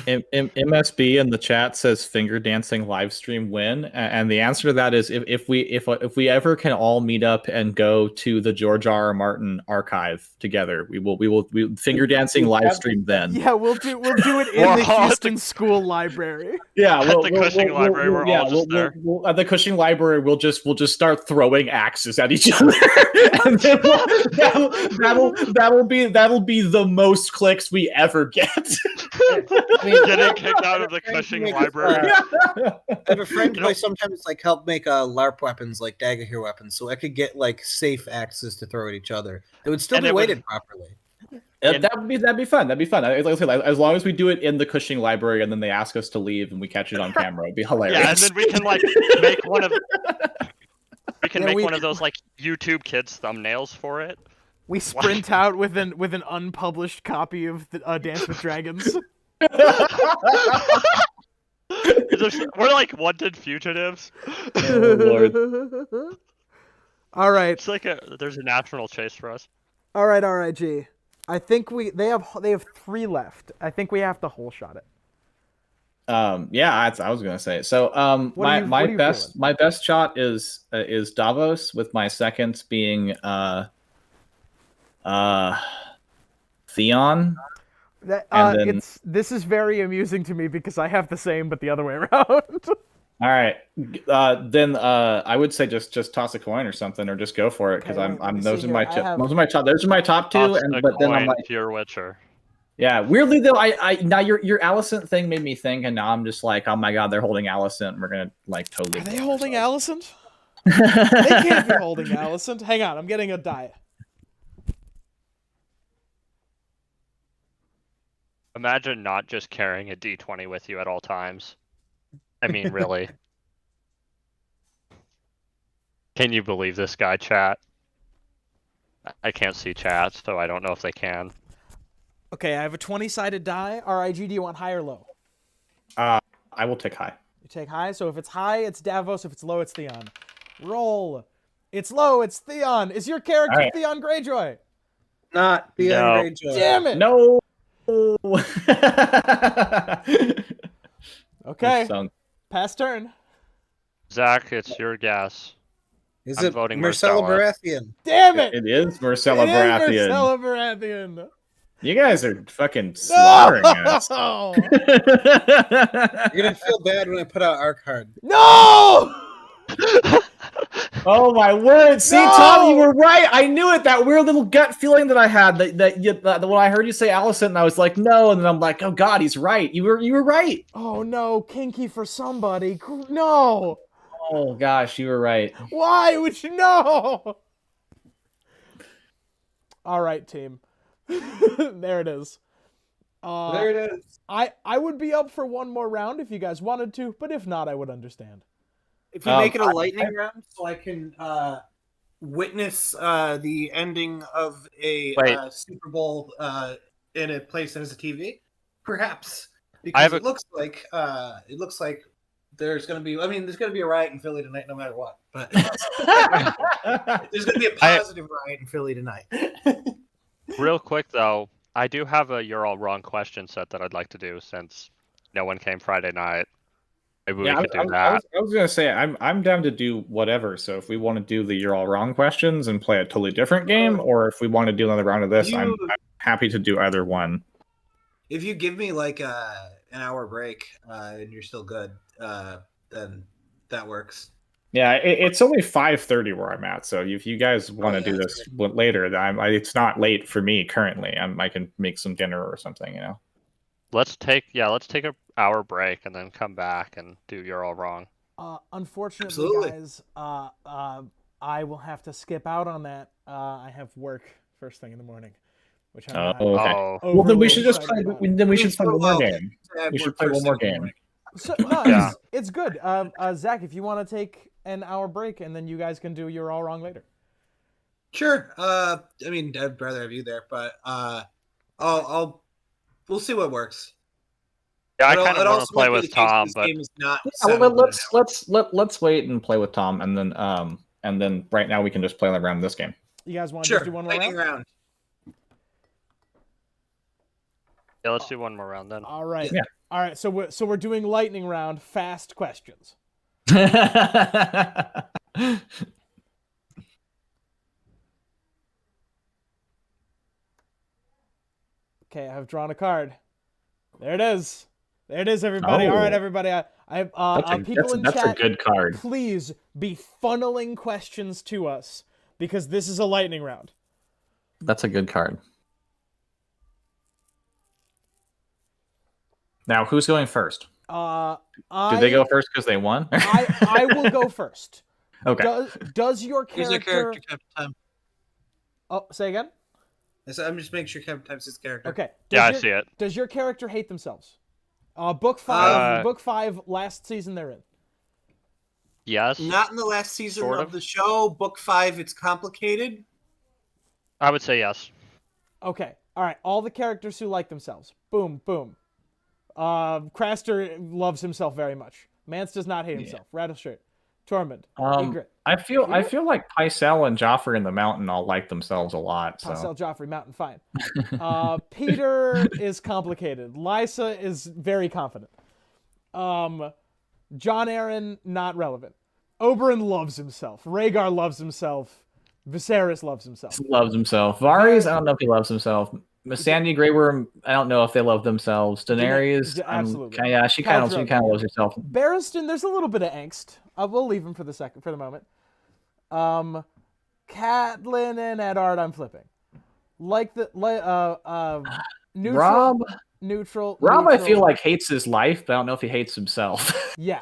MSB in the chat says finger dancing live stream win, and the answer to that is if we ever can all meet up and go to the George R. Martin archive together, we will finger dancing live stream then. Yeah, we'll do it in the Houston School Library. Yeah, At the Cushing Library, we're all just there. At the Cushing Library, we'll just start throwing axes at each other, and then that'll be the most clicks we ever get. Getting kicked out of the Cushing Library. I have a friend who I sometimes like help make LARP weapons, like dagger here weapons, so I could get like safe axes to throw at each other. It would still And be it would- weighted properly. That'd be fun. Like I said, as long as we do it in the Cushing Library and then they ask us to leave and we catch it on camera, it'd be hilarious. Yeah, and then we can like make one of one of those like YouTube kids thumbnails for it. We sprint out with an unpublished copy of the, Dance with Dragons. We're like wanted fugitives. Oh, Lord. All right. It's like there's a national chase for us. All right, G. I think they have 3 left. I think we have to whole shot it. Yeah, I was gonna say. So, What are you my best shot is Davos, with my second being Theon. That, this is very amusing to me because I have the same, but the other way around. All right, then I would say just toss a coin or something, or just go for it because Okay, let me those see are my here. those are my top. Those are my top 2, Toss and a but then I'm coin like, to your Witcher. yeah. Weirdly though, I now your Alicent thing made me think, and now I'm just like, oh my god, they're holding Alicent, and we're gonna like totally. Are they holding Alicent? They can't be holding Alicent. Hang on, I'm getting a die. Imagine not just carrying a D20 with you at all times. I mean, really. Can you believe this guy, chat? I can't see chat, so I don't know if they can. Okay, I have a 20-sided die. RIG, do you want high or low? I will take high. You take high, so if it's high, it's Davos. If it's low, it's Theon. Roll. It's low, it's Theon. Is your character All right. Theon Greyjoy? Not the No. Greyjoy. Damn it! No. Okay, Sunk. pass turn. Zach, it's your guess. Is I'm it voting Marcella Marcella. Baratheon? Damn it! It is Marcella It is Baratheon. Marcella Baratheon. You guys are fucking slaughtering us. No! You're gonna feel bad when I put out our card. No! Oh my word! See, No! Tom, you were right. I knew it. That weird little gut feeling that I had that when I heard you say Alicent, and I was like, no, and then I'm like, oh god, he's right. You were right. Oh no, kinky for somebody. No! Oh gosh, you were right. Why would you know? All right, team. There it is. There it is. I would be up for one more round if you guys wanted to, but if not, I would understand. If we make it a lightning round, so I can witness the ending of a Super Bowl in a place that has a TV, perhaps, because it looks like there's going to be. I mean, there's going to be a riot in Philly tonight, no matter what. But there's going to be a positive riot in Philly tonight. Real quick though, I do have a "You're All Wrong" question set that I'd like to do since no one came Friday night. Maybe we could do that. I was gonna say I'm down to do whatever. So if we want to do the "You're All Wrong" questions and play a totally different game, or if we want to do another round of this, I'm happy to do either one. If you give me like an hour break and you're still good, then that works. Yeah, it's only 5:30 where I'm at. So if you guys want to do this later, it's not late for me currently. I can make some dinner or something, you know. Let's take an hour break and then come back and do "You're All Wrong." Unfortunately, Absolutely. guys, I will have to skip out on that. I have work first thing in the morning, which I'm not. Okay. Oh, Well, then we overly should just play. excited about. Then we should play one more game. I We should work play one first more thing in the game. morning. So, no, Yeah. it's good. Zach, if you want to take an hour break and then you guys can do You're All Wrong later. Sure. I mean, I'd rather have you there, but we'll see what works. yeah, I It'll- kind of it'll want also to play might be with the case Tom, this but game is not Yeah, settled let's wait and play with Tom, and then right now we can just play around this game. You guys want to Sure. just do one more Lightning round? round. yeah, let's do one more round then. All right. Yeah. All right. So we're doing lightning round, fast questions. Okay, I have drawn a card. There it is. There it is, everybody. All right, Oh. everybody. People in that's a chat, good card. please be funneling questions to us because this is a lightning round. That's a good card. Now, who's going first? Do they go first because they won? I will go first. Okay. Does your Here's character? your character, Captain Time. Oh, say again. I'm just making sure Captain Time's his character. Okay. Yeah, I see it. Does your character hate themselves? Book 5. Uh, Book 5. Last season they're in. Yes, Not in the last season Sort of of. the show. Book 5, it's complicated. I would say yes. Okay. All right. All the characters who like themselves. Boom. Boom. Craster loves himself very much. Mance does not hate himself. Rattleshirt. Tormund. Egret. I feel like Pycelle and Joffrey in the Mountain all like themselves a lot. So Pascal Joffrey, Mountain, fine. Peter is complicated. Lysa is very confident. John Aaron, not relevant. Oberyn loves himself. Rhaegar loves himself. Viserys loves himself. loves himself. Varys, I don't know if he loves himself. Sandy Grey Worm, I don't know if they love themselves. Daenerys, absolutely. yeah, she kind of loves herself. Barristan, there's a little bit of angst. We'll leave him for the moment. Catelyn and Eddard, I'm flipping. Neutral. Neutral. Rob, I feel like hates his life, but I don't know if he hates himself. Yeah.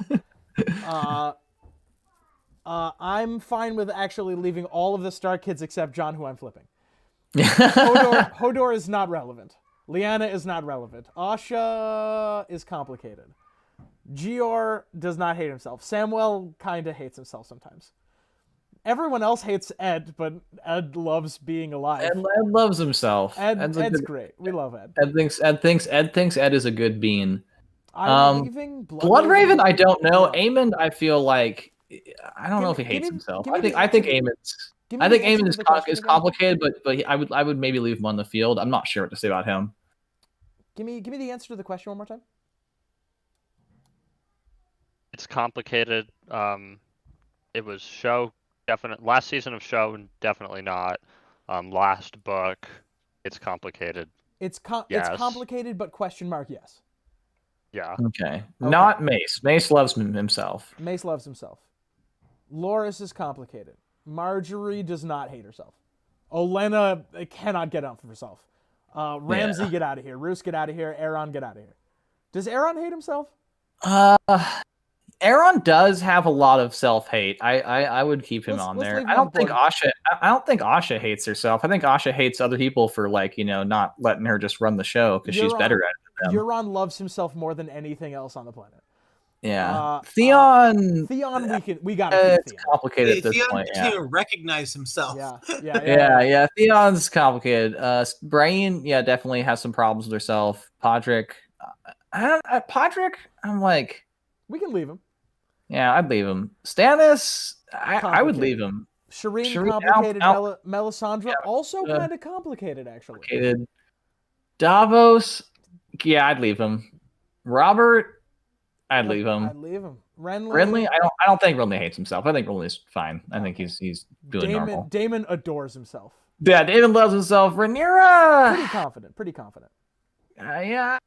I'm fine with actually leaving all of the Stark kids except Jon, who I'm flipping. Hodor is not relevant. Lyanna is not relevant. Asha is complicated. Gior does not hate himself. Samwell kind of hates himself sometimes. Everyone else hates Ed, but Ed loves being alive. Ed loves himself. Ed's great. We love Ed. Ed thinks Ed is a good bean. I'm leaving Bloodraven, I don't know. Aemond, I feel like I don't know if he hates himself. I think Aemond is complicated, but I would maybe leave him on the field. I'm not sure what to say about him. Give me the answer to the question one more time. It's complicated. It was show definite last season of show, definitely not. Last book, it's complicated. It's Yes. complicated, but question mark yes. Yeah. Okay. Not Mace. Mace loves himself. Mace loves himself. Loras is complicated. Marjorie does not hate herself. Olenna cannot get up for herself. Ramsay, get out of here. Roose, get out of here. Aeron, get out of here. Does Aeron hate himself? Aeron does have a lot of self-hate. I would keep him on let's there. leave I him don't on think board. Asha hates herself. I think Asha hates other people for not letting her just run the show because she's better at it than them. Euron loves himself more than anything else on the planet. Yeah. Theon, we got to it's complicated at this Theon point. can't Yeah. even recognize himself. Yeah. Theon's complicated. Brian, definitely has some problems with herself. Podrick, I'm like, We can leave him. yeah, I'd leave him. Stannis, I would leave him. Shireen complicated. Melisandre also kind of complicated, actually. Complicated. Davos, yeah, I'd leave him. Robert, I'd leave him. Renly, I don't think Renly hates himself. I think Renly's fine. I think he's doing normal. Daemon adores himself. Yeah, Daemon loves himself. Rhaenyra, Pretty confident. Yeah,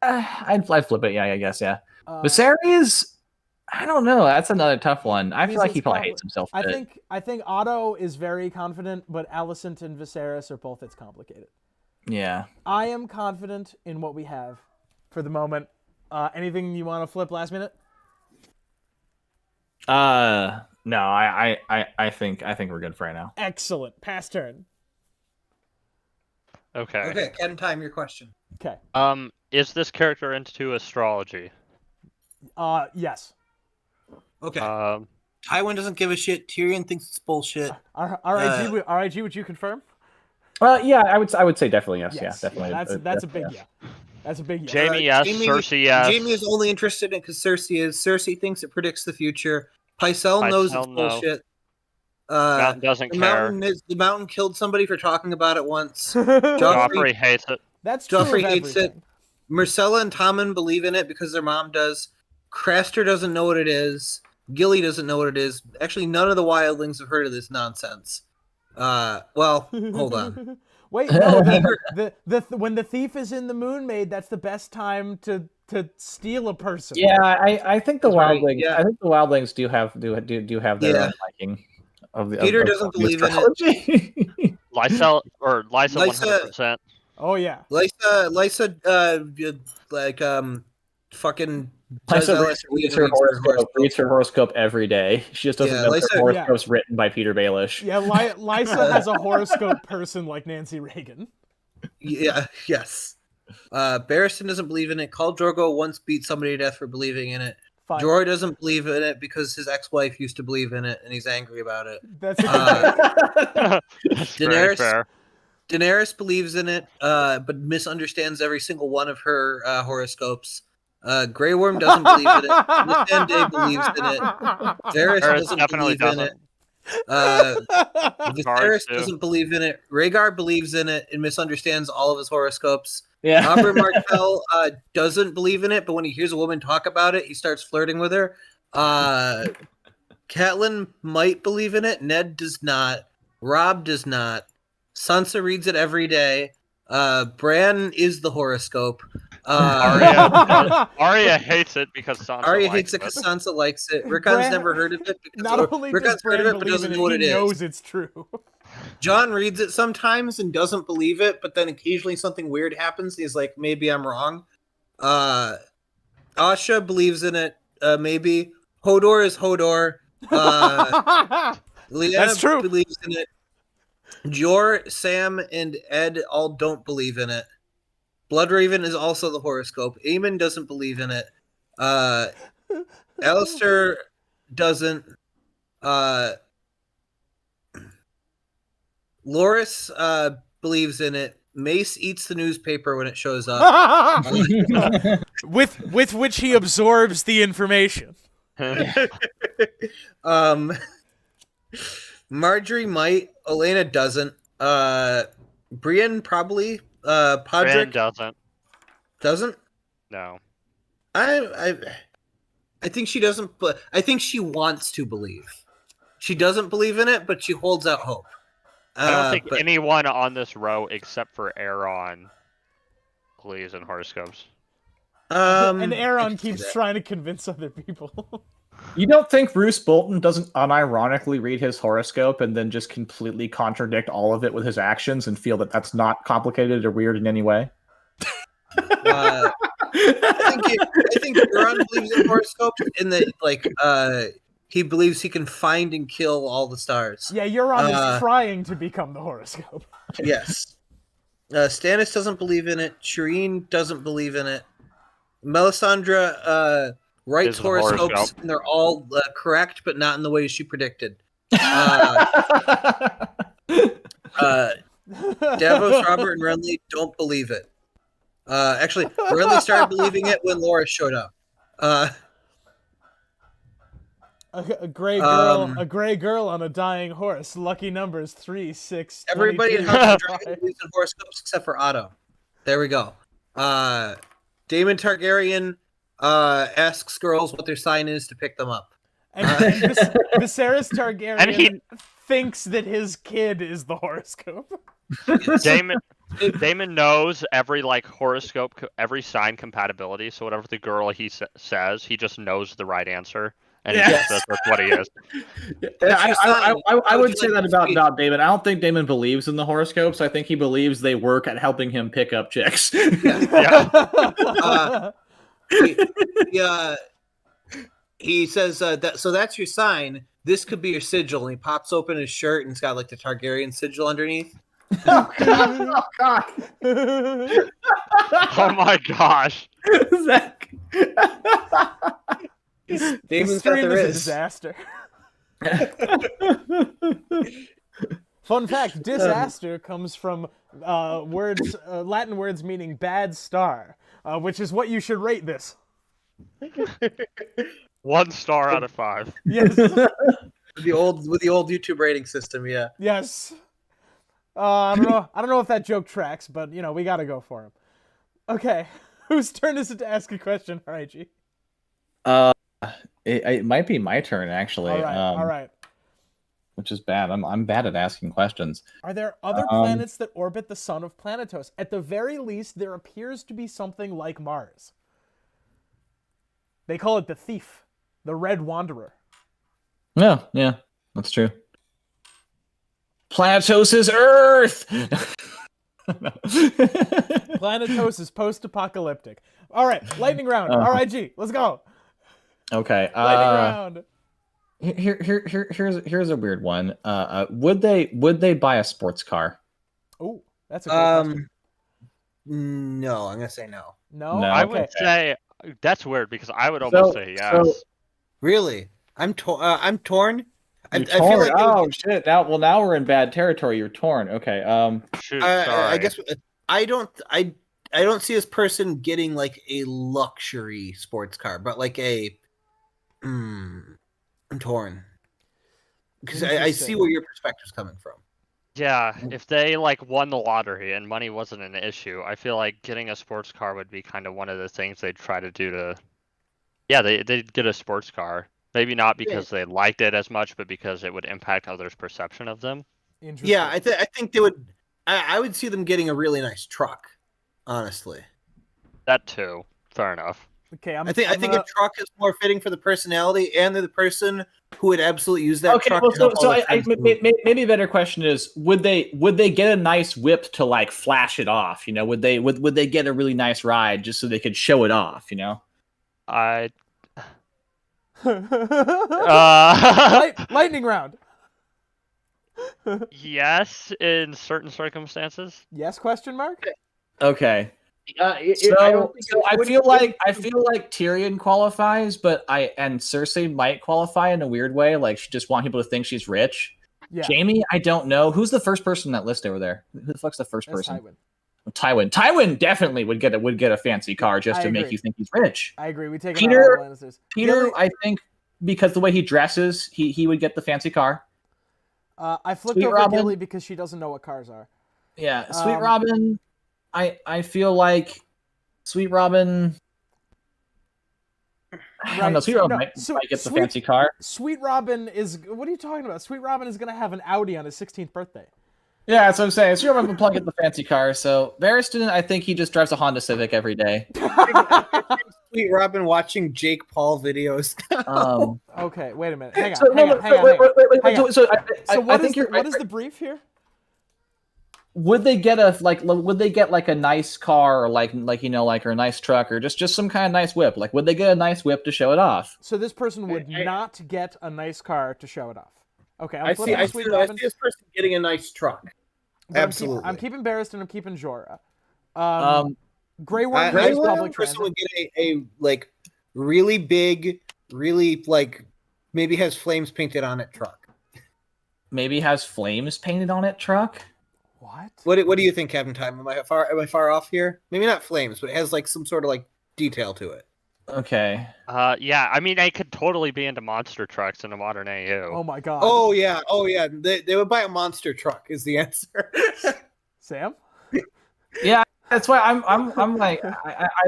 I'd flip it. Yeah, I guess. Yeah. Viserys, I don't know. That's another tough one. I feel like he probably hates himself. I think Otto is very confident, but Alicent and Viserys are both it's complicated. Yeah. I am confident in what we have for the moment. Anything you want to flip last minute? No, I think we're good for right now. Excellent. Pass turn. Okay. Okay, Ken, time your question. Okay. Is this character into astrology? Yes. Okay. Um, Tywin doesn't give a shit. Tyrion thinks it's bullshit. RIG, would you confirm? Yeah, I would say definitely yes. Yes. Yeah, definitely. That's a big yeah. That's a big yes. Jamie, yes. Cersei, yes. Jamie is only interested in it because Cersei thinks it predicts the future. Pycelle knows it's no. bullshit. Mountain doesn't care. The Mountain killed somebody for talking about it once. Joffrey hates it. That's true. Joffrey of hates everything. it. Marcella and Tommen believe in it because their mom does. Craster doesn't know what it is. Gilly doesn't know what it is. Actually, none of the wildlings have heard of this nonsense. Well, hold on. Wait, no. When the thief is in the Moon Maid, that's the best time to steal a person. Yeah, I think the That's right, wildlings. yeah. I think the wildlings do have their Yeah. own liking of the. Peter of doesn't the believe in it. astrology. Lysa 100%. Oh yeah. Lysa, fucking. does Lysa reads her horoscope every day. She just doesn't Yeah, know Lysa- her horoscope's written by Peter Baelish. Yeah, Lysa has a horoscope person like Nancy Reagan. Yeah, yes. Barristan doesn't believe in it. Khal Drogo once beat somebody to death for believing in it. Fine. Jorah doesn't believe in it because his ex-wife used to believe in it, and he's angry about it. That's a good That's very Daenerys- fair. Daenerys believes in it, but misunderstands every single one of her horoscopes. Grey Worm doesn't believe in it. Missandei believes in it. Varys Varys doesn't definitely believe in it. Viserys too. doesn't believe in it. Rhaegar believes in it and misunderstands all of his horoscopes. Yeah. Robert Martell doesn't believe in it, but when he hears a woman talk about it, he starts flirting with her. Catelyn might believe in it. Ned does not. Rob does not. Sansa reads it every day. Bran is the horoscope. Arya hates it because Sansa Arya likes hates it because Sansa likes it. Rickon's Bran- never heard of it because Not only does Rickon's heard Bran of it, but believe doesn't in know what it, it he is. knows it's true. John reads it sometimes and doesn't believe it, but then occasionally something weird happens. And he's like, maybe I'm wrong. Asha believes in it. Maybe Hodor is Hodor. Lyanna That's true. believes in it. Jor, Sam, and Ed all don't believe in it. Bloodraven is also the horoscope. Aemon doesn't believe in it. Alistair doesn't. Loras believes in it. Mace eats the newspaper when it shows up. with which he absorbs the information. Marjorie might. Olenna doesn't. Brienne probably. Bran Podrick doesn't. doesn't. No. I think she doesn't, but I think she wants to believe. She doesn't believe in it, but she holds out hope. I don't think but- anyone on this row except for Aeron believes in horoscopes. And I Aaron can see keeps that. trying to convince other people. You don't think Bruce Bolton doesn't unironically read his horoscope and then just completely contradict all of it with his actions and feel that that's not complicated or weird in any way? I think Euron believes in horoscopes in that, he believes he can find and kill all the stars. Yeah, Euron is trying to become the horoscope. Yes. Stannis doesn't believe in it. Shireen doesn't believe in it. Melisandre writes Is a horoscopes, horoscope. and they're all correct, but not in the way she predicted. Davos, Robert, and Renly don't believe it. Actually, Renly started believing it when Laura showed up. A gray girl on a dying horse. Lucky numbers 3, 6. Everybody in 22, House of 25. Dragon believes in horoscopes except for Otto. There we go. Daemon Targaryen asks girls what their sign is to pick them up. And Viserys Targaryen And he- thinks that his kid is the horoscope. Damon knows every horoscope, every sign compatibility. So whatever the girl he says, he just knows the right answer, and he just says that's what he is. I would say that about Damon. I don't think Damon believes in the horoscopes. I think he believes they work at helping him pick up chicks. Yeah. he says so that's your sign. This could be your sigil, and he pops open his shirt, and it's got like the Targaryen sigil underneath. Oh god! Oh god! Oh my gosh. Zach. This Damon's got stream the is a wrist. disaster. Fun fact: disaster comes from words, Latin words meaning bad star, which is what you should rate this. 1 star out of 5. Yes, With the old YouTube rating system, yeah. yes. I don't know if that joke tracks, but you know we gotta go for him. Okay, whose turn is it to ask a question? All right, G. It might be my turn actually. All right, all right. Which is bad. I'm bad at asking questions. Are there other planets that orbit the sun of Planetos? At the very least, there appears to be something like Mars. They call it the Thief, the Red Wanderer. Yeah, that's true. Planetos is Earth. Planetos is post-apocalyptic. All right, lightning round. All right, G, let's go. Okay. Lightning round. Here's a weird one. Would they buy a sports car? Oh, that's a great question. No, I'm gonna say no. No, No. I okay. would say that's weird because I would almost say yes. so- Really, I'm torn. I You're feel torn. like Oh shit! Now we're in bad territory. You're torn. Okay. Shoot, I sorry. guess I don't see this person getting like a luxury sports car, but like a. I'm torn because I see where your perspective's coming from. Yeah, if they like won the lottery and money wasn't an issue, I feel like getting a sports car would be kind of one of the things they'd try to do to. Yeah, they'd get a sports car. Maybe not because they liked it as much, but because it would impact others' perception of them. Interesting. Yeah, I think they would. I would see them getting a really nice truck, honestly. That too. Fair enough. Okay, I think a truck is more fitting for the personality, and they're the person who would absolutely use that Okay. truck. Well, to help all their friends move. maybe a better question is would they get a nice whip to like flash it off? You know, would they get a really nice ride just so they could show it off? You know. Lightning round. Yes, in certain circumstances. Yes? Question mark. Okay. I feel like Tyrion qualifies, but and Cersei might qualify in a weird way. Like she just want people to think she's rich. Yeah. Jamie, I don't know. Who's the first person on that list over there? Who the fuck's the first That's person? Tywin. Tywin definitely would get a fancy car just I to make agree. you think he's rich. I agree. We take Peter- it out of Lannisters. Peter, I think because the way he dresses, he would get the fancy car. I flipped Sweet over Robin. Gilly because she doesn't know what cars are. Yeah, Sweet Um, Robin. I feel like Sweet Robin. I don't know. Sweet Robin might get the fancy car. Sweet Robin is. What are you talking about? Sweet Robin is going to have an Audi on his 16th birthday. Yeah, that's what I'm saying. Sweet Robin would probably get the fancy car. So Barristan, I think he just drives a Honda Civic every day. Sweet Robin watching Jake Paul videos. Okay, wait a minute. Hang on. So, hang on, hang on. wait. So what is the brief here? Would they get a nice car or like or a nice truck or just some kind of nice whip? Like would they get a nice whip to show it off? So this person would not get a nice car to show it off. Okay, I see this person getting a nice truck. Absolutely. I'm keeping Barristan. I'm keeping Jorah. Grey I Worm think is public this person transit. would get a like really big, really like maybe has flames painted on it truck. Maybe has flames painted on it truck. What? What do you think, Captain Time? Am I far off here? Maybe not flames, but it has like some sort of like detail to it. Okay. Yeah, I mean, I could totally be into monster trucks in a modern AU. Oh my god. Oh yeah. They would buy a monster truck is the answer. Sam? Yeah, that's why I'm like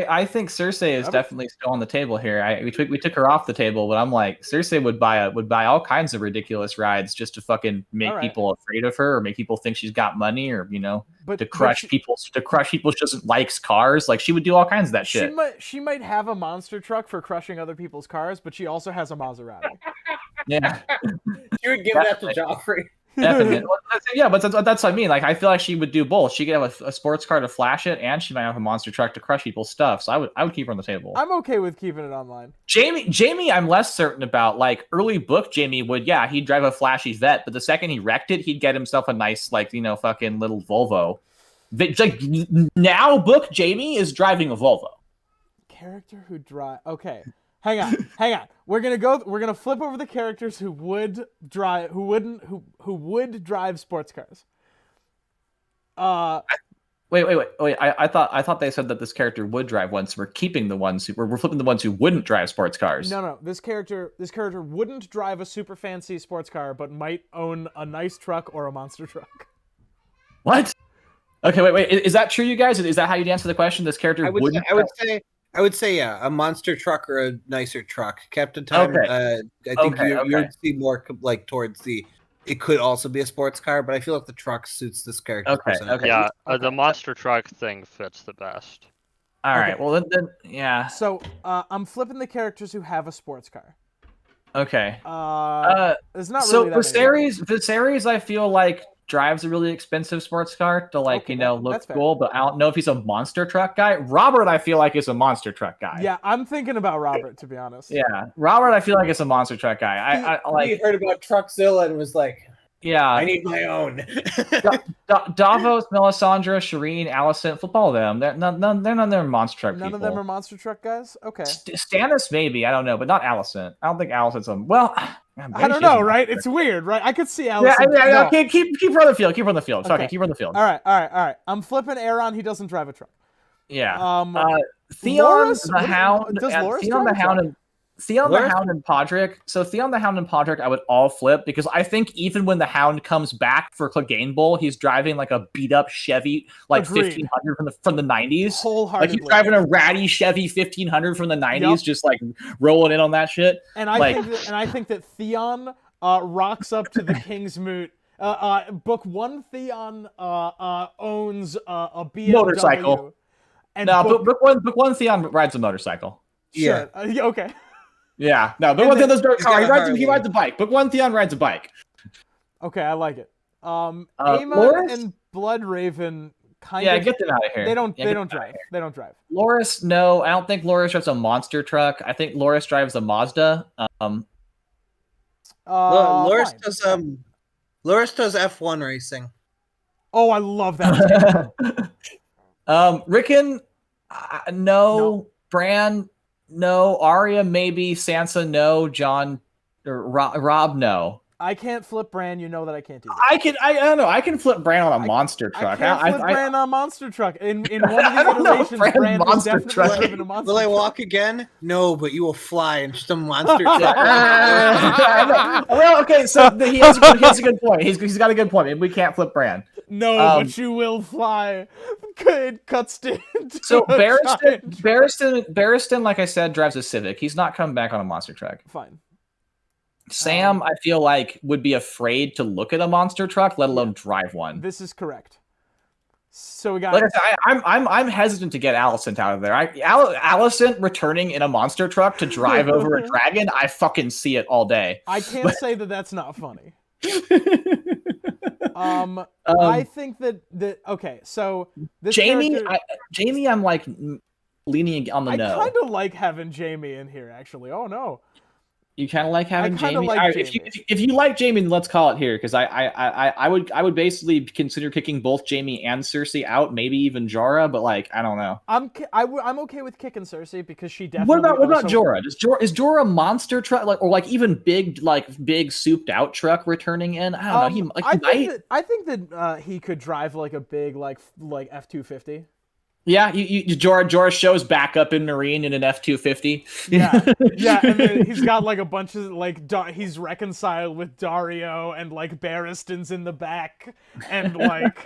I think Cersei is definitely still on the table here. We took her off the table, but I'm like Cersei would buy all kinds of ridiculous rides just to fucking make people afraid of her or make people think she's got money or to crush people she doesn't likes cars. Like she would do all kinds of that shit. She might have a monster truck for crushing other people's cars, but she also has a Maserati. Yeah. She would give that to Joffrey. Definitely. Yeah, but that's what I mean. Like, I feel like she would do both. She could have a sports car to flash it, and she might have a monster truck to crush people's stuff. So I would keep her on the table. I'm okay with keeping it online. Jamie, I'm less certain about. Like, early book Jamie would, yeah, he'd drive a flashy vet, but the second he wrecked it, he'd get himself a nice, like, fucking little Volvo. Like, now book Jamie is driving a Volvo. Character who drive. Okay, hang on. We're gonna flip over the characters who would drive, who would drive sports cars. Wait. I thought they said that this character would drive one, so we're keeping the ones we're flipping the ones who wouldn't drive sports cars. No. This character wouldn't drive a super fancy sports car, but might own a nice truck or a monster truck. What? Okay, wait. Is that true, you guys? Is that how you'd answer the question? This character wouldn't. I would say, yeah, a monster truck or a nicer truck. Captain Time, Okay. I think you'd see more like towards the. It could also be a sports car, but I feel like the truck suits this character. Okay. Yeah, the monster truck thing fits the best. All right. Well, then, yeah. So I'm flipping the characters who have a sports car. Okay. There's not So really that many. Viserys, I feel like drives a really expensive sports car to look that's fair. cool, but I don't know if he's a monster truck guy. Robert, I feel like is a monster truck guy. Yeah, I'm thinking about Robert, to be honest. Yeah, Robert, I feel like is a monster truck guy. I like. He heard about Truckzilla and was like, Yeah, I need my own. Davos, Melisandre, Shireen, Alicent, flip all of them. They're none of them are monster truck None people. of them are monster truck guys? Okay. Stannis, maybe. I don't know, but not Alicent. I don't think Alicent's a... Well, I don't know, right? It's weird, right? I could see Alicent. Yeah, okay, keep her on the field. Keep her on the field. Okay, keep her on the field. All right. I'm flipping Aaron. He doesn't drive a truck. Yeah. Theon Loras? the Hound... Does Loras Theon drive the a Hound truck? and... Theon the Hound and Podrick. So Theon the Hound and Podrick, I would all flip because I think even when the Hound comes back for Clegane Bowl, he's driving like a beat up Chevy, like Agreed. 1500 from the 90s. Wholeheartedly. Like he's driving a ratty Chevy 1500 from the 90s, Yep. just like rolling in on that shit. And I think that Theon rocks up to the King's Moot. Book one, Theon owns a BMW. Motorcycle. And book one, Theon rides a motorcycle. Sure. Okay. Yeah, no, book one Theon does car. He rides a bike. Book one, Theon rides a bike. Okay, I like it. Aemon Loras? and Bloodraven kind Yeah, of. get them out of here. They don't Get them drive. They don't drive. Loras, no, I don't think Loras drives a monster truck. I think Loras drives a Mazda. Loras fine. does F1 racing. Oh, I love that. Rickon, no. Bran, no. Arya, maybe. Sansa, no. Jon, or Rob, no. I can't flip Bran. You know that I can't do that. I don't know. I can flip Bran on a monster truck. I can't flip Bran on a monster truck. In one of I don't the know, iterations, Bran Bran was monster definitely truck. driven a monster Will I truck. walk again? No, but you will fly in just a monster truck. Well, okay, so he has a good point. He's got a good point. We can't flip Bran. No, but you will fly. It cuts to. So Barristan, like I said, drives a Civic. He's not coming back on a monster truck. Fine. Sam, I feel like, would be afraid to look at a monster truck, let alone drive one. This is correct. So we got. Like I said, I'm hesitant to get Alicent out of there. Alicent returning in a monster truck to drive over a dragon, I fucking see it all day. I can't say that that's not funny. I think that okay. So this Jamie, character, I'm like leaning on the no. I kind of like having Jamie in here, actually. Oh no. You kind of like having Jamie. like All right, Jamie. if you like Jamie, then let's call it here because I would basically consider kicking both Jamie and Cersei out, maybe even Jorah, but like I don't know. I'm okay with kicking Cersei because she definitely. What about Jorah? Is Jorah a monster truck or even big souped out truck returning in? I don't know. I think that he could drive like a big like F-250. Yeah, Jorah shows back up in Marine in an F-250. Yeah, and then he's got like a bunch of he's reconciled with Dario and like Barristan's in the back and like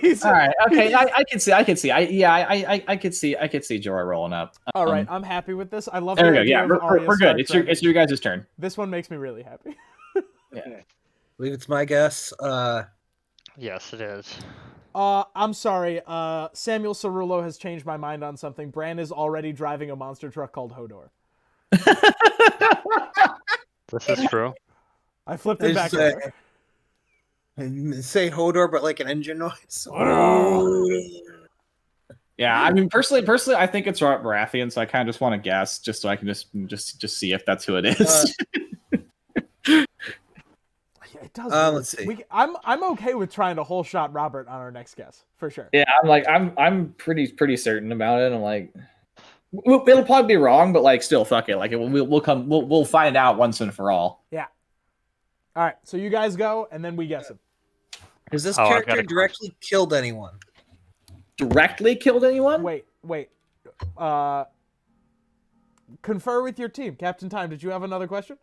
he's all right. Okay, I can see. I could see Jorah rolling up. All right, I'm happy with this. I love. There we go. Yeah, we're good. It's your guys' turn. This one makes me really happy. Yeah. I believe it's my guess. Yes, it is. I'm sorry. Samuel Cerullo has changed my mind on something. Bran is already driving a monster truck called Hodor. This is true. I flipped it back over. And say Hodor, but like an engine noise. Yeah, I mean, personally, I think it's Robert Baratheon, so I kind of just want to guess, just so I can just see if that's who it is. It does. Let's see. I'm okay with trying to whole shot Robert on our next guess for sure. Yeah, I'm pretty certain about it. I'm like, it'll probably be wrong, but like, still, fuck it. Like, we'll find out once and for all. Yeah. All right, so you guys go, and then we guess him. Has this I've got character a directly killed anyone? Directly killed anyone? Wait. Confer with your team, Captain Time. Did you have another question?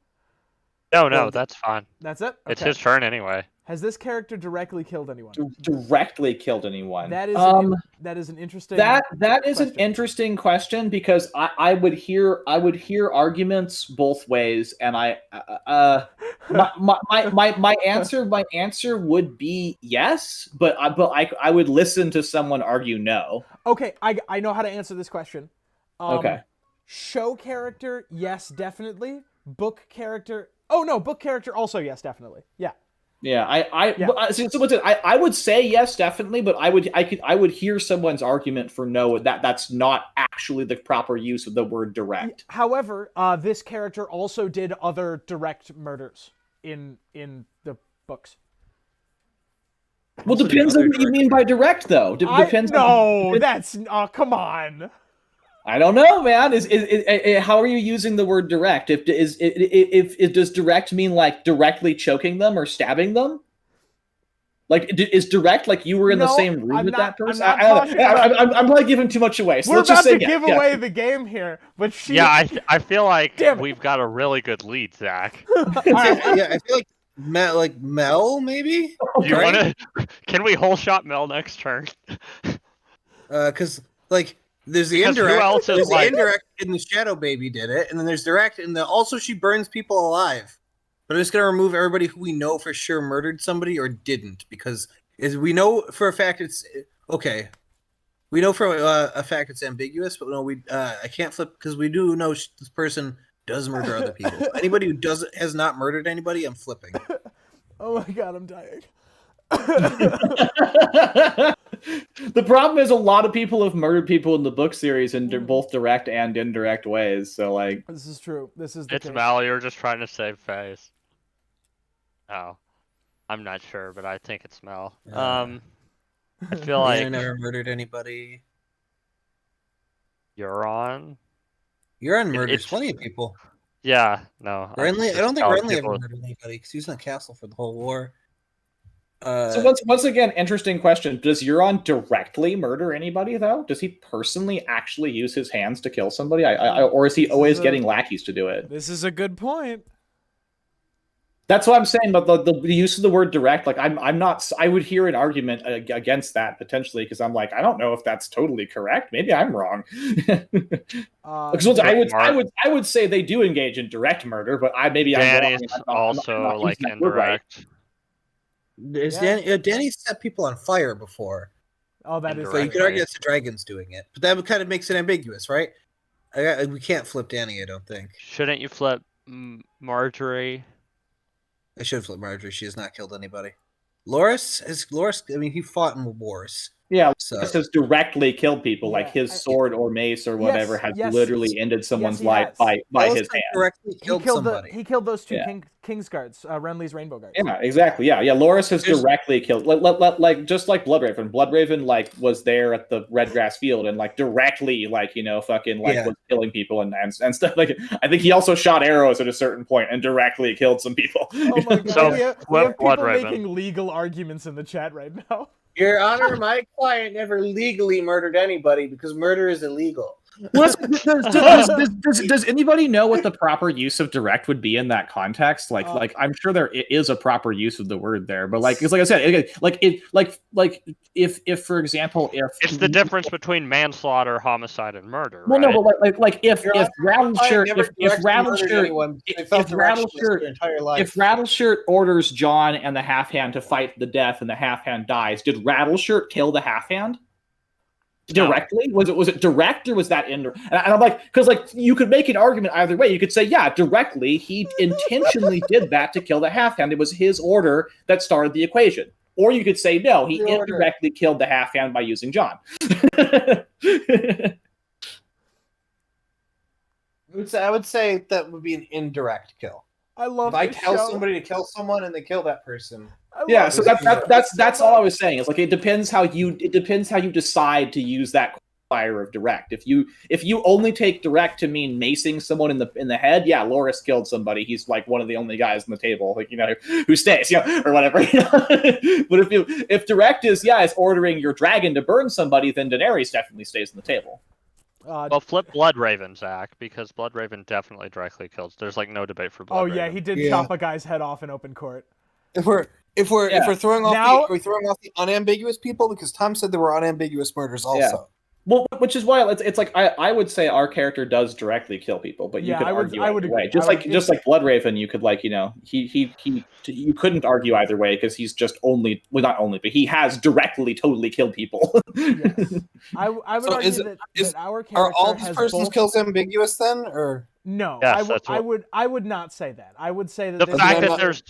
No, that's fine. That's it. It's Okay. his turn anyway. Has this character directly killed anyone? Directly killed anyone? That is an interesting. That is question. an interesting question because I would hear arguments both ways, and my answer would be yes, but I would listen to someone argue no. Okay, I know how to answer this question. Okay. Show character, yes, definitely. Book character. Oh no, book character also yes, definitely. Yeah. Yeah, I would say yes, definitely, but I would hear someone's argument for no. That's not actually the proper use of the word direct. However, this character also did other direct murders in the books. Well, depends on what you mean by direct, though. Depends. That's come on. I don't know, man. Is how are you using the word direct? If does direct mean like directly choking them or stabbing them? Like, is direct like you were in the same room with that person? I'm probably giving too much away. So We're let's just about say to give away the game here, but she. Yeah, I feel like Damn it. we've got a really good lead, Zach. Yeah, I feel like Mel, maybe. You want to? Can we whole shot Mel next turn? Because like there's the Because who indirect. else is There's like- the indirect in the Shadow Baby did it, and then there's direct, and also she burns people alive. But I'm just gonna remove everybody who we know for sure murdered somebody or didn't, because we know for a fact it's okay. We know for a fact it's ambiguous, but no, I can't flip because we do know this person does murder other people. So anybody who has not murdered anybody, I'm flipping. Oh my god, I'm dying. The problem is a lot of people have murdered people in the book series in both direct and indirect ways. So like, This is true. This is the It's case. Mal. You're just trying to save face. Oh, I'm not sure, but I think it's Mel. I feel I like never murdered anybody. you're on. You're on murders it's- plenty of people. Yeah, no. Renly, I don't think telling Renly ever people- murdered anybody because he was in a castle for the whole war. so once again, interesting question. Does Euron directly murder anybody though? Does he personally actually use his hands to kill somebody? Or is he always getting lackeys to do it? This is a good point. That's what I'm saying. But the use of the word direct, like I'm not. I would hear an argument against that potentially because I'm like, I don't know if that's totally correct. Maybe I'm wrong. Because I would say they do engage in direct murder, but Danny's I'm wrong. also I'm not like using that word right. indirect. Danny set people on fire before. Oh, that is. So you Indirect. could argue that's the dragons doing it, but that kind of makes it ambiguous, right? We can't flip Danny, I don't think. Shouldn't you flip Marjorie? I should flip Marjorie. She has not killed anybody. Loras, I mean, he fought in wars. Yeah, So Loras has directly killed people. Like Yeah, his sword or mace or whatever has yes, literally ended someone's he life has. by Loras his hand. directly He killed killed somebody. he killed those two Yeah. King's Guards, Renly's Rainbow Guards. Yeah, exactly. Yeah. Loras has There's- directly killed, like just like Bloodraven. Bloodraven like was there at the Redgrass Field and like directly fucking Yeah. was killing people and stuff. Like I think he also shot arrows at a certain point and directly killed some people. Oh my god, So, we have flip people Bloodraven. making legal arguments in the chat right now. Your Honor, my client never legally murdered anybody because murder is illegal. Does anybody know what the proper use of direct would be in that context? Like I'm sure there is a proper use of the word there, but like it's like I said, if for example, if It's the difference between manslaughter, homicide, and murder. well, right? no, but like if Your Honor, Rattleshirt never if directly murdered Rattleshirt anyone because they if felt directionless Rattleshirt- their entire life. if Rattleshirt orders John and the half hand to fight the death and the half hand dies, did Rattleshirt kill the half hand? directly? Was it direct or was that indirect? And I'm like, because like you could make an argument either way. You could say, yeah, directly, he intentionally did that to kill the half-hand. It was his order that started the equation. Or you could say, no, he indirectly killed the half-hand by using John. I would say that would be an indirect kill. I love. If I tell somebody to kill someone and they kill that person. Yeah, so that's all I was saying. It's like it depends how you decide to use that qualifier of direct. If you only take direct to mean macing someone in the head, yeah, Loris killed somebody. He's like one of the only guys on the table, like who stays, or whatever. But if direct is it's ordering your dragon to burn somebody, then Daenerys definitely stays on the table. Well, flip Bloodraven, Zach, because Bloodraven definitely directly kills. There's like no debate for Bloodraven. Oh yeah, he did chop a guy's head off in open court. If we're throwing off the unambiguous people, because Tom said there were unambiguous murders also. Yeah. Well, which is why it's like I would say our character does directly kill people, but you could argue either way. Just like Bloodraven, you could you couldn't argue either way because he's just not only, but he has directly totally killed people. Yes. I would argue that our character are all these has person's both... kills ambiguous then, or no? Yes, I would not say that. I would say that the fact that there's.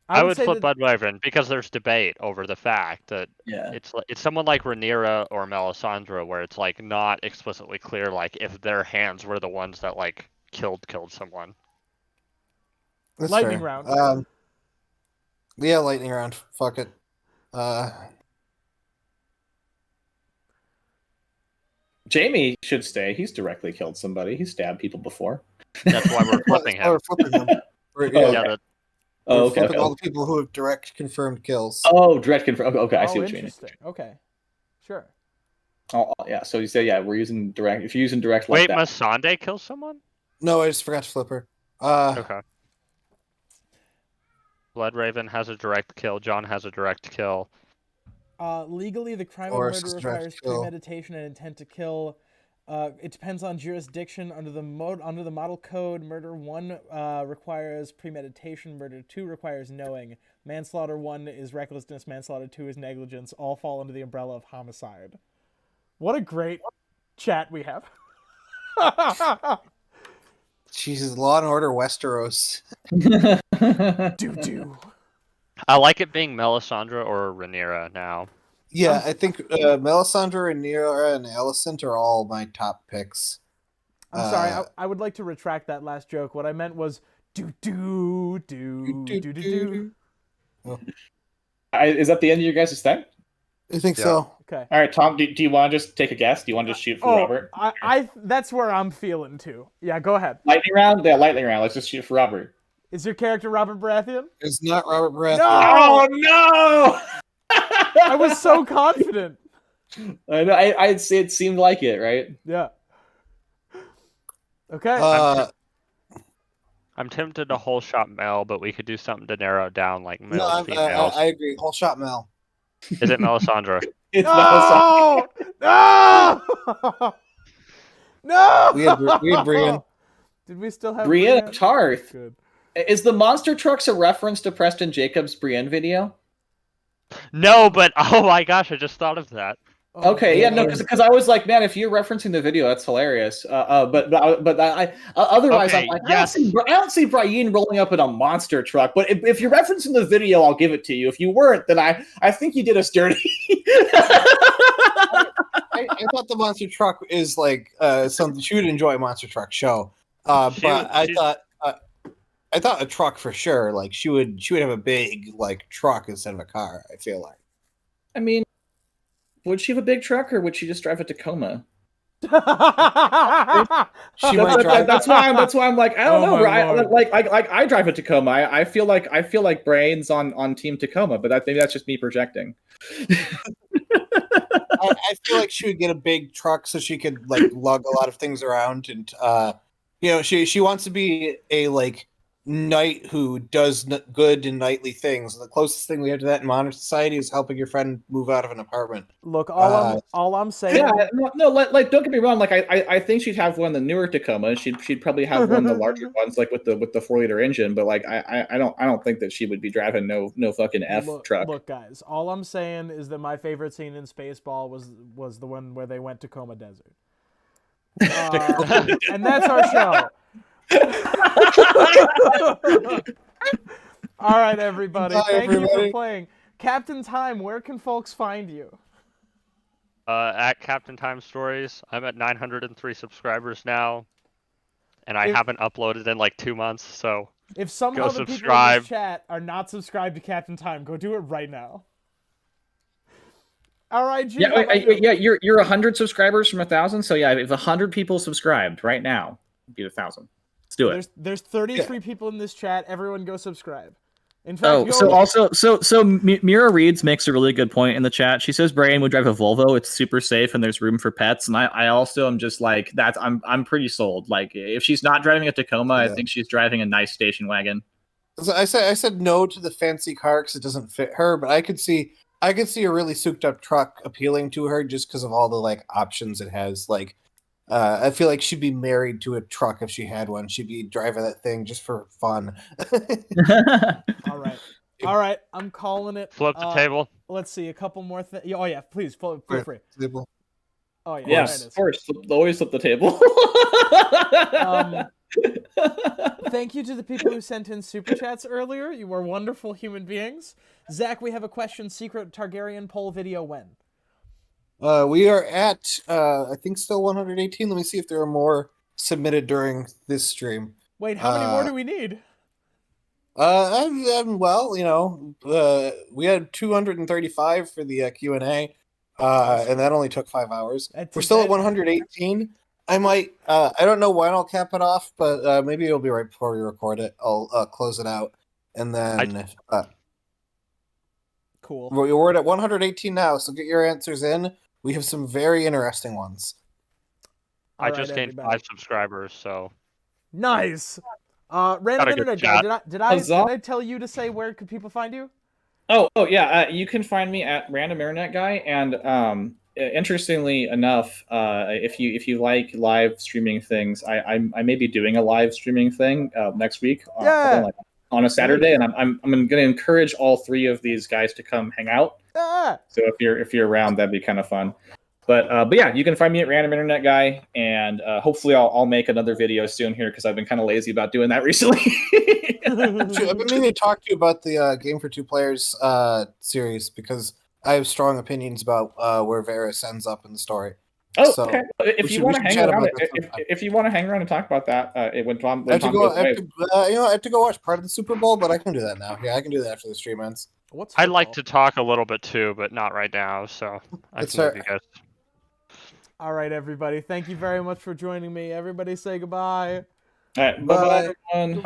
I would say flip Bloodraven because there's debate over the fact that it's someone like Rhaenyra or Melisandre where it's like not explicitly clear like if their hands were the ones that like killed someone. That's lightning fair. round. Yeah, lightning round. Fuck it. Jamie should stay. He's directly killed somebody. He stabbed people before. That's why we're flipping him. We're flipping him. Okay. All the people who have direct confirmed kills. Oh, direct confirmed. Okay, I see what you mean. Okay, sure. Oh, yeah. So you say, we're using direct. If you're using direct, wait, like Missandei kills someone? No, I just forgot to flip her. Okay. Bloodraven has a direct kill. John has a direct kill. Legally, the crime of murder requires premeditation and intent to kill. It depends on jurisdiction. Under the model code, murder 1 requires premeditation, murder 2 requires knowing, manslaughter 1 is recklessness, manslaughter 2 is negligence. All fall under the umbrella of homicide. What a great chat we have. Jesus, Law and Order Westeros. Do. I like it being Melisandre or Rhaenyra now. Yeah, I think Melisandre, Rhaenyra, and Alicent are all my top picks. I'm sorry, I would like to retract that last joke. What I meant was do. Oh. Is that the end of your guys' thing? I think so. Okay. All right, Tom. Do you want to just take a guess? Do you want to just shoot for Robert? I that's where I'm feeling too. Yeah, go ahead. Lightning round. Yeah, lightning round. Let's just shoot for Robert. Is your character Robert Baratheon? It's not Robert Baratheon. No! Oh no! I was so confident. I know. I'd say it seemed like it, right? Yeah. Okay. I'm tempted to whole shot Mel, but we could do something to narrow it down, like males, No, females. I agree. Whole shot Mel. Is it Melisandre? It's Melisandre. No! No! We had Brienne. Did we still have Brienne of Tarth? Good. Is the monster trucks a reference to Preston Jacobs' Brienne video? No, but oh my gosh, I just thought of that. Okay, yeah, no, because I was like, man, if you're referencing the video, that's hilarious. But otherwise, Okay, I'm like, yes. I don't see Brienne rolling up in a monster truck. But if you're referencing the video, I'll give it to you. If you weren't, then I think you did us dirty. I thought the monster truck is like something she would enjoy a monster truck show. But I thought a truck for sure. Like she would have a big like truck instead of a car. I feel like. I mean, would she have a big truck or would she just drive a Tacoma? She might drive. That's why I'm like, I don't know. Lord. I drive a Tacoma. I feel like Brain's on Team Tacoma, but maybe that's just me projecting. I feel like she would get a big truck so she could like lug a lot of things around, and she wants to be a like knight who does good and knightly things. The closest thing we have to that in modern society is helping your friend move out of an apartment. Look, all I'm saying. Yeah, no, like don't get me wrong. Like I think she'd have one of the newer Tacomas. She'd probably have one of the larger ones, like with the 4-liter engine. But like I don't think that she would be driving no fucking truck. Look, guys, all I'm saying is that my favorite scene in Spaceball was the one where they went to Tacoma Desert. And that's our show. All right, everybody. Thank you for playing. Captain Time, where can folks find you? At Captain Time Stories. I'm at 903 subscribers now, and I haven't uploaded in like 2 months. So if somehow the people in this chat are not subscribed to Captain Time, go do it right now. All right, G. Yeah, you're 100 subscribers from 1,000. So yeah, if 100 people subscribed right now, it'd be 1,000. Let's do it. There's 33 people in this chat. Everyone go subscribe. In fact, Mira Reeds makes a really good point in the chat. She says Brian would drive a Volvo. It's super safe and there's room for pets. And I also am just like that. I'm pretty sold. Like if she's not driving a Tacoma, I think she's driving a nice station wagon. So I said no to the fancy car because it doesn't fit her, but I could see a really souped up truck appealing to her just because of all the like options it has. Like, I feel like she'd be married to a truck if she had one. She'd be driving that thing just for fun. All right. I'm calling it. Flip the table. Let's see a couple more things. Oh yeah, please feel free. Table. Oh yeah. Yes, of course. Always flip the table. Thank you to the people who sent in super chats earlier. You were wonderful human beings. Zach, we have a question. Secret Targaryen poll video when? We are at, I think still 118. Let me see if there are more submitted during this stream. Wait, how many more do we need? Well, you know, we had 235 for the Q&A, and that only took 5 hours. We're still at 118. I might, I don't know when I'll cap it off, but maybe it'll be right before we record it. I'll close it out, and then... Cool. We're at 118 now, so get your answers in. We have some very interesting ones. I just gained 5 subscribers, so nice. Random internet guy. Did I tell you to say where could people find you? Oh yeah. You can find me at Random Internet Guy, and interestingly enough, if you like live streaming things, I may be doing a live streaming thing next week. On a Saturday, and I'm going to encourage all 3 of these guys to come hang out. So if you're around, that'd be kind of fun. But yeah, you can find me at Random Internet Guy, and hopefully I'll make another video soon here because I've been kind of lazy about doing that recently. I've been meaning to talk to you about the Game for 2 Players series because I have strong opinions about where Varys ends up in the story. Oh, so okay. If you want to hang around, if you want to hang around and talk about that, I have to go watch part of the Super Bowl, but I can do that now. Yeah, I can do that after the stream ends. I'd like to talk a little bit too, but not right now. So I can leave you guys. All right, everybody. Thank you very much for joining me. Everybody say goodbye. All right, bye, everyone.